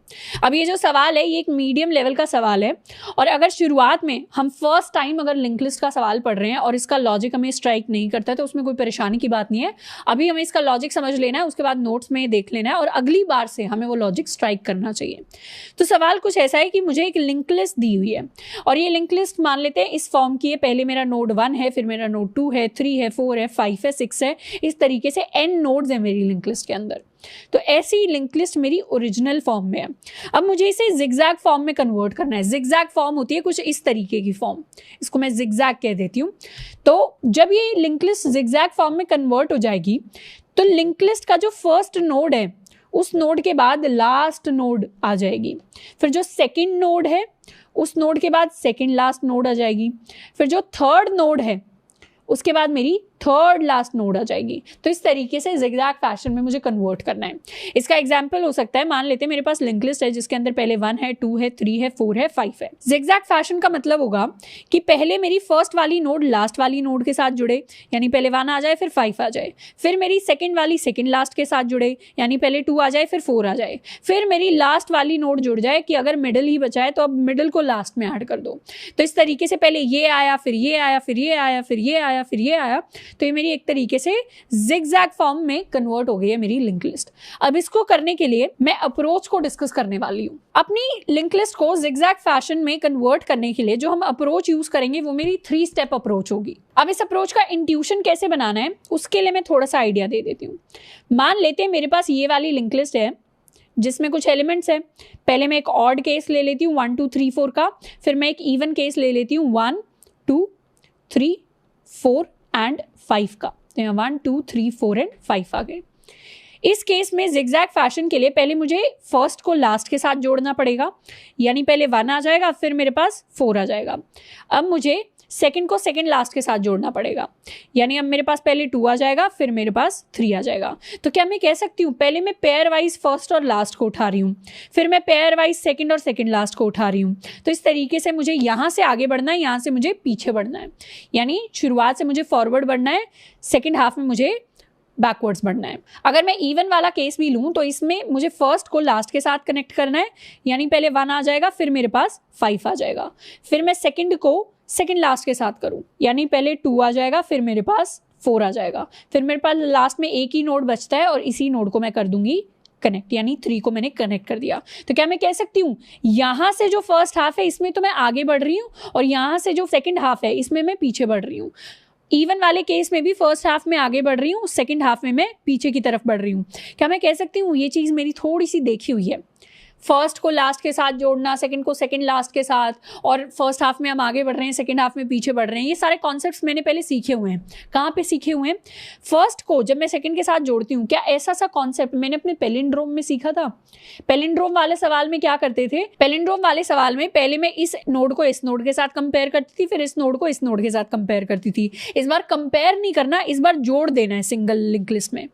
अब ये जो सवाल है ये एक मीडियम लेवल का सवाल है, और अगर शुरुआत में हम फर्स्ट टाइम अगर लिंक लिस्ट का सवाल पढ़ रहे हैं और इसका लॉजिक हमें स्ट्राइक नहीं करता है तो उसमें कोई परेशानी की बात नहीं है। अभी हमें इसका लॉजिक समझ लेना है, उसके बाद नोट्स में देख लेना है, और अगली बार से हमें वो लॉजिक स्ट्राइक करना चाहिए। तो सवाल कुछ ऐसा है कि मुझे एक लिंक लिस्ट दी हुई है, और ये लिंक लिस्ट मान लेते हैं इस फॉर्म की है। पहले मेरा नोड 1 है, फिर मेरा नोड 2 है, 3 है, 4 है, 5 है, 6 है, इस तरीके से n नोड्स है मेरी लिंक लिस्ट के अंदर। तो ऐसी लिंक लिस्ट मेरी ओरिजिनल फॉर्म में है। अब मुझे इसे जिगजैग फॉर्म में कन्वर्ट करना है। जिगजैग फॉर्म होती है कुछ इस तरीके की फॉर्म, इसको मैं जिगजैग कह देती हूँ। तो जब ये लिंक लिस्ट जिगजैग फॉर्म में कन्वर्ट हो जाएगी तो लिंक लिस्ट का जो फर्स्ट नोड है उस नोड के बाद लास्ट नोड आ जाएगी, फिर जो सेकंड नोड है उस नोड के बाद सेकंड लास्ट नोड आ जाएगी, फिर जो थर्ड नोड है उसके बाद मेरी थर्ड लास्ट नोड आ जाएगी। तो इस तरीके से जिगजैग फैशन में मुझे कन्वर्ट करना है। इसका एग्जांपल हो सकता है, मान लेते हैं मेरे पास लिंक लिस्ट है जिसके अंदर पहले 1 है, 2 है, 3 है, 4 है, 5 है। जिगजैग फैशन का मतलब होगा कि पहले मेरी फर्स्ट वाली नोड लास्ट वाली नोड के साथ जुड़े, यानी पहले 1 आ जाए फिर 5 आ जाए, फिर मेरी सेकेंड वाली सेकेंड लास्ट के साथ जुड़े, यानी पहले 2 आ जाए फिर 4 आ जाए, फिर मेरी लास्ट वाली नोड जुड़ जाए कि अगर मिडिल ही बचा है तो अब मिडिल को लास्ट में ऐड कर दो। तो इस तरीके से पहले ये आया, फिर ये आया, फिर ये आया, फिर ये आया, फिर ये आया। तो ये मेरी एक तरीके से जिगजैग फॉर्म में कन्वर्ट हो गई है मेरी लिंक लिस्ट। अब इसको करने के लिए मैं अप्रोच को डिस्कस करने वाली हूँ। अपनी लिंक लिस्ट को जिगजैग फैशन में कन्वर्ट करने के लिए जो हम अप्रोच यूज करेंगे वो मेरी 3 स्टेप अप्रोच होगी। अब इस अप्रोच का इंट्यूशन कैसे बनाना है उसके लिए मैं थोड़ा सा आइडिया दे देती हूँ। मान लेते हैं मेरे पास ये वाली लिंक लिस्ट है जिसमें कुछ एलिमेंट्स हैं। पहले मैं एक ऑड केस ले लेती हूँ 1 2 3 4 का, फिर मैं एक इवन केस ले लेती हूँ 1 2 3 4 एंड 5 का। तो यहाँ 1 2 3 4 एंड 5 आ गए। इस केस में जिगजैग फैशन के लिए पहले मुझे फर्स्ट को लास्ट के साथ जोड़ना पड़ेगा, यानी पहले 1 आ जाएगा फिर मेरे पास 4 आ जाएगा। अब मुझे सेकंड को सेकंड लास्ट के साथ जोड़ना पड़ेगा, यानी अब मेरे पास पहले 2 आ जाएगा फिर मेरे पास 3 आ जाएगा। तो क्या मैं कह सकती हूँ पहले मैं पेयर वाइज फर्स्ट और लास्ट को उठा रही हूँ, फिर मैं पेयर वाइज सेकंड और सेकंड लास्ट को उठा रही हूँ। तो इस तरीके से मुझे यहाँ से आगे बढ़ना है, यहाँ से मुझे पीछे बढ़ना है, यानी शुरुआत से मुझे फॉरवर्ड बढ़ना है, सेकेंड हाफ में मुझे बैकवर्ड्स बढ़ना है। अगर मैं इवन वाला केस भी लूँ तो इसमें मुझे फर्स्ट को लास्ट के साथ कनेक्ट करना है, यानी पहले 1 आ जाएगा फिर मेरे पास 5 आ जाएगा। फिर मैं सेकंड को सेकंड लास्ट के साथ करूं, यानी पहले 2 आ जाएगा फिर मेरे पास 4 आ जाएगा। फिर मेरे पास लास्ट में एक ही नोड बचता है और इसी नोड को मैं कर दूंगी कनेक्ट, यानी 3 को मैंने कनेक्ट कर दिया। तो क्या मैं कह सकती हूँ यहाँ से जो फर्स्ट हाफ है इसमें तो मैं आगे बढ़ रही हूँ और यहाँ से जो सेकंड हाफ है इसमें मैं पीछे बढ़ रही हूँ। इवन वाले केस में भी फर्स्ट हाफ में आगे बढ़ रही हूँ, सेकंड हाफ में मैं पीछे की तरफ बढ़ रही हूँ। क्या मैं कह सकती हूँ ये चीज़ मेरी थोड़ी सी देखी हुई है, फर्स्ट को लास्ट के साथ जोड़ना, सेकंड को सेकंड लास्ट के साथ, और फर्स्ट हाफ में हम आगे बढ़ रहे हैं, सेकंड हाफ में पीछे बढ़ रहे हैं। ये सारे कॉन्सेप्ट्स मैंने पहले सीखे हुए हैं। कहाँ पे सीखे हुए हैं? फर्स्ट को जब मैं सेकंड के साथ जोड़ती हूँ, क्या ऐसा सा कॉन्सेप्ट मैंने अपने पैलिंड्रोम में सीखा था? पैलिंड्रोम वाले सवाल में क्या करते थे? पैलिंड्रोम वाले सवाल में पहले मैं इस नोड को इस नोड के साथ कंपेयर करती थी, फिर इस नोड को इस नोड के साथ कंपेयर करती थी। इस बार कंपेयर नहीं करना, इस बार जोड़ देना है सिंगल लिंक लिस्ट में।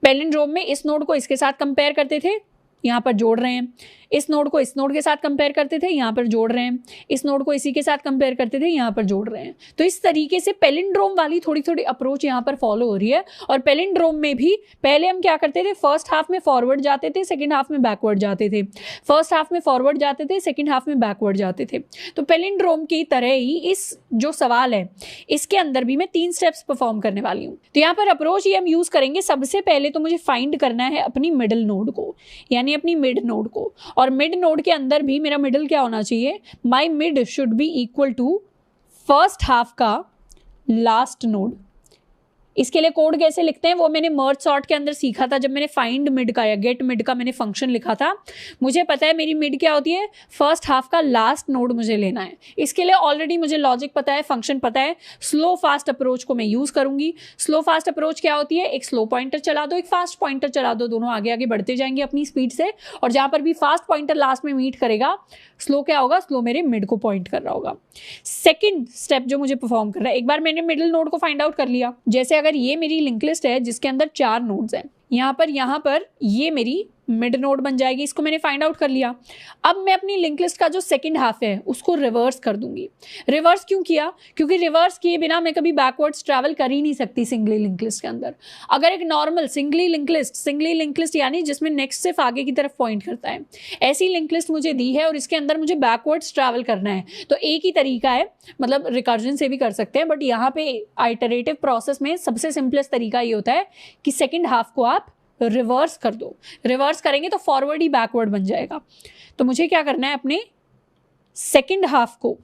पैलिंड्रोम में इस नोड को इसके साथ कंपेयर करते थे, यहाँ पर जोड़ रहे हैं, इस नोड को इस नोड के साथ कंपेयर करते थे, यहाँ पर जोड़ रहे हैं, इस नोड को इसी के साथ कंपेयर करते थे, यहाँ पर जोड़ रहे हैं। तो इस तरीके से पैलिंड्रोम वाली थोड़ी थोड़ी अप्रोच यहाँ पर फॉलो हो रही है। और पैलिंड्रोम में भी पहले हम क्या करते थे, फर्स्ट हाफ में फॉरवर्ड जाते थे, सेकंड हाफ में बैकवर्ड जाते थे, फर्स्ट हाफ में फॉरवर्ड जाते थे, सेकंड हाफ में बैकवर्ड जाते थे। तो पैलिंड्रोम की तरह ही इस जो सवाल है इसके अंदर भी मैं 3 स्टेप्स परफॉर्म करने वाली हूँ। तो यहाँ पर अप्रोच ये हम यूज करेंगे। सबसे पहले तो मुझे फाइंड करना है अपनी मिडिल नोड को, यानी अपनी मिड नोड को। और मिड नोड के अंदर भी मेरा मिडिल क्या होना चाहिए? My mid should be equal to first half का लास्ट नोड। इसके लिए कोड कैसे लिखते हैं वो मैंने मर्ज सॉर्ट के अंदर सीखा था, जब मैंने फाइंड मिड का या गेट मिड का मैंने फंक्शन लिखा था। मुझे पता है मेरी मिड क्या होती है, फर्स्ट हाफ का लास्ट नोड मुझे लेना है। इसके लिए ऑलरेडी मुझे लॉजिक पता है, फंक्शन पता है। स्लो फास्ट अप्रोच को मैं यूज करूंगी। स्लो फास्ट अप्रोच क्या होती है? एक स्लो पॉइंटर चला दो, एक फास्ट पॉइंटर चला दो, दोनों आगे आगे बढ़ते जाएंगे अपनी स्पीड से, और जहां पर भी फास्ट पॉइंटर लास्ट में मीट करेगा, स्लो क्या होगा? स्लो मेरे मिड को पॉइंट कर रहा होगा। सेकंड स्टेप जो मुझे परफॉर्म कर रहा है, एक बार मैंने मिडिल नोड को फाइंड आउट कर लिया। जैसे अगर ये मेरी लिंक लिस्ट है जिसके अंदर 4 नोड्स हैं, यहाँ पर ये मेरी मिड नोड बन जाएगी। इसको मैंने फाइंड आउट कर लिया। अब मैं अपनी लिंक लिस्ट का जो सेकंड हाफ है उसको रिवर्स कर दूंगी। रिवर्स क्यों किया? क्योंकि रिवर्स किए बिना मैं कभी बैकवर्ड्स ट्रैवल कर ही नहीं सकती सिंगली लिंक लिस्ट के अंदर। अगर एक नॉर्मल सिंगली लिंक लिस्ट यानी जिसमें नेक्स्ट सिर्फ आगे की तरफ पॉइंट करता है, ऐसी लिंक लिस्ट मुझे दी है और इसके अंदर मुझे बैकवर्ड्स ट्रैवल करना है, तो एक ही तरीका है, मतलब रिकर्जन से भी कर सकते हैं, बट यहाँ पे आइटरेटिव प्रोसेस में सबसे सिंपलेस्ट तरीका ये होता है कि सेकेंड हाफ को आप रिवर्स कर दो। रिवर्स करेंगे तो फॉरवर्ड ही बैकवर्ड बन जाएगा। तो मुझे क्या करना है, अपने सेकंड हाफ को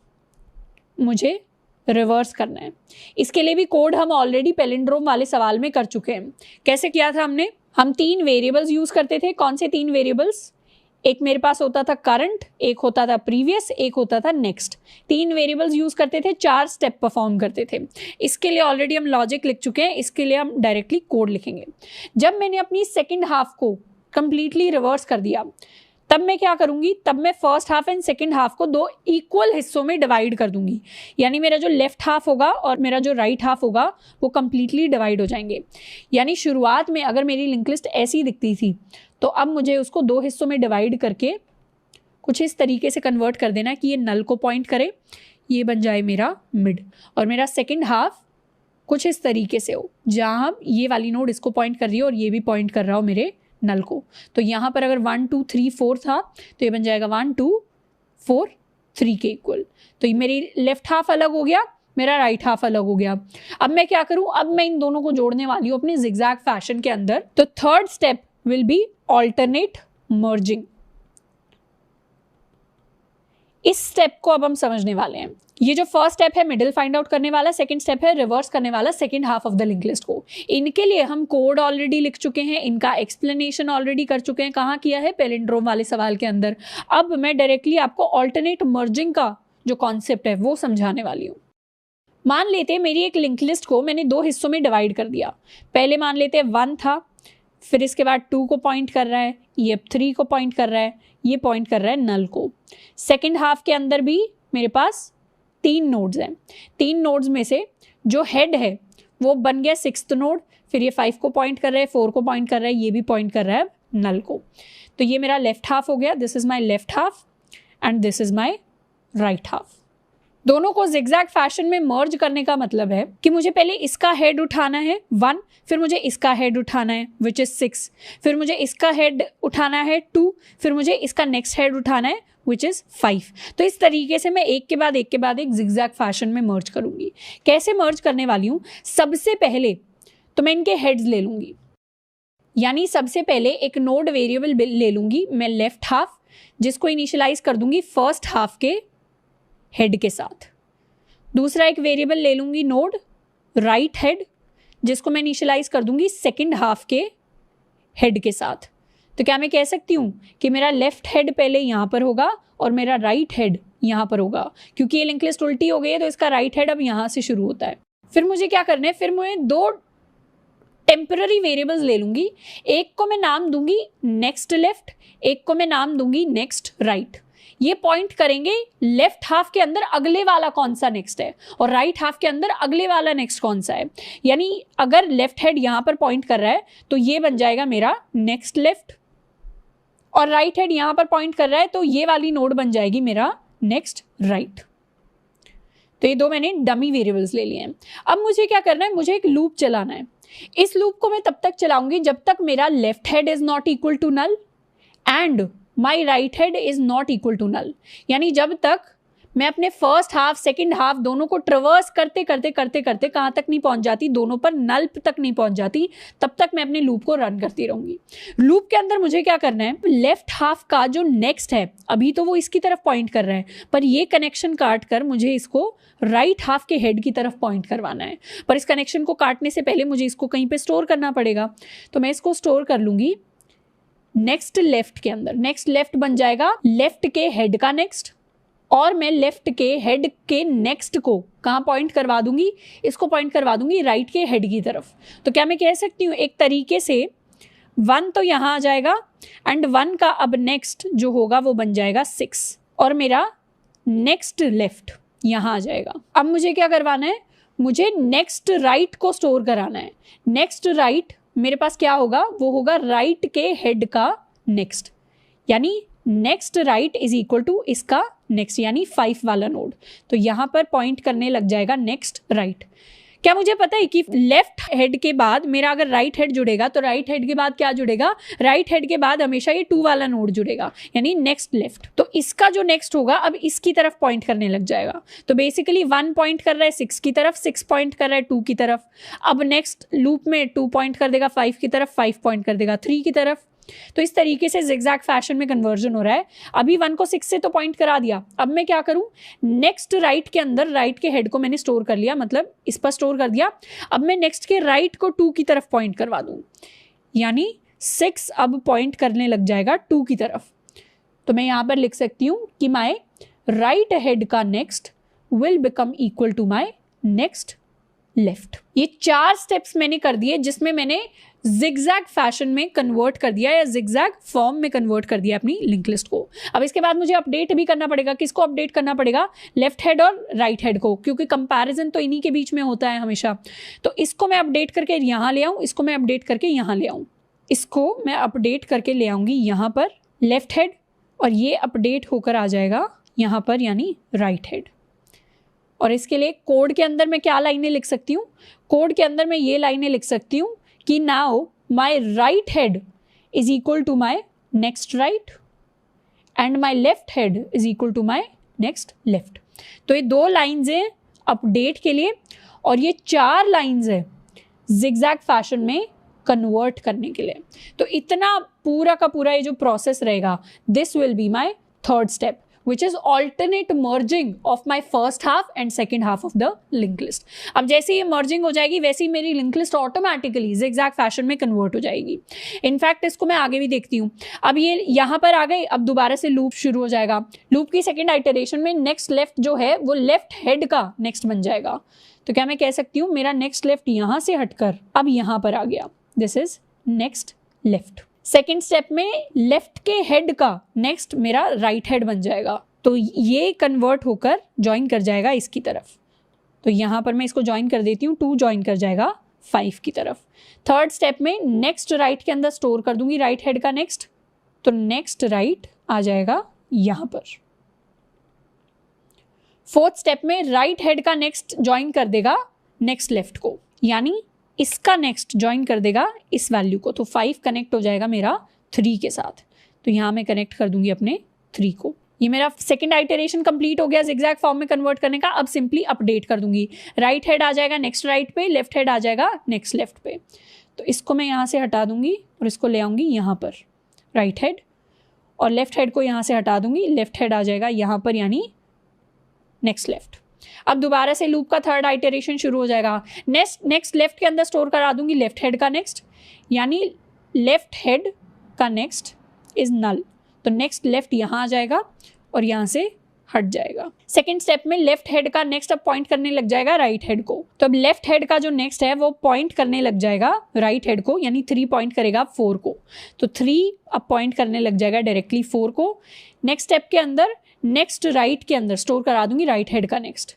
मुझे रिवर्स करना है। इसके लिए भी कोड हम ऑलरेडी पैलिंड्रोम वाले सवाल में कर चुके हैं। कैसे किया था हमने? हम 3 वेरिएबल्स यूज करते थे। कौन से 3 वेरिएबल्स? एक मेरे पास होता था करंट, एक होता था प्रीवियस, एक होता था नेक्स्ट। 3 वेरिएबल्स यूज करते थे, 4 स्टेप परफॉर्म करते थे। इसके लिए ऑलरेडी हम लॉजिक लिख चुके हैं, इसके लिए हम डायरेक्टली कोड लिखेंगे। जब मैंने अपनी सेकंड हाफ को कंप्लीटली रिवर्स कर दिया, तब मैं क्या करूंगी? तब मैं first half and second half को 2 इक्वल हिस्सों में डिवाइड कर दूंगी। यानी मेरा जो लेफ्ट हाफ होगा और मेरा जो राइट हाफ होगा वो कंप्लीटली डिवाइड हो जाएंगे। यानी शुरुआत में अगर मेरी लिंक लिस्ट ऐसी दिखती थी, तो अब मुझे उसको 2 हिस्सों में डिवाइड करके कुछ इस तरीके से कन्वर्ट कर देना कि ये नल को पॉइंट करे, ये बन जाए मेरा मिड, और मेरा सेकंड हाफ कुछ इस तरीके से हो जहाँ ये वाली नोड इसको पॉइंट कर रही हो और ये भी पॉइंट कर रहा हो मेरे नल को। तो यहाँ पर अगर 1 2 3 4 था तो ये बन जाएगा 1 2 4 3 के इक्वल। तो ये मेरी लेफ्ट हाफ अलग हो गया, मेरा राइट हाफ अलग हो गया। अब मैं क्या करूं, अब मैं इन दोनों को जोड़ने वाली हूं अपने जिगजैग फैशन के अंदर। तो third step will be alternate merging. इस स्टेप को अब हम समझने वाले हैं। ये जो फर्स्ट स्टेप है मिडिल फाइंड आउट करने वाला, सेकंड स्टेप है रिवर्स करने वाला second half of the link list को। इनके लिए हम कोड ऑलरेडी लिख चुके हैं, इनका एक्सप्लेनेशन ऑलरेडी कर चुके हैं। कहाँ किया है, पैलिंड्रोम वाले सवाल के अंदर। अब मैं डायरेक्टली आपको ऑल्टरनेट मर्जिंग का जो कॉन्सेप्ट है वो समझाने वाली हूँ। मान लेते हैं मेरी एक लिंक लिस्ट को मैंने 2 हिस्सों में डिवाइड कर दिया। पहले मान लेते हैं 1 था, फिर इसके बाद 2 को पॉइंट कर रहा है, ये 3 को पॉइंट कर रहा है, ये पॉइंट कर रहा है नल को। सेकेंड हाफ के अंदर भी मेरे पास 3 नोड्स हैं। 3 नोड्स में से जो हेड है वो बन गया 6th नोड, फिर ये 5 को पॉइंट कर रहा है, 4 को पॉइंट कर रहा है, ये भी पॉइंट कर रहा है नल को। तो ये मेरा लेफ्ट हाफ हो गया, this is my left half and this is my right half. दोनों को जिगजैग फैशन में मर्ज करने का मतलब है कि मुझे पहले इसका हेड उठाना है 1, फिर मुझे इसका हेड उठाना है विच इज 6, फिर मुझे इसका हेड उठाना है 2, फिर मुझे इसका नेक्स्ट हेड उठाना है विच इज 5। तो इस तरीके से मैं एक के बाद एक जिगजैग फैशन में मर्ज करूंगी। कैसे मर्ज करने वाली हूँ, सबसे पहले तो मैं इनके हेड्स ले लूंगी, यानी सबसे पहले एक नोड वेरिएबल ले लूंगी मैं लेफ्ट हाफ, जिसको इनिशियलाइज कर दूंगी फर्स्ट हाफ के हेड के साथ। दूसरा एक वेरिएबल ले लूंगी नोड राइट हेड, जिसको मैं इनिशियलाइज कर दूंगी सेकंड हाफ के हेड के साथ। तो क्या मैं कह सकती हूँ कि मेरा लेफ्ट हेड पहले यहाँ पर होगा और मेरा राइट हेड यहाँ पर होगा, क्योंकि ये लिंक लिस्ट उल्टी हो गई है तो इसका राइट हेड अब यहाँ से शुरू होता है। फिर मुझे क्या करना है, फिर मुझे 2 टेम्पररी वेरिएबल्स ले लूंगी। एक को मैं नाम दूंगी नेक्स्ट लेफ्ट, एक को मैं नाम दूंगी नेक्स्ट राइट। ये पॉइंट करेंगे लेफ्ट हाफ के अंदर अगले वाला कौन सा नेक्स्ट है और राइट हाफ के अंदर अगले वाला नेक्स्ट कौन सा है। यानी अगर लेफ्ट हेड यहां पर पॉइंट कर रहा है तो ये बन जाएगा मेरा नेक्स्ट लेफ्ट, और राइट हेड यहां पर पॉइंट कर रहा है तो ये वाली नोड बन जाएगी मेरा नेक्स्ट राइट। तो ये 2 मैंने डमी वेरिएबल्स ले लिए हैं। अब मुझे क्या करना है, मुझे एक लूप चलाना है। इस लूप को मैं तब तक चलाऊंगी जब तक मेरा left head is not equal to null and my right head is not equal to null. यानी जब तक मैं अपने फर्स्ट हाफ सेकंड हाफ दोनों को ट्रवर्स करते करते करते करते कहाँ तक नहीं पहुंच जाती, दोनों पर नल तक नहीं पहुंच जाती, तब तक मैं अपने लूप को रन करती रहूंगी। लूप के अंदर मुझे क्या करना है, लेफ्ट हाफ का जो नेक्स्ट है अभी तो वो इसकी तरफ पॉइंट कर रहा है, पर ये कनेक्शन काट कर मुझे इसको राइट हाफ के हेड की तरफ पॉइंट करवाना है। पर इस कनेक्शन को काटने से पहले मुझे इसको कहीं पे स्टोर करना पड़ेगा, तो मैं इसको स्टोर कर लूंगी नेक्स्ट लेफ्ट के अंदर। नेक्स्ट लेफ्ट बन जाएगा लेफ्ट के हेड का नेक्स्ट, और मैं लेफ्ट के हेड के नेक्स्ट को कहाँ पॉइंट करवा दूंगी, इसको पॉइंट करवा दूंगी राइट के हेड की तरफ। तो क्या मैं कह सकती हूँ एक तरीके से 1 तो यहाँ आ जाएगा एंड 1 का अब नेक्स्ट जो होगा वो बन जाएगा 6, और मेरा नेक्स्ट लेफ्ट यहाँ आ जाएगा। अब मुझे क्या करवाना है, मुझे नेक्स्ट राइट को स्टोर कराना है। नेक्स्ट राइट मेरे पास क्या होगा, वो होगा राइट के हेड का नेक्स्ट, यानी next right is equal to इसका नेक्स्ट, यानी 5 वाला नोड। तो यहाँ पर पॉइंट करने लग जाएगा नेक्स्ट राइट। क्या मुझे पता है कि लेफ्ट हेड के बाद मेरा अगर राइट हेड जुड़ेगा तो राइट हेड के बाद क्या जुड़ेगा, राइट हेड के बाद हमेशा ये 2 वाला नोड जुड़ेगा, यानी नेक्स्ट लेफ्ट। तो इसका जो नेक्स्ट होगा अब इसकी तरफ पॉइंट करने लग जाएगा। तो बेसिकली 1 पॉइंट कर रहा है 6 की तरफ, 6 पॉइंट कर रहा है 2 की तरफ। अब नेक्स्ट लूप में 2 पॉइंट कर देगा 5 की तरफ, 5 पॉइंट कर देगा 3 की तरफ। तो इस तरीके से जिगजैग फैशन में कन्वर्जन हो रहा है। अभी 1 को 6 से तो पॉइंट करा दिया, अब मैं क्या करूं, नेक्स्ट राइट के अंदर राइट के हेड को मैंने स्टोर कर लिया, मतलब इस पर स्टोर कर दिया। अब मैं नेक्स्ट के राइट को 2 की तरफ पॉइंट करवा दूं, यानी 6 अब पॉइंट करने लग जाएगा 2 की तरफ। तो मैं यहां पर लिख सकती हूं कि माई राइट हेड का next will become equal to my next left. ये 4 स्टेप्स मैंने कर दिए जिसमें मैंने जिगजैग फैशन में कन्वर्ट कर दिया या जिगजैग फॉर्म में कन्वर्ट कर दिया अपनी लिंक लिस्ट को। अब इसके बाद मुझे अपडेट भी करना पड़ेगा। किसको अपडेट करना पड़ेगा, लेफ्ट हेड और राइट हेड को, क्योंकि कंपैरिजन तो इन्हीं के बीच में होता है हमेशा। तो इसको मैं अपडेट करके यहाँ ले आऊँ, इसको मैं अपडेट करके यहाँ ले आऊँ, इसको मैं अपडेट करके ले आऊँगी यहाँ पर लेफ्ट हेड, और ये अपडेट होकर आ जाएगा यहाँ पर यानी राइट हेड। और इसके लिए कोड के अंदर मैं क्या लाइनें लिख सकती हूँ, कोड के अंदर मैं ये लाइनें लिख सकती हूँ कि now my right head is equal to my next right and my left head is equal to my next left. तो ये 2 लाइन्स हैं अपडेट के लिए, और ये 4 लाइंस है जिगजैग फैशन में कन्वर्ट करने के लिए। तो इतना पूरा का पूरा ये जो प्रोसेस रहेगा, this will be my third step, which is alternate merging of my first half and second half of the linked list। अब जैसे ये merging हो जाएगी वैसे ही मेरी linked list automatically zigzag fashion में convert हो जाएगी। इनफैक्ट इसको मैं आगे भी देखती हूँ। अब ये यहाँ पर आ गई, अब दोबारा से लूप शुरू हो जाएगा। लूप की सेकेंड आइटरेशन में नेक्स्ट लेफ्ट जो है वो लेफ्ट हेड का नेक्स्ट बन जाएगा। तो क्या मैं कह सकती हूँ मेरा नेक्स्ट लेफ्ट यहाँ से हटकर अब यहाँ पर आ गया, this is next left. Second step में लेफ्ट के हेड का नेक्स्ट मेरा राइट हेड बन जाएगा, तो ये कन्वर्ट होकर ज्वाइन कर जाएगा इसकी तरफ। तो यहाँ पर मैं इसको ज्वाइन कर देती हूँ, 2 ज्वाइन कर जाएगा 5 की तरफ। थर्ड स्टेप में नेक्स्ट राइट के अंदर स्टोर कर दूंगी राइट हेड का नेक्स्ट, तो नेक्स्ट राइट आ जाएगा यहाँ पर। फोर्थ स्टेप में राइट हेड का नेक्स्ट ज्वाइन कर देगा नेक्स्ट लेफ्ट को, यानी इसका नेक्स्ट ज्वाइन कर देगा इस वैल्यू को, तो 5 कनेक्ट हो जाएगा मेरा 3 के साथ। तो यहाँ मैं कनेक्ट कर दूंगी अपने 3 को। ये मेरा सेकंड आइटरेशन कंप्लीट हो गया zigzag फॉर्म में कन्वर्ट करने का। अब सिंपली अपडेट कर दूंगी, राइट हेड आ जाएगा नेक्स्ट राइट पे, लेफ्ट हेड आ जाएगा नेक्स्ट लेफ्ट पे। तो इसको मैं यहाँ से हटा दूंगी और इसको ले आऊंगी यहाँ पर राइट हेड, और लेफ्ट हेड को यहाँ से हटा दूंगी, लेफ्ट हेड आ जाएगा यहाँ पर यानी नेक्स्ट लेफ्ट। अब दोबारा से लूप का थर्ड आइटरेशन शुरू हो जाएगा। नेक्स्ट लेफ्ट के अंदर स्टोर करा दूंगी लेफ्ट हेड का नेक्स्ट, यानी लेफ्ट हेड का नेक्स्ट इज नल, तो नेक्स्ट लेफ्ट यहाँ आ जाएगा और यहाँ से हट जाएगा। सेकेंड स्टेप में लेफ्ट हेड का नेक्स्ट अब पॉइंट करने लग जाएगा राइट हेड को, तो अब लेफ्ट हेड का जो नेक्स्ट है वो पॉइंट करने लग जाएगा राइट हेड को, यानी 3 पॉइंट करेगा 4 को, तो 3 अब पॉइंट करने लग जाएगा डायरेक्टली 4 को। नेक्स्ट स्टेप के अंदर नेक्स्ट राइट के अंदर स्टोर करा दूंगी राइट हेड का नेक्स्ट,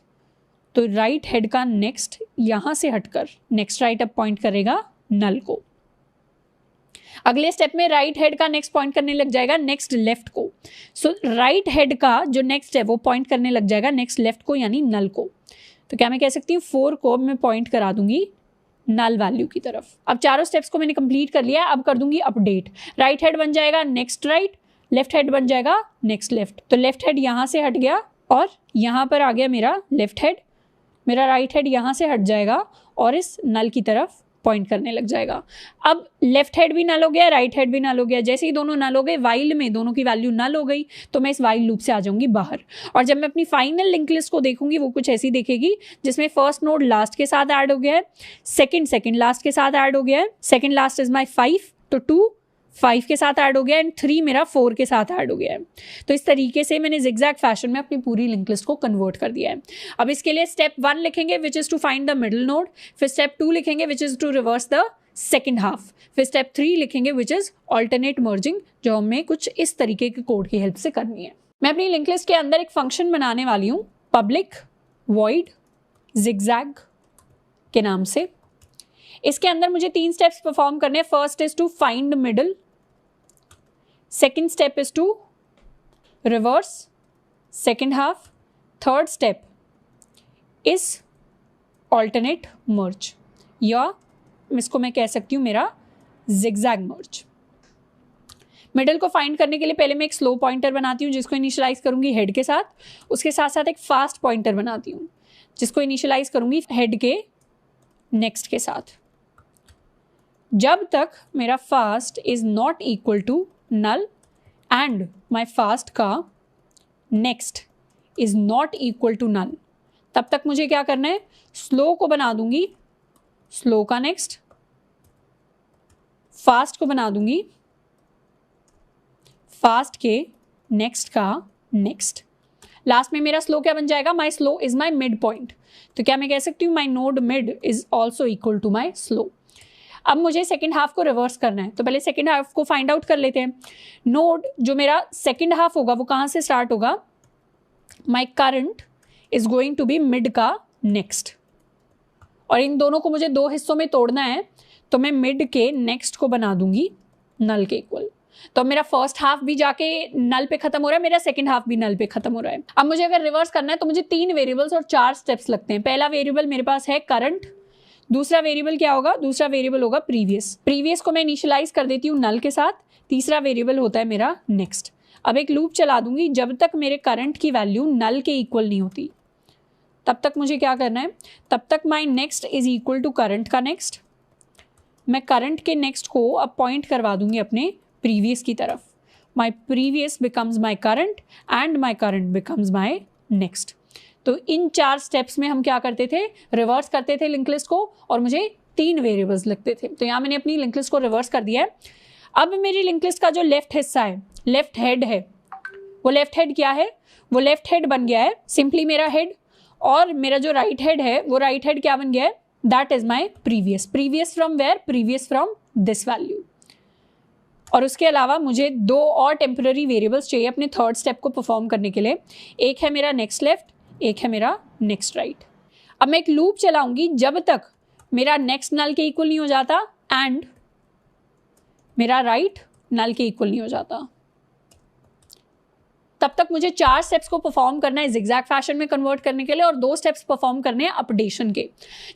तो राइट हेड का नेक्स्ट यहाँ से हटकर नेक्स्ट राइट अब पॉइंट करेगा नल को। अगले स्टेप में राइट हेड का नेक्स्ट पॉइंट करने लग जाएगा नेक्स्ट लेफ्ट को, सो राइट हेड का जो नेक्स्ट है वो पॉइंट करने लग जाएगा नेक्स्ट लेफ्ट को यानी नल को। तो क्या मैं कह सकती हूँ 4 को अब मैं पॉइंट करा दूंगी नल वैल्यू की तरफ। अब चारों स्टेप्स को मैंने कंप्लीट कर लिया, अब कर दूंगी अपडेट। राइट हेड बन जाएगा नेक्स्ट राइट, लेफ्ट हेड बन जाएगा नेक्स्ट लेफ्ट, तो लेफ्ट हेड यहाँ से हट गया और यहाँ पर आ गया मेरा लेफ्ट हेड, मेरा राइट हेड यहाँ से हट जाएगा और इस नल की तरफ पॉइंट करने लग जाएगा। अब लेफ्ट हेड भी नल हो गया, राइट हेड भी नल हो गया। जैसे ही दोनों नल हो गए, वाइल में दोनों की वैल्यू नल हो गई, तो मैं इस वाइल लूप से आ जाऊंगी बाहर। और जब मैं अपनी फाइनल लिंक लिस्ट को देखूंगी वो कुछ ऐसी दिखेगी, जिसमें फर्स्ट नोड लास्ट के साथ ऐड हो गया है, सेकंड लास्ट के साथ ऐड हो गया है, सेकंड लास्ट इज माई 5, तो 2 5 के साथ ऐड हो गया एंड 3 मेरा 4 के साथ ऐड हो गया है। तो इस तरीके से मैंने zigzag फैशन में अपनी पूरी लिंक लिस्ट को कन्वर्ट कर दिया है। अब इसके लिए स्टेप 1 लिखेंगे which is to find the middle node, फिर स्टेप 2 लिखेंगे which is to reverse the second half, फिर स्टेप 3 लिखेंगे विच इज़ ऑल्टरनेट मर्जिंग, जो हमें कुछ इस तरीके के कोड की हेल्प से करनी है। मैं अपनी लिंक लिस्ट के अंदर एक फंक्शन बनाने वाली हूँ पब्लिक वॉइड zigzag के नाम से। इसके अंदर मुझे 3 स्टेप्स परफॉर्म करने हैं। First is to find middle, second step is to reverse second half, third step is alternate merge, या इसको मैं कह सकती हूँ मेरा zigzag merge। मिडल को फाइंड करने के लिए पहले मैं एक स्लो पॉइंटर बनाती हूँ जिसको इनिशियलाइज करूंगी हेड के साथ, उसके साथ साथ एक फास्ट पॉइंटर बनाती हूँ जिसको इनिशियलाइज करूंगी हेड के नेक्स्ट के साथ। जब तक मेरा fast is not equal to null and my fast का next is not equal to null, तब तक मुझे क्या करना है, स्लो को बना दूंगी स्लो का नेक्स्ट, फास्ट को बना दूंगी फास्ट के नेक्स्ट का नेक्स्ट। लास्ट में मेरा स्लो क्या बन जाएगा, my slow is my mid point, तो क्या मैं कह सकती हूँ my node mid is also equal to my slow. अब मुझे सेकेंड हाफ को रिवर्स करना है, तो पहले सेकेंड हाफ को फाइंड आउट कर लेते हैं। नोड जो मेरा सेकेंड हाफ होगा वो कहाँ से स्टार्ट होगा, my current is going to be mid का नेक्स्ट, और इन दोनों को मुझे 2 हिस्सों में तोड़ना है, तो मैं मिड के नेक्स्ट को बना दूंगी नल के इक्वल। तो मेरा फर्स्ट हाफ भी जाके नल पे खत्म हो रहा है, मेरा सेकंड हाफ भी नल पे खत्म हो रहा है। अब मुझे अगर रिवर्स करना है तो मुझे 3 वेरिएबल्स और 4 स्टेप्स लगते हैं। पहला वेरिएबल मेरे पास है करंट, दूसरा वेरिएबल क्या होगा, दूसरा वेरिएबल होगा प्रीवियस को मैं इनिशियलाइज कर देती हूँ नल के साथ, तीसरा वेरिएबल होता है मेरा नेक्स्ट। अब एक लूप चला दूंगी जब तक मेरे करंट की वैल्यू नल के इक्वल नहीं होती, तब तक मुझे क्या करना है, तब तक my next is equal to current का नेक्स्ट। मैं करंट के नेक्स्ट को अब पॉइंट करवा दूंगी अपने प्रीवियस की तरफ। My previous becomes my current and my current becomes my next. तो इन 4 स्टेप्स में हम क्या करते थे, रिवर्स करते थे लिंक लिस्ट को, और मुझे 3 वेरिएबल्स लगते थे। तो यहाँ मैंने अपनी लिंक लिस्ट को रिवर्स कर दिया है। अब मेरी लिंक लिस्ट का जो लेफ्ट हिस्सा है, लेफ्ट हेड है, वो लेफ्ट हेड क्या है, वो लेफ्ट हेड बन गया है सिंपली मेरा हेड, और मेरा जो राइट हेड है वो राइट हेड क्या बन गया है, that is my previous. Previous from where, previous from this value. और उसके अलावा मुझे 2 और टेम्पररी वेरिएबल्स चाहिए अपने थर्ड स्टेप को परफॉर्म करने के लिए। एक है मेरा नेक्स्ट लेफ्ट, एक है मेरा नेक्स्ट राइट। अब मैं एक लूप चलाऊंगी जब तक मेरा नेक्स्ट नल के इक्वल नहीं हो जाता एंड मेरा राइट नल के इक्वल नहीं हो जाता। तब तक मुझे 4 स्टेप्स को परफॉर्म करना है जिगजैग फैशन में कन्वर्ट करने के लिए, और 2 स्टेप्स परफॉर्म करने हैं अपडेशन के।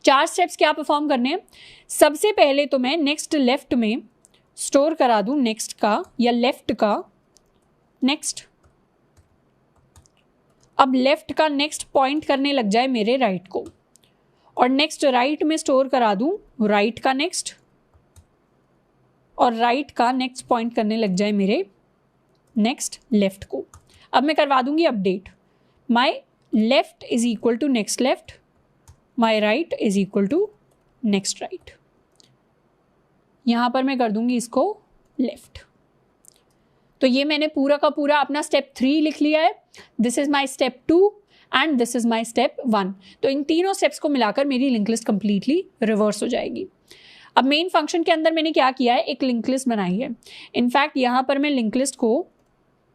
4 स्टेप्स क्या परफॉर्म करने हैं, सबसे पहले तो मैं नेक्स्ट लेफ्ट में स्टोर करा दूं नेक्स्ट का या लेफ्ट का नेक्स्ट। अब लेफ्ट का नेक्स्ट पॉइंट करने लग जाए मेरे राइट को, और नेक्स्ट राइट में स्टोर करा दूं राइट का नेक्स्ट, और राइट का नेक्स्ट पॉइंट करने लग जाए मेरे नेक्स्ट लेफ्ट को। अब मैं करवा दूंगी update, my left is equal to next left, my right is equal to next right. यहां पर मैं कर दूंगी इसको लेफ्ट। तो ये मैंने पूरा का पूरा अपना स्टेप 3 लिख लिया है। This is my step 2 and this is my step 1। तो इन तीनों स्टेप्स को मिलाकर मेरी लिंक लिस्ट कंप्लीटली रिवर्स हो जाएगी। अब मेन फंक्शन के अंदर मैंने क्या किया है, एक लिंक लिस्ट बनाई है। इनफैक्ट यहाँ पर मैं लिंक लिस्ट को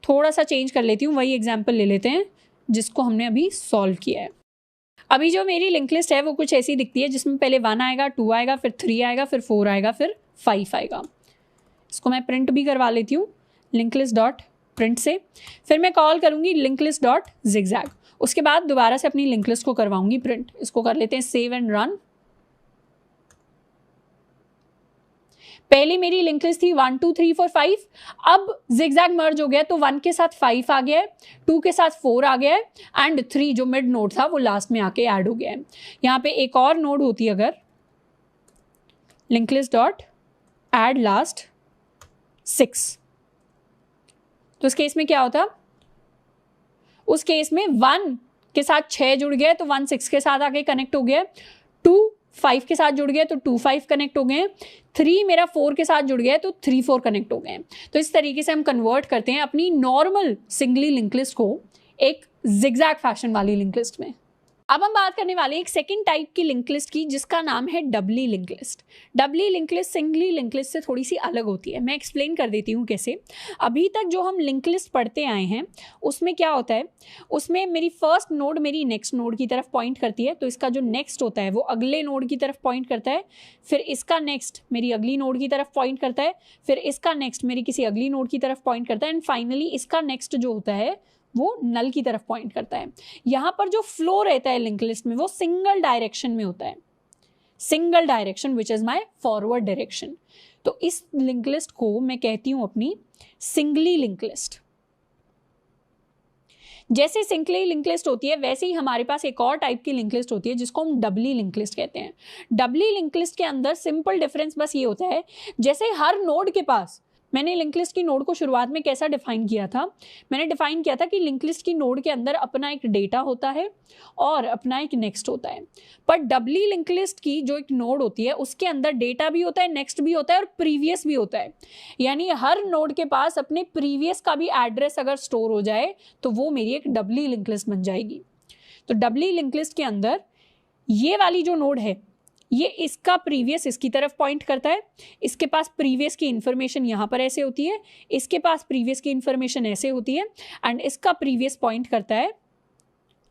थोड़ा सा चेंज कर लेती हूँ, वही एग्जाम्पल ले लेते हैं जिसको हमने अभी सॉल्व किया है। अभी जो मेरी लिंक लिस्ट है वो कुछ ऐसी दिखती है, जिसमें पहले 1 आएगा, 2 आएगा, फिर 3 आएगा, फिर 4 आएगा, फिर 5 आएगा। इसको मैं प्रिंट भी करवा लेती हूँ लिंक लिस्ट डॉट प्रिंट से। फिर मैं कॉल करूँगी लिंक लिस्ट डॉट जिगजैग। उसके बाद दोबारा से अपनी लिंक लिस्ट को करवाऊंगी प्रिंट। इसको कर लेते हैं सेव एंड रन। पहले मेरी लिंक लिस्ट थी 1 2 3 4 5। अब जिगजैग मर्ज हो गया तो 1 के साथ 5 आ गया है, 2 के साथ 4 आ गया है, एंड 3 जो मिड नोड था वो लास्ट में आके ऐड हो गया है। यहाँ पे एक और नोड होती अगर link list dot add last 6, तो उस केस में क्या होता, उस केस में 1 के साथ 6 जुड़ गया तो 1 6 के साथ आके कनेक्ट हो गया, 2 5 के साथ जुड़ गया तो 2 5 कनेक्ट हो गए, 3 मेरा 4 के साथ जुड़ गया तो 3 4 कनेक्ट हो गए। तो इस तरीके से हम कन्वर्ट करते हैं अपनी नॉर्मल सिंगली लिंक लिस्ट को एक जिगजैग फैशन वाली लिंक लिस्ट में। अब हम बात करने वाले एक सेकंड टाइप की लिंक लिस्ट की, जिसका नाम है doubly link list. Doubly link list singly link list से थोड़ी सी अलग होती है। मैं एक्सप्लेन कर देती हूँ कैसे। अभी तक जो हम लिंक लिस्ट पढ़ते आए हैं उसमें क्या होता है, उसमें मेरी फर्स्ट नोड मेरी नेक्स्ट नोड की तरफ पॉइंट करती है, तो इसका जो नेक्स्ट होता है वो अगले नोड की तरफ पॉइंट करता है, फिर इसका नेक्स्ट मेरी अगली नोड की तरफ पॉइंट करता है, फिर इसका नेक्स्ट मेरी किसी अगली नोड की तरफ पॉइंट करता है, एंड फाइनली इसका नेक्स्ट जो होता है वो नल की तरफ पॉइंट करता है। यहाँ पर जो फ्लो रहता है लिंक लिस्ट में वो सिंगल डायरेक्शन में होता है, single direction which is my forward direction. तो इस लिंक लिस्ट को मैं कहती हूं अपनी सिंगली लिंक लिस्ट। जैसे सिंगली लिंक लिस्ट होती है वैसे ही हमारे पास एक और टाइप की लिंक लिस्ट होती है जिसको हम डबली लिंक लिस्ट कहते हैं। डबली लिंक लिस्ट के अंदर सिंपल डिफरेंस बस ये होता है, जैसे हर नोड के पास, मैंने लिंक लिस्ट की नोड को शुरुआत में कैसा डिफाइन किया था, मैंने डिफाइन किया था कि लिंक लिस्ट की नोड के अंदर अपना एक डेटा होता है और अपना एक नेक्स्ट होता है। पर डबली लिंक लिस्ट की जो एक नोड होती है उसके अंदर डेटा भी होता है, नेक्स्ट भी होता है और प्रीवियस भी होता है। यानी हर नोड के पास अपने प्रीवियस का भी एड्रेस अगर स्टोर हो जाए तो वो मेरी एक डबली लिंक लिस्ट बन जाएगी। तो डबली लिंक लिस्ट के अंदर ये वाली जो नोड है ये इसका प्रीवियस इसकी तरफ पॉइंट करता है, इसके पास प्रीवियस की इंफॉर्मेशन यहाँ पर ऐसे होती है, इसके पास प्रीवियस की इंफॉर्मेशन ऐसे होती है, एंड इसका प्रीवियस पॉइंट करता है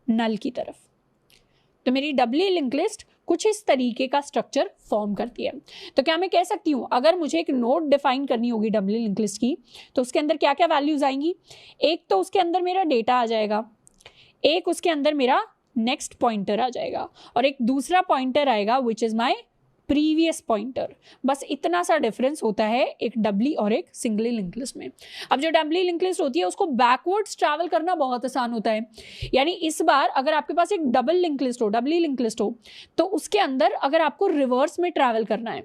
नल की तरफ। तो मेरी डबली लिंक लिस्ट कुछ इस तरीके का स्ट्रक्चर फॉर्म करती है। तो क्या मैं कह सकती हूँ अगर मुझे एक नोड डिफाइन करनी होगी डबली लिंक लिस्ट की तो उसके अंदर क्या क्या वैल्यूज आएंगी, एक तो उसके अंदर मेरा डेटा आ जाएगा, एक उसके अंदर मेरा नेक्स्ट पॉइंटर आ जाएगा, और एक दूसरा पॉइंटर आएगा विच इज माई प्रीवियस पॉइंटर। बस इतना सा डिफरेंस होता है एक डबली और एक सिंगली लिंक लिस्ट में। अब जो डबली लिंक लिस्ट होती है उसको बैकवर्ड्स ट्रैवल करना बहुत आसान होता है। यानी इस बार अगर आपके पास एक डबल लिंक लिस्ट हो, डबली लिंक लिस्ट हो, तो उसके अंदर अगर आपको रिवर्स में ट्रैवल करना है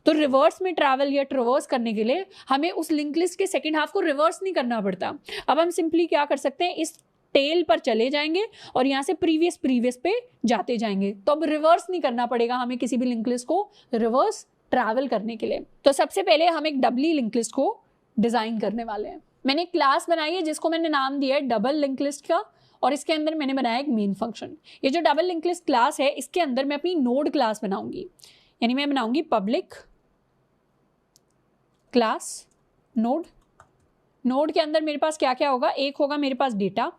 तो रिवर्स में ट्रैवल या ट्रिवर्स करने के लिए हमें उस लिंक लिस्ट के सेकेंड हाफ को रिवर्स नहीं करना पड़ता। अब हम सिंपली क्या कर सकते हैं, इस टेल पर चले जाएंगे और यहाँ से प्रीवियस पे जाते जाएंगे। तो अब रिवर्स नहीं करना पड़ेगा हमें किसी भी लिंक लिस्ट को रिवर्स ट्रैवल करने के लिए। तो सबसे पहले हम एक डबली लिंक लिस्ट को डिजाइन करने वाले हैं। मैंने एक क्लास बनाई है जिसको मैंने नाम दिया है डबल लिंक लिस्ट का, और इसके अंदर मैंने बनाया एक मेन फंक्शन। ये जो डबल लिंक लिस्ट क्लास है इसके अंदर मैं अपनी नोड क्लास बनाऊंगी। यानी मैं बनाऊंगी पब्लिक क्लास नोड। नोड के अंदर मेरे पास क्या क्या होगा, एक होगा मेरे पास डेटा,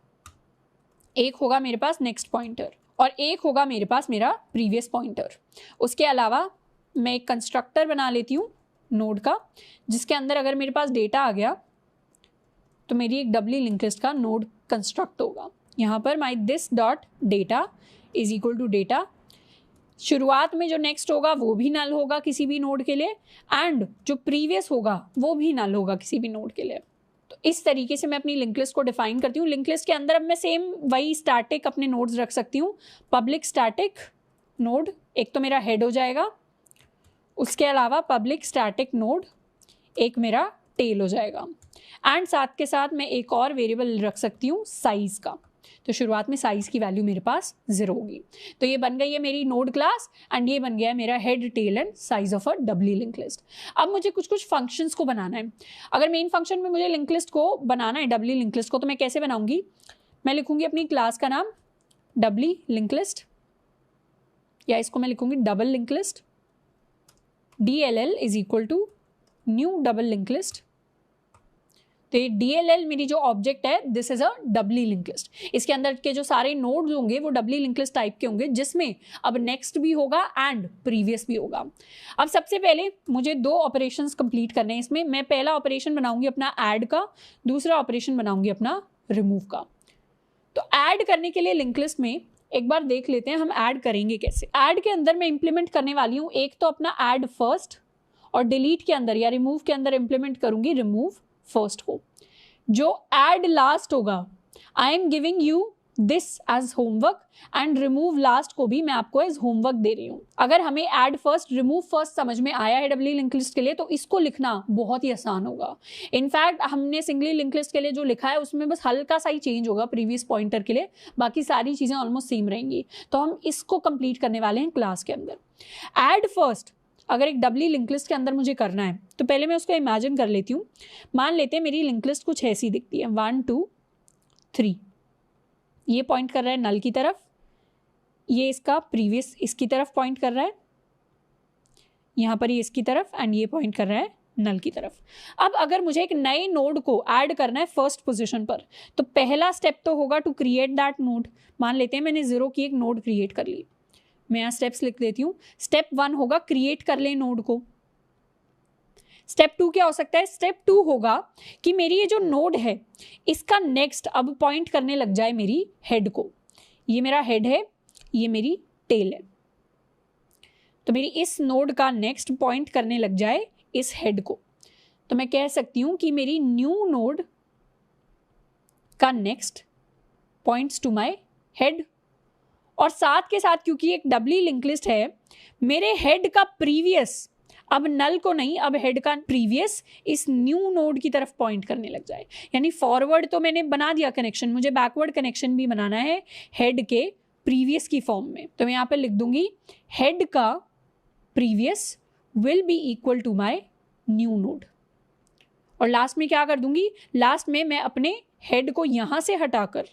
एक होगा मेरे पास नेक्स्ट पॉइंटर, और एक होगा मेरे पास मेरा प्रीवियस पॉइंटर। उसके अलावा मैं एक कंस्ट्रक्टर बना लेती हूँ नोड का, जिसके अंदर अगर मेरे पास डेटा आ गया तो मेरी एक डबली लिंक लिस्ट का नोड कंस्ट्रक्ट होगा। यहाँ पर my this dot data is equal to data. शुरुआत में जो नेक्स्ट होगा वो भी नल होगा किसी भी नोड के लिए, एंड जो प्रीवियस होगा वो भी नल होगा किसी भी नोड के लिए। तो इस तरीके से मैं अपनी लिंक लिस्ट को डिफाइन करती हूँ। लिंक लिस्ट के अंदर अब मैं सेम वही स्टैटिक अपने नोड्स रख सकती हूँ। पब्लिक स्टैटिक नोड एक तो मेरा हेड हो जाएगा, उसके अलावा पब्लिक स्टैटिक नोड एक मेरा टेल हो जाएगा, एंड साथ के साथ मैं एक और वेरिएबल रख सकती हूँ साइज का। तो शुरुआत में साइज की वैल्यू मेरे पास 0 होगी। तो ये बन गई है मेरी नोड क्लास, एंड ये बन गया है मेरा head tail and size of a doubly link list. अब मुझे कुछ फंक्शंस को बनाना है। अगर मेन फंक्शन में मुझे लिंक लिस्ट को बनाना है, डबली लिंक लिस्ट को, तो मैं कैसे बनाऊंगी, मैं लिखूंगी अपनी क्लास का नाम डबली लिंक लिस्ट, या इसको मैं लिखूंगी double link list. DLL is equal to new double link list. तो ये DLL मेरी जो ऑब्जेक्ट है, this is a doubly link list. इसके अंदर के जो सारे नोड्स होंगे वो डबली लिंक लिस्ट टाइप के होंगे, जिसमें अब नेक्स्ट भी होगा एंड प्रीवियस भी होगा। अब सबसे पहले मुझे 2 ऑपरेशंस कंप्लीट करने हैं इसमें। मैं पहला ऑपरेशन बनाऊंगी अपना ऐड का, दूसरा ऑपरेशन बनाऊंगी अपना रिमूव का। तो ऐड करने के लिए लिंक लिस्ट में एक बार देख लेते हैं हम ऐड करेंगे कैसे। ऐड के अंदर मैं इंप्लीमेंट करने वाली हूँ एक तो अपना ऐड फर्स्ट, और डिलीट के अंदर या रिमूव के अंदर इंप्लीमेंट करूंगी रिमूव फर्स्ट को। जो ऐड लास्ट होगा, I am giving you this as homework, and remove last को भी मैं आपको एज होमवर्क दे रही हूँ। अगर हमें ऐड फर्स्ट रिमूव फर्स्ट समझ में आया है डबली लिंक लिस्ट के लिए, तो इसको लिखना बहुत ही आसान होगा। इनफैक्ट हमने सिंगली लिंक लिस्ट के लिए जो लिखा है उसमें बस हल्का सा ही चेंज होगा प्रीवियस पॉइंटर के लिए, बाकी सारी चीजें ऑलमोस्ट सेम रहेंगी। तो हम इसको कंप्लीट करने वाले हैं क्लास के अंदर। ऐड फर्स्ट अगर एक डबली लिंक लिस्ट के अंदर मुझे करना है, तो पहले मैं उसको इमेजिन कर लेती हूँ। मान लेते हैं मेरी लिंक लिस्ट कुछ ऐसी दिखती है, 1 2 3। ये पॉइंट कर रहा है नल की तरफ, ये इसका प्रीवियस इसकी तरफ पॉइंट कर रहा है, यहाँ पर ये इसकी तरफ, एंड ये पॉइंट कर रहा है नल की तरफ। अब अगर मुझे एक नए नोड को ऐड करना है फर्स्ट पोजीशन पर, तो पहला स्टेप तो होगा टू क्रिएट दैट नोड। मान लेते हैं मैंने 0 की एक नोड क्रिएट कर ली। मैं यहाँ स्टेप्स लिख देती हूँ। स्टेप 1 होगा क्रिएट कर ले नोड को। स्टेप 2 क्या हो सकता है, स्टेप 2 होगा कि मेरी ये जो नोड है इसका नेक्स्ट अब पॉइंट करने लग जाए मेरी हेड को। ये मेरा हेड है, ये मेरी टेल है, तो मेरी इस नोड का नेक्स्ट पॉइंट करने लग जाए इस हेड को। तो मैं कह सकती हूँ कि मेरी न्यू नोड का next points to my head. और साथ के साथ क्योंकि एक डबली लिंक लिस्ट है, मेरे हेड का प्रीवियस अब नल को नहीं, अब हेड का प्रीवियस इस न्यू नोड की तरफ पॉइंट करने लग जाए। यानी फॉरवर्ड तो मैंने बना दिया कनेक्शन, मुझे बैकवर्ड कनेक्शन भी बनाना है हेड के प्रीवियस की फॉर्म में। तो मैं यहाँ पे लिख दूंगी हेड का previous will be equal to my new node. और लास्ट में क्या कर दूंगी, लास्ट में मैं अपने हेड को यहाँ से हटाकर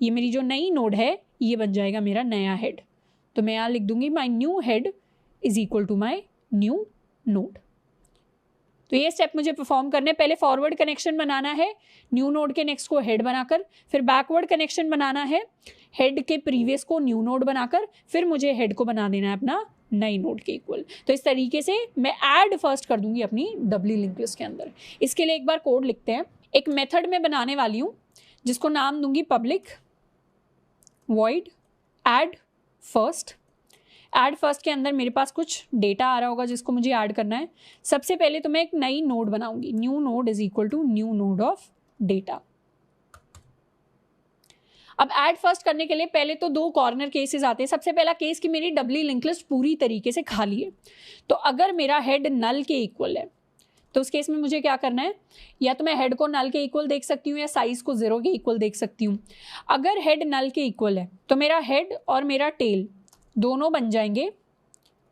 ये मेरी जो नई नोड है ये बन जाएगा मेरा नया हेड। तो मैं यहाँ लिख दूंगी my new head is equal to my new node. तो ये स्टेप मुझे परफॉर्म करने, पहले फॉरवर्ड कनेक्शन बनाना है न्यू नोड के नेक्स्ट को हेड बनाकर, फिर बैकवर्ड कनेक्शन बनाना है हेड के प्रीवियस को न्यू नोड बनाकर, फिर मुझे हेड को बना देना है अपना नई नोड के इक्वल। तो इस तरीके से मैं ऐड फर्स्ट कर दूंगी अपनी डबली लिंक लिस्ट के अंदर। इसके लिए एक बार कोड लिखते हैं। एक मेथड में बनाने वाली हूँ जिसको नाम दूंगी public void add first. Add first के अंदर मेरे पास कुछ डेटा आ रहा होगा जिसको मुझे ऐड करना है। सबसे पहले तो मैं एक नई नोड बनाऊंगी, new node is equal to new node of data. अब ऐड फर्स्ट करने के लिए पहले तो दो कॉर्नर केसेस आते हैं। सबसे पहला केस कि मेरी डबली लिंक लिस्ट पूरी तरीके से खाली है, तो अगर मेरा हेड नल के इक्वल है तो उस केस में मुझे क्या करना है, या तो मैं हेड को नल के इक्वल देख सकती हूँ या साइज को 0 के इक्वल देख सकती हूँ। अगर हेड नल के इक्वल है तो मेरा हेड और मेरा टेल दोनों बन जाएंगे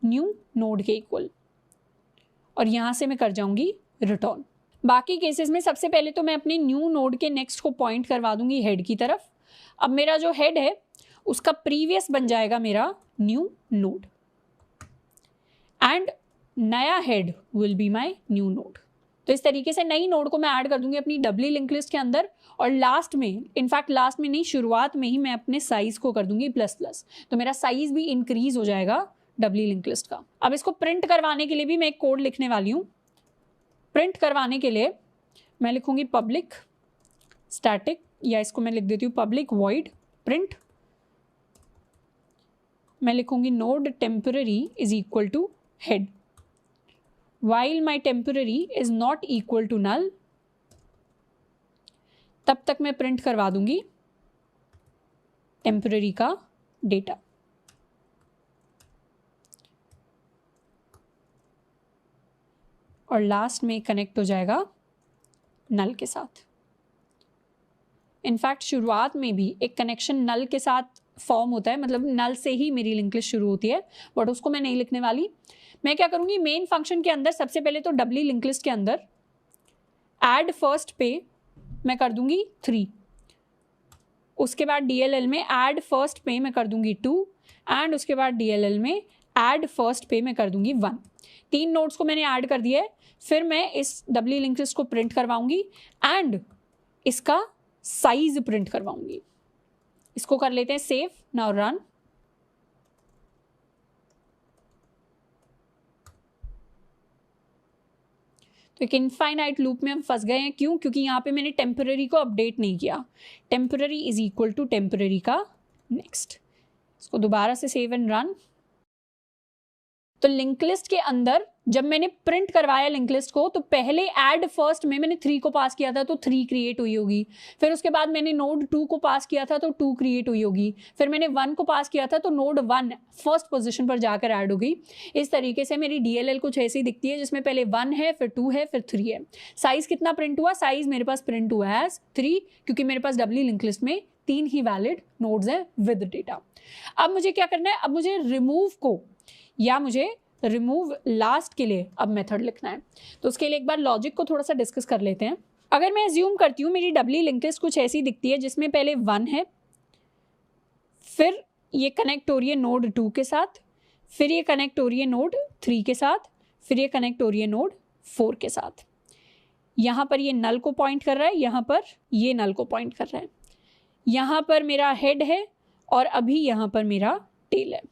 न्यू नोड के इक्वल, और यहाँ से मैं कर जाऊंगी रिटर्न। बाकी केसेस में सबसे पहले तो मैं अपने न्यू नोड के नेक्स्ट को पॉइंट करवा दूंगी हेड की तरफ। अब मेरा जो हेड है उसका प्रीवियस बन जाएगा मेरा न्यू नोड, एंड नया head will be my new node. तो इस तरीके से नई नोड को मैं ऐड कर दूंगी अपनी डबली लिंक लिस्ट के अंदर, और लास्ट में, इनफैक्ट लास्ट में नहीं, शुरुआत में ही मैं अपने साइज को कर दूंगी ++, तो मेरा साइज भी इंक्रीज हो जाएगा डबली लिंक लिस्ट का। अब इसको प्रिंट करवाने के लिए भी मैं एक कोड लिखने वाली हूँ। प्रिंट करवाने के लिए मैं लिखूंगी पब्लिक स्टैटिक, या इसको मैं लिख देती हूँ पब्लिक वॉइड प्रिंट। मैं लिखूंगी node temporary is equal to head, while my temporary is not equal to null, तब तक मैं प्रिंट करवा दूंगी टेम्पररी का डेटा। और लास्ट में कनेक्ट हो जाएगा नल के साथ। इनफैक्ट शुरुआत में भी एक कनेक्शन नल के साथ फॉर्म होता है, मतलब नल से ही मेरी लिंक लिस्ट शुरू होती है, बट उसको मैं नहीं लिखने वाली। मैं क्या करूंगी, मेन फंक्शन के अंदर सबसे पहले तो डबली लिंक लिस्ट के अंदर ऐड फर्स्ट पे मैं कर दूंगी 3, उसके बाद DLL में ऐड फर्स्ट पे मैं कर दूंगी 2, एंड उसके बाद DLL में ऐड फर्स्ट पे मैं कर दूंगी 1। 3 नोड्स को मैंने ऐड कर दिया है। फिर मैं इस डबली लिंक लिस्ट को प्रिंट करवाऊंगी एंड इसका साइज प्रिंट करवाऊंगी। इसको कर लेते हैं सेव, नाउ रन। तो एक इनफाइनाइट लूप में हम फंस गए हैं। क्यों? क्योंकि यहाँ पे मैंने टेम्पररी को अपडेट नहीं किया। Temporary is equal to temporary का नेक्स्ट। इसको दोबारा से सेव एंड रन। तो लिंक लिस्ट के अंदर जब मैंने प्रिंट करवाया लिंक लिस्ट को, तो पहले ऐड फर्स्ट में मैंने 3 को पास किया था तो 3 क्रिएट हुई होगी। फिर उसके बाद मैंने नोड 2 को पास किया था तो 2 क्रिएट हुई होगी। फिर मैंने 1 को पास किया था तो नोड 1 फर्स्ट पोजीशन पर जाकर ऐड हो गई। इस तरीके से मेरी DLL कुछ ऐसी दिखती है जिसमें पहले 1 है, फिर 2 है, फिर 3 है। साइज कितना प्रिंट हुआ? साइज मेरे पास प्रिंट हुआ है 3, क्योंकि मेरे पास डबली लिंक लिस्ट में 3 ही वैलिड नोड्स हैं विद डेटा। अब मुझे क्या करना है? अब मुझे रिमूव को, या मुझे रिमूव लास्ट के लिए अब मेथड लिखना है। तो उसके लिए एक बार लॉजिक को थोड़ा सा डिस्कस कर लेते हैं। अगर मैं अज्यूम करती हूँ मेरी डबली लिंक लिस्ट कुछ ऐसी दिखती है जिसमें पहले 1 है, फिर ये कनेक्ट हो रही है नोड 2 के साथ, फिर ये कनेक्ट हो रही है नोड 3 के साथ, फिर ये कनेक्ट हो रही है नोड 4 के साथ। यहाँ पर ये नल को पॉइंट कर रहा है, यहाँ पर ये नल को पॉइंट कर रहा है। यहाँ पर मेरा हेड है और अभी यहाँ पर मेरा टेल है।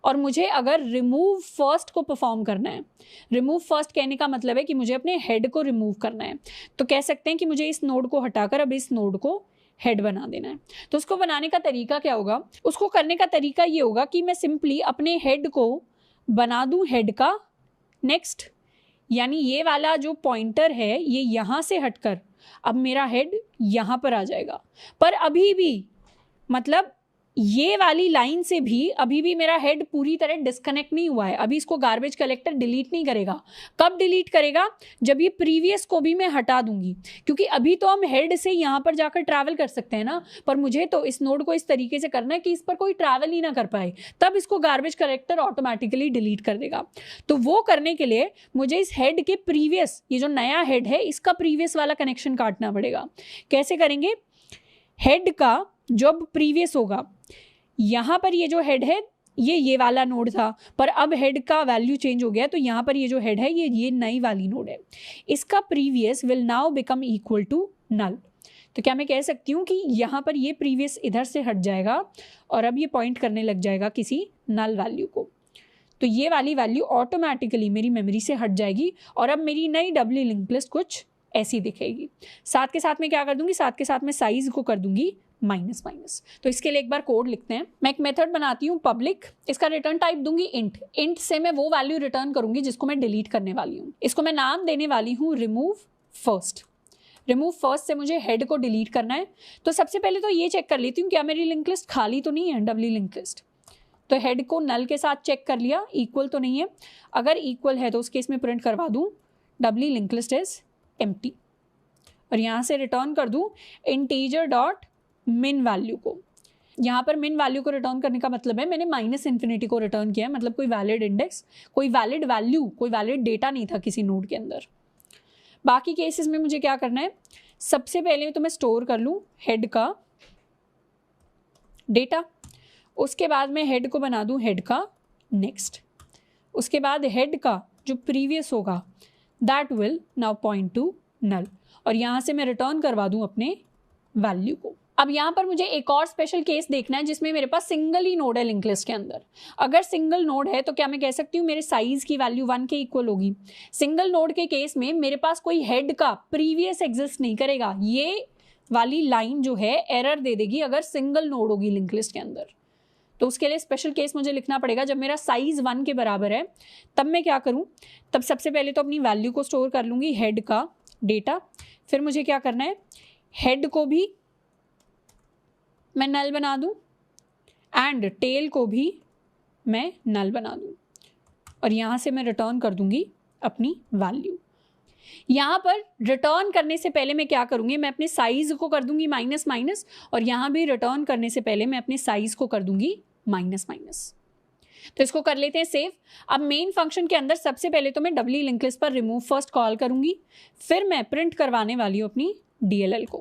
और मुझे अगर रिमूव फर्स्ट को परफॉर्म करना है, रिमूव फर्स्ट कहने का मतलब है कि मुझे अपने हेड को रिमूव करना है, तो कह सकते हैं कि मुझे इस नोड को हटाकर अब इस नोड को हेड बना देना है। तो उसको बनाने का तरीका क्या होगा? उसको करने का तरीका ये होगा कि मैं सिंपली अपने हेड को बना दूं हेड का नेक्स्ट, यानी ये वाला जो पॉइंटर है ये यहाँ से हटकर अब मेरा हेड यहाँ पर आ जाएगा। पर अभी भी, मतलब ये वाली लाइन से भी अभी भी मेरा हेड पूरी तरह डिस्कनेक्ट नहीं हुआ है। अभी इसको गार्बेज कलेक्टर डिलीट नहीं करेगा। कब डिलीट करेगा? जब ये प्रीवियस को भी मैं हटा दूंगी, क्योंकि अभी तो हम हेड से यहाँ पर जाकर ट्रैवल कर सकते हैं ना, पर मुझे तो इस नोड को इस तरीके से करना है कि इस पर कोई ट्रैवल ही ना कर पाए, तब इसको गार्बेज कलेक्टर ऑटोमेटिकली डिलीट कर देगा। तो वो करने के लिए मुझे इस हेड के प्रीवियस, ये जो नया हेड है इसका प्रीवियस वाला कनेक्शन काटना पड़ेगा। कैसे करेंगे? हेड का जब प्रीवियस होगा, यहाँ पर ये जो हेड है ये वाला नोड था, पर अब हेड का वैल्यू चेंज हो गया, तो यहाँ पर ये जो हेड है ये नई वाली नोड है। इसका previous will now become equal to null. तो क्या मैं कह सकती हूँ कि यहाँ पर ये प्रीवियस इधर से हट जाएगा और अब ये पॉइंट करने लग जाएगा किसी नल वैल्यू को। तो ये वाली वैल्यू ऑटोमेटिकली मेरी मेमोरी से हट जाएगी और अब मेरी नई डबली लिंक लिस्ट कुछ ऐसी दिखेगी। साथ के साथ में क्या कर दूंगी? साथ के साथ में साइज को कर दूंगी माइनस माइनस। तो इसके लिए एक बार कोड लिखते हैं। मैं एक मेथड बनाती हूँ पब्लिक, इसका रिटर्न टाइप दूंगी इंट। इंट से मैं वो वैल्यू रिटर्न करूंगी जिसको मैं डिलीट करने वाली हूँ। इसको मैं नाम देने वाली हूँ रिमूव फर्स्ट। रिमूव फर्स्ट से मुझे हेड को डिलीट करना है। तो सबसे पहले तो ये चेक कर लेती हूँ क्या मेरी लिंक लिस्ट खाली तो नहीं है, डबली लिंक लिस्ट। तो हेड को नल के साथ चेक कर लिया, इक्वल तो नहीं है। अगर इक्वल है तो उस केस में प्रिंट करवा दूँ डबली लिंक लिस्ट इज एम्प्टी, और यहाँ से रिटर्न कर दूँ इंटीजर डॉट मिन वैल्यू को। यहाँ पर मिन वैल्यू को रिटर्न करने का मतलब है मैंने माइनस इन्फिनिटी को रिटर्न किया है, मतलब कोई वैलिड इंडेक्स, कोई वैलिड वैल्यू, कोई वैलिड डेटा नहीं था किसी नोड के अंदर। बाकी केसेस में मुझे क्या करना है, सबसे पहले तो मैं स्टोर कर लूँ हेड का डेटा, उसके बाद मैं हेड को बना दूँ हेड का नेक्स्ट, उसके बाद हेड का जो प्रीवियस होगा that will now point to null, और यहाँ से मैं रिटर्न करवा दूँ अपने वैल्यू को। अब यहाँ पर मुझे एक और स्पेशल केस देखना है जिसमें मेरे पास सिंगल ही नोड है लिंक लिस्ट के अंदर। अगर सिंगल नोड है तो क्या मैं कह सकती हूँ मेरे साइज की वैल्यू 1 के इक्वल होगी। सिंगल नोड के केस में मेरे पास कोई हेड का प्रीवियस एग्जिस्ट नहीं करेगा, ये वाली लाइन जो है एरर दे देगी अगर सिंगल नोड होगी लिंक लिस्ट के अंदर। तो उसके लिए स्पेशल केस मुझे लिखना पड़ेगा। जब मेरा साइज 1 के बराबर है तब मैं क्या करूँ, तब सबसे पहले तो अपनी वैल्यू को स्टोर कर लूँगी हेड का डेटा, फिर मुझे क्या करना है हेड को भी मैं नल बना दूं एंड टेल को भी मैं नल बना दूं, और यहाँ से मैं रिटर्न कर दूंगी अपनी वैल्यू। यहाँ पर रिटर्न करने से पहले मैं क्या करूँगी, मैं अपने साइज को कर दूंगी माइनस माइनस, और यहाँ भी रिटर्न करने से पहले मैं अपने साइज को कर दूंगी माइनस माइनस। तो इसको कर लेते हैं सेव। अब मेन फंक्शन के अंदर सबसे पहले तो मैं डबली लिंक लिस्ट पर रिमूव फर्स्ट कॉल करूँगी, फिर मैं प्रिंट करवाने वाली हूँ अपनी DLL को।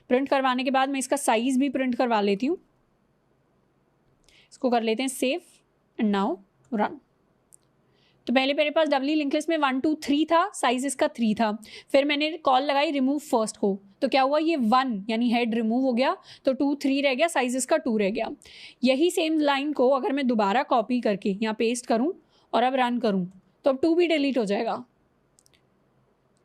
प्रिंट करवाने के बाद मैं इसका साइज भी प्रिंट करवा लेती हूँ। इसको कर लेते हैं सेव एंड नाउ रन। तो पहले मेरे पास डबली लिंक लिस्ट में 1 2 3 था, साइज इसका 3 था, फिर मैंने कॉल लगाई रिमूव फर्स्ट को, तो क्या हुआ ये 1 यानी हेड रिमूव हो गया, तो 2 3 रह गया, साइज इसका 2 रह गया। यही सेम लाइन को अगर मैं दोबारा कॉपी करके यहाँ पेस्ट करूँ और अब रन करूँ तो अब 2 भी डिलीट हो जाएगा।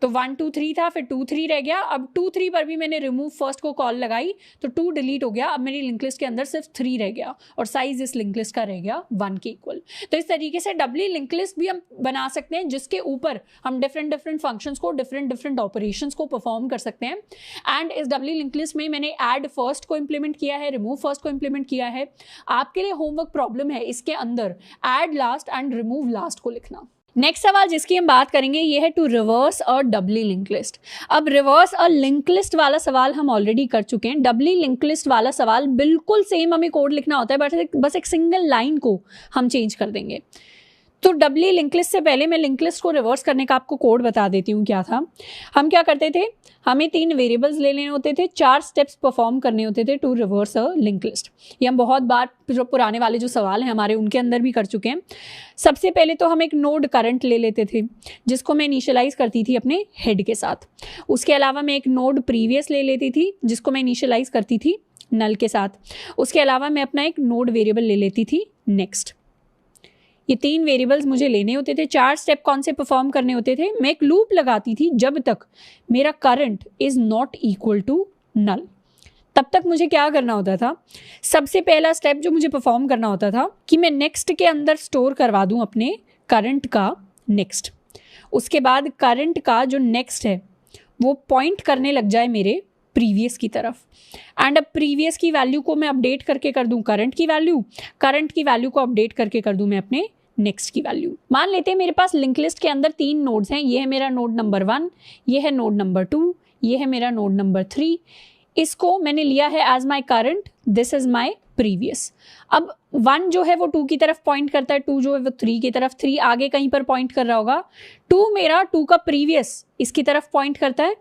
तो 1 2 3 था, फिर 2 3 रह गया। अब 2 3 पर भी मैंने रिमूव फर्स्ट को कॉल लगाई तो 2 डिलीट हो गया। अब मेरी लिंक लिस्ट के अंदर सिर्फ 3 रह गया और साइज इस लिंक लिस्ट का रह गया 1 के इक्वल। तो इस तरीके से डबली लिंक लिस्ट भी हम बना सकते हैं जिसके ऊपर हम डिफरेंट फंक्शंस को, डिफरेंट ऑपरेशंस को परफॉर्म कर सकते हैं। एंड इस डबली लिंक लिस्ट में मैंने ऐड फर्स्ट को इंप्लीमेंट किया है, रिमूव फर्स्ट को इंप्लीमेंट किया है। आपके लिए होमवर्क प्रॉब्लम है इसके अंदर add last and remove last को लिखना। नेक्स्ट सवाल जिसकी हम बात करेंगे ये है टू रिवर्स और डबली लिंक लिस्ट। अब रिवर्स और लिंक लिस्ट वाला सवाल हम ऑलरेडी कर चुके हैं। डबली लिंक लिस्ट वाला सवाल बिल्कुल सेम हमें कोड लिखना होता है, बट बस एक सिंगल लाइन को हम चेंज कर देंगे। तो डबली लिंक लिस्ट से पहले मैं लिंक लिस्ट को रिवर्स करने का आपको कोड बता देती हूँ क्या था। हम क्या करते थे, हमें 3 वेरिएबल्स ले लेने होते थे, 4 स्टेप्स परफॉर्म करने होते थे to reverse a link list. ये हम बहुत बार जो पुराने वाले जो सवाल हैं हमारे उनके अंदर भी कर चुके हैं। सबसे पहले तो हम एक नोड करंट ले लेते थे जिसको मैं इनिशियलाइज करती थी अपने हेड के साथ। उसके अलावा मैं एक नोड प्रीवियस ले लेती थी जिसको मैं इनिशियलाइज करती थी नल के साथ। उसके अलावा मैं अपना एक नोड वेरिएबल ले लेती थी नेक्स्ट। ये 3 वेरिएबल्स मुझे लेने होते थे। 4 स्टेप कौन से परफॉर्म करने होते थे, मैं एक लूप लगाती थी जब तक मेरा current is not equal to null. तब तक मुझे क्या करना होता था, सबसे पहला स्टेप जो मुझे परफॉर्म करना होता था कि मैं नेक्स्ट के अंदर स्टोर करवा दूं अपने करंट का नेक्स्ट। उसके बाद करंट का जो नेक्स्ट है वो पॉइंट करने लग जाए मेरे प्रीवियस की तरफ। एंड अब प्रीवियस की वैल्यू को मैं अपडेट करके कर दूं करंट की वैल्यू, करंट की वैल्यू को अपडेट करके कर दूं मैं अपने नेक्स्ट की वैल्यू। मान लेते हैं मेरे पास लिंक लिस्ट के अंदर 3 नोड्स हैं। ये है मेरा नोड नंबर 1, ये है नोड नंबर 2, ये है मेरा नोड नंबर 3। इसको मैंने लिया है as my current, this is my previous. अब 1 जो है वो 2 की तरफ पॉइंट करता है, 2 जो है वो 3 की तरफ, 3 आगे कहीं पर पॉइंट कर रहा होगा। 2 मेरा 2 का प्रीवियस इसकी तरफ पॉइंट करता है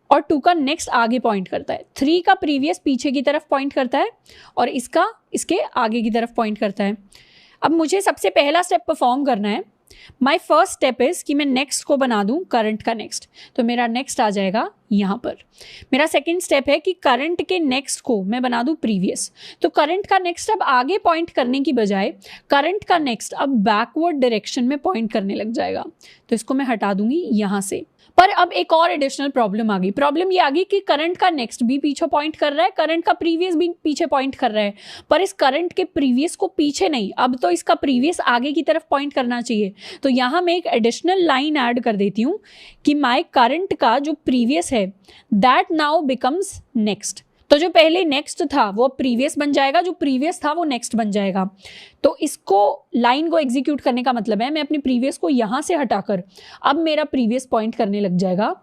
और 2 का नेक्स्ट आगे पॉइंट करता है। 3 का प्रीवियस पीछे की तरफ पॉइंट करता है और इसका इसके आगे की तरफ पॉइंट करता है। अब मुझे सबसे पहला स्टेप परफॉर्म करना है। माय फर्स्ट स्टेप इज कि मैं नेक्स्ट को बना दूं करंट का नेक्स्ट। तो मेरा नेक्स्ट आ जाएगा यहाँ पर। मेरा सेकंड स्टेप है कि करंट के नेक्स्ट को मैं बना दूँ प्रीवियस। तो करंट का नेक्स्ट अब आगे पॉइंट करने की बजाय करंट का नेक्स्ट अब बैकवर्ड डायरेक्शन में पॉइंट करने लग जाएगा। तो इसको मैं हटा दूंगी यहाँ से। पर अब एक और एडिशनल प्रॉब्लम आ गई। प्रॉब्लम ये आ गई कि करंट का नेक्स्ट भी पीछे पॉइंट कर रहा है, करंट का प्रीवियस भी पीछे पॉइंट कर रहा है, पर इस करंट के प्रीवियस को पीछे नहीं, अब तो इसका प्रीवियस आगे की तरफ पॉइंट करना चाहिए। तो यहाँ मैं एक एडिशनल लाइन ऐड कर देती हूँ कि माय करंट का जो प्रीवियस है दैट नाउ बिकम्स नेक्स्ट। तो जो पहले नेक्स्ट था वो प्रीवियस बन जाएगा, जो प्रीवियस था वो नेक्स्ट बन जाएगा। तो इसको लाइन को एग्जीक्यूट करने का मतलब है मैं अपने प्रीवियस को यहाँ से हटाकर अब मेरा प्रीवियस पॉइंट करने लग जाएगा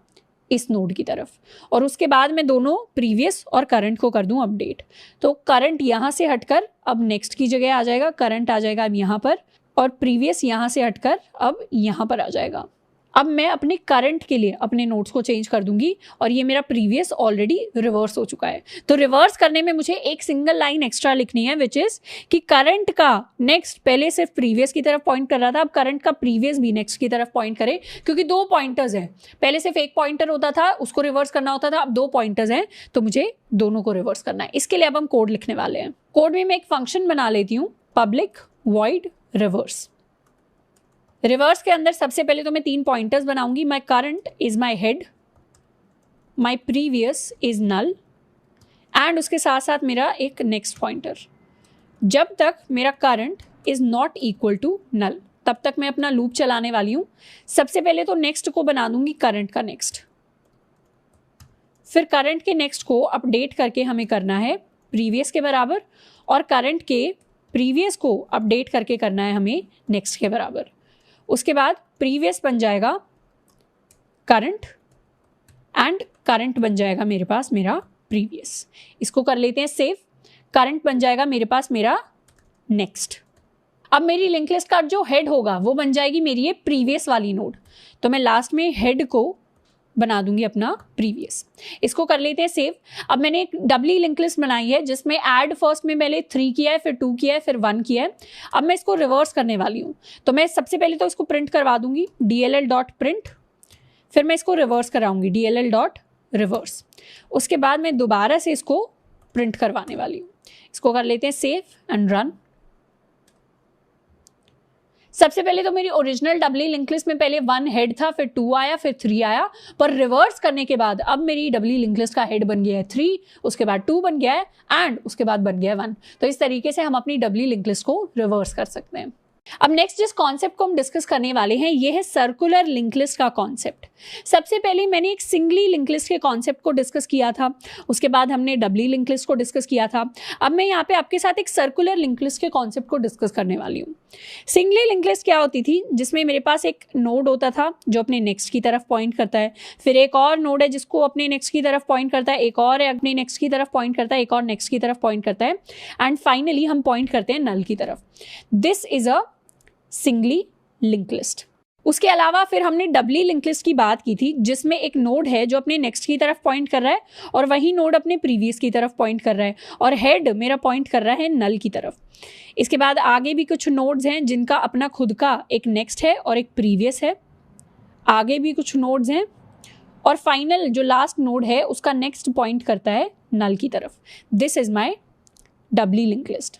इस नोड की तरफ, और उसके बाद मैं दोनों प्रीवियस और करंट को कर दूं अपडेट। तो करंट यहाँ से हटकर अब नेक्स्ट की जगह आ जाएगा, करंट आ जाएगा अब यहाँ पर, और प्रीवियस यहाँ से हटकर अब यहाँ पर आ जाएगा। अब मैं अपने करंट के लिए अपने नोट्स को चेंज कर दूंगी और ये मेरा प्रीवियस ऑलरेडी रिवर्स हो चुका है। तो रिवर्स करने में मुझे एक सिंगल लाइन एक्स्ट्रा लिखनी है, विच इज कि करंट का नेक्स्ट पहले सिर्फ प्रीवियस की तरफ पॉइंट कर रहा था, अब करंट का प्रीवियस भी नेक्स्ट की तरफ पॉइंट करे, क्योंकि दो पॉइंटर्स हैं। पहले सिर्फ एक पॉइंटर होता था, उसको रिवर्स करना होता था, अब दो पॉइंटर्स हैं तो मुझे दोनों को रिवर्स करना है। इसके लिए अब हम कोड लिखने वाले हैं। कोड में मैं एक फंक्शन बना लेती हूँ, पब्लिक वॉइड रिवर्स। रिवर्स के अंदर सबसे पहले तो मैं 3 पॉइंटर्स बनाऊंगी। My current is my head, my previous is null, and उसके साथ साथ मेरा एक नेक्स्ट पॉइंटर। जब तक मेरा current is not equal to null तब तक मैं अपना लूप चलाने वाली हूँ। सबसे पहले तो नेक्स्ट को बना दूंगी करंट का नेक्स्ट, फिर करंट के नेक्स्ट को अपडेट करके हमें करना है प्रीवियस के बराबर, और करंट के प्रीवियस को अपडेट करके करना है हमें नेक्स्ट के बराबर। उसके बाद प्रीवियस बन जाएगा करंट, एंड करंट बन जाएगा मेरे पास मेरा प्रीवियस। इसको कर लेते हैं सेव। करंट बन जाएगा मेरे पास मेरा नेक्स्ट। अब मेरी लिंक लिस्ट का जो हेड होगा वो बन जाएगी मेरी ये प्रीवियस वाली नोड। तो मैं लास्ट में हेड को बना दूंगी अपना प्रीवियस। इसको कर लेते हैं सेव। अब मैंने एक डबली लिंक लिस्ट बनाई है जिसमें ऐड फर्स्ट में पहले 3 किया है, फिर 2 किया है, फिर 1 किया है। अब मैं इसको रिवर्स करने वाली हूँ। तो मैं सबसे पहले तो इसको प्रिंट करवा दूंगी dll.print, फिर मैं इसको रिवर्स कराऊंगी dll.reverse। उसके बाद मैं दोबारा से इसको प्रिंट करवाने वाली हूँ। इसको कर लेते हैं सेव एंड रन। सबसे पहले तो मेरी ओरिजिनल डबली लिंक लिस्ट में पहले 1 हेड था, फिर 2 आया, फिर 3 आया, पर रिवर्स करने के बाद अब मेरी डबली लिंक लिस्ट का हेड बन गया है 3, उसके बाद 2 बन गया है, एंड उसके बाद बन गया है 1। तो इस तरीके से हम अपनी डबली लिंक लिस्ट को रिवर्स कर सकते हैं। अब नेक्स्ट जिस कॉन्सेप्ट को हम डिस्कस करने वाले हैं ये है सर्कुलर लिंक लिस्ट का कॉन्सेप्ट। सबसे पहले मैंने एक सिंगली लिंक लिस्ट के कॉन्सेप्ट को डिस्कस किया था, उसके बाद हमने डबली लिंक लिस्ट को डिस्कस किया था। अब मैं यहाँ पे आपके साथ एक सर्कुलर लिंक लिस्ट के कॉन्सेप्ट को डिस्कस करने वाली हूँ। सिंगली लिंक लिस्ट क्या होती थी, जिसमें मेरे पास एक नोड होता था जो अपने नेक्स्ट की तरफ पॉइंट करता है, फिर एक और नोड है जिसको अपने नेक्स्ट की तरफ पॉइंट करता है, एक और है अपने नेक्स्ट की तरफ पॉइंट करता है, एक और नेक्स्ट की तरफ पॉइंट करता है, एंड फाइनली हम पॉइंट करते हैं नल की तरफ। This is a singly link list. उसके अलावा फिर हमने डबली लिंक लिस्ट की बात की थी जिसमें एक नोड है जो अपने नेक्स्ट की तरफ पॉइंट कर रहा है और वही नोड अपने प्रीवियस की तरफ पॉइंट कर रहा है, और हेड मेरा पॉइंट कर रहा है नल की तरफ। इसके बाद आगे भी कुछ नोड्स हैं जिनका अपना खुद का एक नेक्स्ट है और एक प्रीवियस है, आगे भी कुछ नोड्स हैं, और फाइनल जो लास्ट नोड है उसका नेक्स्ट पॉइंट करता है नल की तरफ। This is my doubly link list.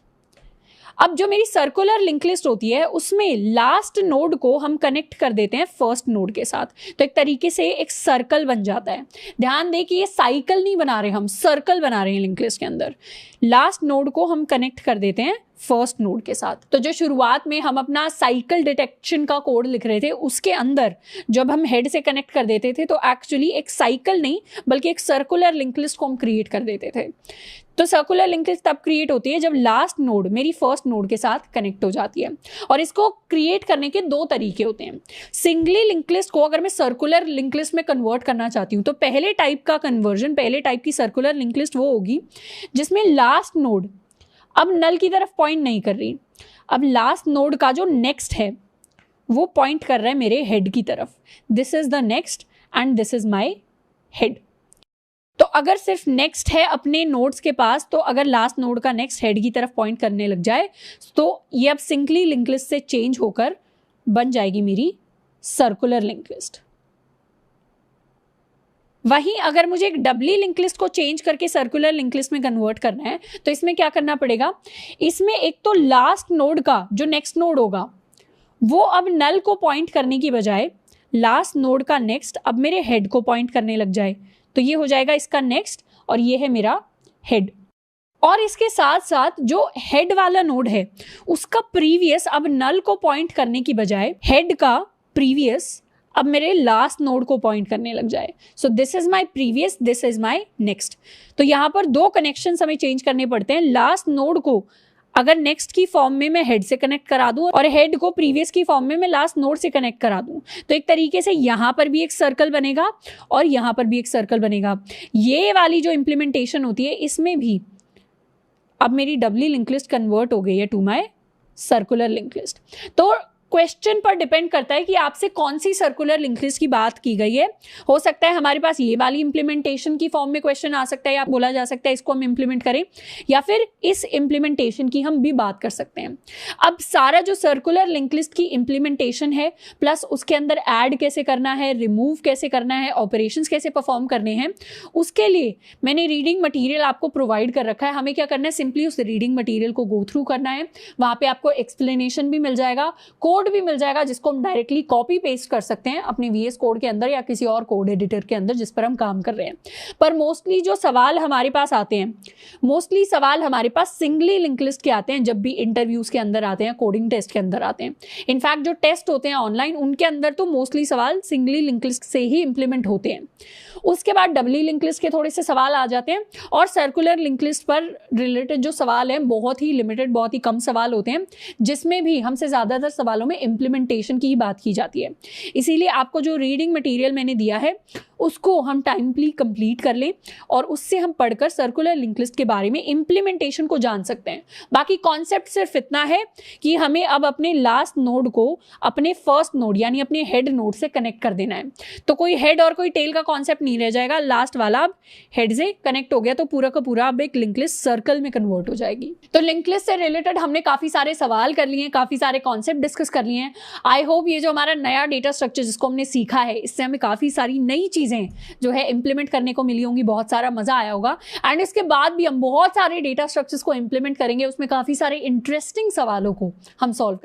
अब जो मेरी सर्कुलर लिंक लिस्ट होती है उसमें लास्ट नोड को हम कनेक्ट कर देते हैं फर्स्ट नोड के साथ, तो एक तरीके से एक सर्कल बन जाता है। ध्यान दें कि ये साइकिल नहीं बना रहे, हम सर्कल बना रहे हैं लिंक लिस्ट के अंदर। लास्ट नोड को हम कनेक्ट कर देते हैं फर्स्ट नोड के साथ। तो जो शुरुआत में हम अपना साइकिल डिटेक्शन का कोड लिख रहे थे उसके अंदर जब हम हेड से कनेक्ट कर देते थे तो एक्चुअली एक साइकिल नहीं बल्कि एक सर्कुलर लिंक लिस्ट को हम क्रिएट कर देते थे। तो सर्कुलर लिंक लिस्ट तब क्रिएट होती है जब लास्ट नोड मेरी फर्स्ट नोड के साथ कनेक्ट हो जाती है, और इसको क्रिएट करने के 2 तरीके होते हैं। सिंगली लिंक लिस्ट को अगर मैं सर्कुलर लिंक लिस्ट में कन्वर्ट करना चाहती हूँ तो पहले टाइप का कन्वर्जन, पहले टाइप की सर्कुलर लिंक लिस्ट वो होगी जिसमें लास्ट नोड अब नल की तरफ पॉइंट नहीं कर रही, अब लास्ट नोड का जो नेक्स्ट है वो पॉइंट कर रहा है मेरे हेड की तरफ। This is the next and this is my head. तो अगर सिर्फ नेक्स्ट है अपने नोड्स के पास, तो अगर लास्ट नोड का नेक्स्ट हेड की तरफ पॉइंट करने लग जाए तो ये अब सिंगली लिंक लिस्ट से चेंज होकर बन जाएगी मेरी सर्कुलर लिंक लिस्ट। वहीं अगर मुझे एक डबली लिंक लिस्ट को चेंज करके सर्कुलर लिंक लिस्ट में कन्वर्ट करना है तो इसमें क्या करना पड़ेगा, इसमें एक तो लास्ट नोड का जो नेक्स्ट नोड होगा वो अब नल को पॉइंट करने की बजाय लास्ट नोड का नेक्स्ट अब मेरे हेड को पॉइंट करने लग जाए, तो ये हो जाएगा इसका नेक्स्ट और ये है मेरा हेड। और इसके साथ साथ जो हेड वाला नोड है उसका प्रीवियस अब नल को पॉइंट करने की बजाय हेड का प्रीवियस अब मेरे लास्ट नोड को पॉइंट करने लग जाए। So this is my previous, this is my next. तो यहाँ पर दो कनेक्शन हमें चेंज करने पड़ते हैं। लास्ट नोड को अगर नेक्स्ट की फॉर्म में मैं हेड से कनेक्ट करा दूं और हेड को प्रीवियस की फॉर्म में मैं लास्ट नोड से कनेक्ट करा दूं तो एक तरीके से यहाँ पर भी एक सर्कल बनेगा और यहाँ पर भी एक सर्कल बनेगा। ये वाली जो इम्प्लीमेंटेशन होती है इसमें भी अब मेरी डबली लिंक लिस्ट कन्वर्ट हो गई है to my circular link list. तो क्वेश्चन पर डिपेंड करता है कि आपसे कौन सी सर्कुलर लिंक लिस्ट की बात की गई है। हो सकता है हमारे पास ये वाली इंप्लीमेंटेशन की फॉर्म में क्वेश्चन आ सकता है या बोला जा सकता है इसको हम इंप्लीमेंट करें, या फिर इस इंप्लीमेंटेशन की हम भी बात कर सकते हैं। अब सारा जो सर्कुलर लिंक लिस्ट की इंप्लीमेंटेशन है प्लस उसके अंदर ऐड कैसे करना है, रिमूव कैसे करना है, ऑपरेशंस कैसे परफॉर्म करने हैं, उसके लिए मैंने रीडिंग मटीरियल आपको प्रोवाइड कर रखा है। हमें क्या करना है, सिंपली उस रीडिंग मटीरियल को गो थ्रू करना है। वहाँ पे आपको एक्सप्लेनेशन भी मिल जाएगा, कोड भी मिल जाएगा जिसको हम डायरेक्टली कॉपी पेस्ट कर सकते हैं अपने VS कोड के अंदर या किसी और कोड एडिटर के अंदर जिस पर हम काम कर रहे हैं। पर मोस्टली जो सवाल हमारे पास आते हैं, मोस्टली सवाल हमारे पास सिंगली लिंक लिस्ट के आते हैं जब भी इंटरव्यूज के अंदर आते हैं, कोडिंग टेस्ट के अंदर आते हैं। इनफैक्ट जो टेस्ट होते हैं ऑनलाइन उनके अंदर तो मोस्टली सवाल सिंगली लिंक लिस्ट से ही इंप्लीमेंट होते हैं। उसके बाद डबली लिंक लिस्ट के थोड़े से सवाल आ जाते हैं और सर्कुलर लिंक लिस्ट पर रिलेटेड जो सवाल हैं बहुत ही लिमिटेड, बहुत ही कम सवाल होते हैं जिसमें भी हमसे ज़्यादातर सवालों में इम्प्लीमेंटेशन की ही बात की जाती है। इसीलिए आपको जो रीडिंग मटेरियल मैंने दिया है उसको हम टाइमली कंप्लीट कर लें और उससे हम पढ़कर सर्कुलर लिंक लिस्ट के बारे में इम्प्लीमेंटेशन को जान सकते हैं। बाकी कॉन्सेप्ट सिर्फ इतना है कि हमें अब अपने लास्ट नोड को अपने फर्स्ट नोड यानी अपने हेड नोड से कनेक्ट कर देना है। तो कोई हेड और कोई टेल का कॉन्सेप्ट नहीं रह जाएगा, लास्ट वाला अब हेड से कनेक्ट हो गया तो पूरा का पूरा अब एक लिंक लिस्ट सर्कल में कन्वर्ट हो जाएगी। तो लिंक लिस्ट से रिलेटेड हमने काफी सारे सवाल कर लिए हैं, काफी सारे कॉन्सेप्ट डिस्कस कर लिए हैं। आई होप ये जो हमारा नया डेटा स्ट्रक्चर जिसको हमने सीखा है इससे हमें काफी सारी नई चीजें जो है इंप्लीमेंट करने को मिली होंगी, बहुत सारा मजा आया होगा। एंड इसके बाद भी हम बहुत सारे डेटा स्ट्रक्चर्स को इंप्लीमेंट करेंगे, उसमें काफी सारे इंटरेस्टिंग सवालों को हम सॉल्व